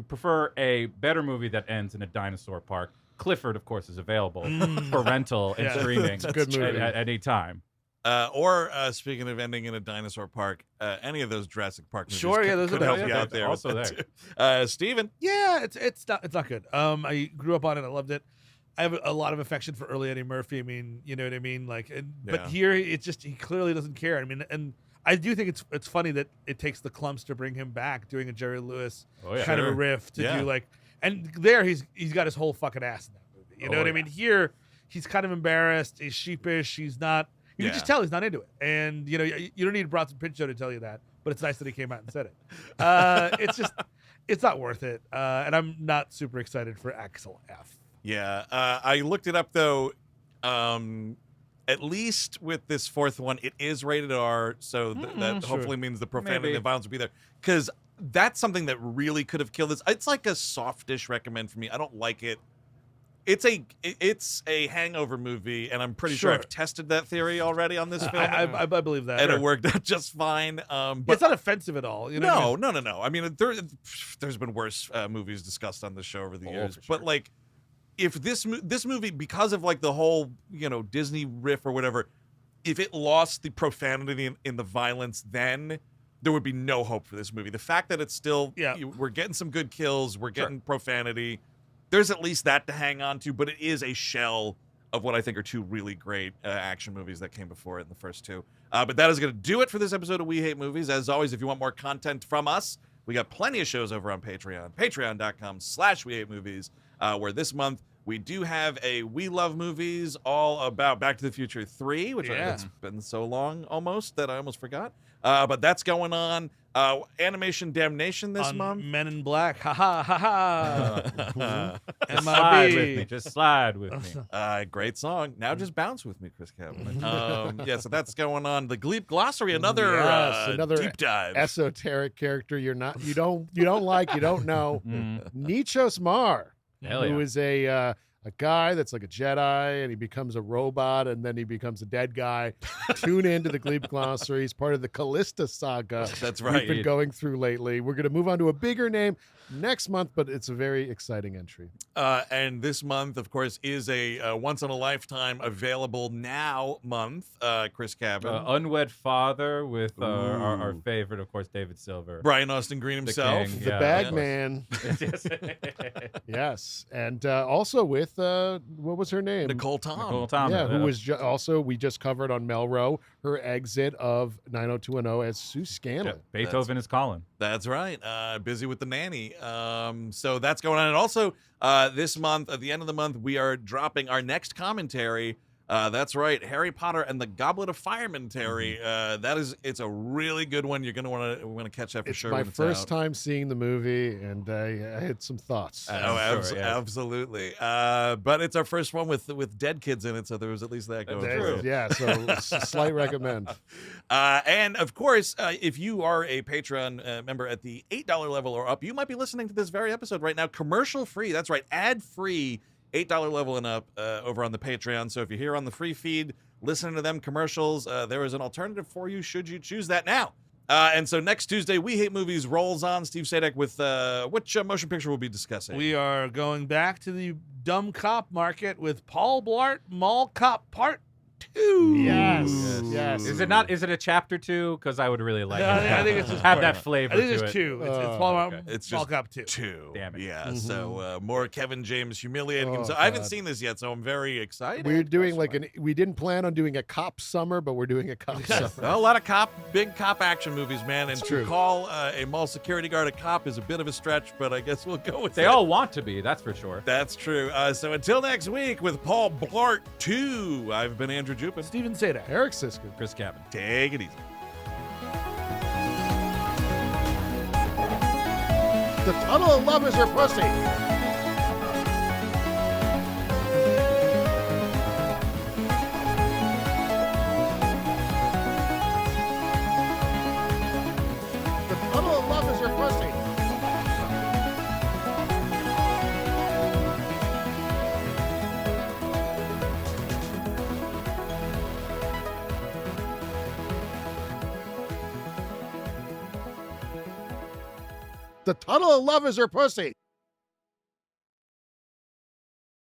prefer a better movie that ends in a dinosaur park, Clifford, of course, is available for rental and Yeah. streaming It's a good movie. at any time. Or speaking of ending in a dinosaur park, any of those Jurassic Park movies Sure, yeah, could, those are could help the- you yeah, out there. also with that too. Steven. Yeah, it's not good. I grew up on it. I loved it. I have a lot of affection for early Eddie Murphy. I mean, you know what I mean? Like, but Yeah. here it's just he clearly doesn't care. I mean, and I do think it's funny that it takes the clumps to bring him back, doing a Jerry Lewis Oh, yeah. kind of a Sure. riff to Yeah. do like, and there he's got his whole fucking ass in that movie. You know Oh, what I yeah. mean? Here he's kind of embarrassed. He's sheepish. He's not. You Yeah. can just tell he's not into it. And you know you don't need Bronson Pinchot to tell you that. But it's nice that he came out and said it. It's just it's not worth it. And I'm not super excited for Axel F. Yeah. I looked it up though. At least with this fourth one, it is rated R, so that sure. hopefully means the profanity Maybe. and the violence will be there. Because that's something that really could have killed this. It's like a softish recommend for me. I don't like it It's a hangover movie, and I'm pretty sure Sure. I've tested that theory already on this film, I believe that. and Sure. it worked out just fine. But It's not offensive at all. You know what I mean? no. I mean, there's been worse movies discussed on this show over the years, for but sure. like, if this movie, because of like the whole Disney riff or whatever, if it lost the profanity in the violence, then there would be no hope for this movie. The fact that it's still, we're getting some good kills, we're getting profanity. There's at least that to hang on to, but it is a shell of what I think are two really great action movies that came before it in the first two. But that is going to do it for this episode of We Hate Movies. As always, if you want more content from us, we got plenty of shows over on Patreon. Patreon.com/We Hate Movies, where this month we do have a We Love Movies all about Back to the Future 3, which it's been so long almost that I almost forgot. But that's going on. Animation Damnation this On month. Men in Black. Ha ha ha ha. Just slide with MIB. me. Just slide with me. Great song. Now just bounce with me, Chris Kavanagh. So that's going on. The Gleep Glossary, another, another deep dive. Esoteric character you don't like, you don't know. Nichos Mar, Hell who yeah. is a guy that's like a Jedi, and he becomes a robot, and then he becomes a dead guy. Tune into the Gleep Glossary. He's part of the Callista saga. That's We've right. been going through lately. We're going to move on to a bigger name next month, but it's a very exciting entry. And this month, of course, is a once-in-a-lifetime available now month, Chris Kavanagh. Unwed Father with our favorite, of course, David Silver. Brian Austin Green himself. king. The Yeah, Bag of course. Man. Yes. Yes. And also with, what was her name? Nicole Tom. Nicole Tom. Yeah, who was also, we just covered on Melrose, her exit of 90210 as Sue Scanlon. Beethoven is calling. That's right. Busy with the nanny. So that's going on. And also, this month, at the end of the month, we are dropping our next commentary. That's right, Harry Potter and the Goblet of Fire commentary. It's a really good one. You're gonna want to catch that for It's sure. my when it's first out. time seeing the movie, and I had some thoughts. Absolutely. But it's our first one with dead kids in it, so there was at least that going. There- for yeah, so slight recommend. And of course, if you are a Patreon member at the $8 level or up, you might be listening to this very episode right now, commercial free. That's right, ad free. $8 level and up over on the Patreon. So if you're here on the free feed, listening to them commercials, there is an alternative for you should you choose that now. And so next Tuesday, We Hate Movies rolls on. Steve Sadek with which motion picture we'll be discussing. We are going back to the dumb cop market with Paul Blart Mall Cop Part 2. Yes, Ooh. yes. Is it a chapter 2? Because I would really like No, it. I think it's just have part. that flavor I think to there's it. two. It's Oh, Paul okay. Blart It's Mall just Cop 2. two. Damn it. Yeah. So more Kevin James humiliating Oh, himself. I haven't God. seen this yet, so I'm very excited. We're doing we didn't plan on doing a cop summer, but we're doing a cop summer. A lot of big cop action movies, man. And It's to true. call a mall security guard a cop is a bit of a stretch, but I guess we'll go with They it. all want to be, that's for sure. That's true. So until next week with Paul Blart 2, I've been Andrew Jupin. Steven Sadak. Eric Siska. Chris Cabin. Take it easy. The tunnel of love is your pussy. The tunnel of love is your pussy. The tunnel of love is your pussy.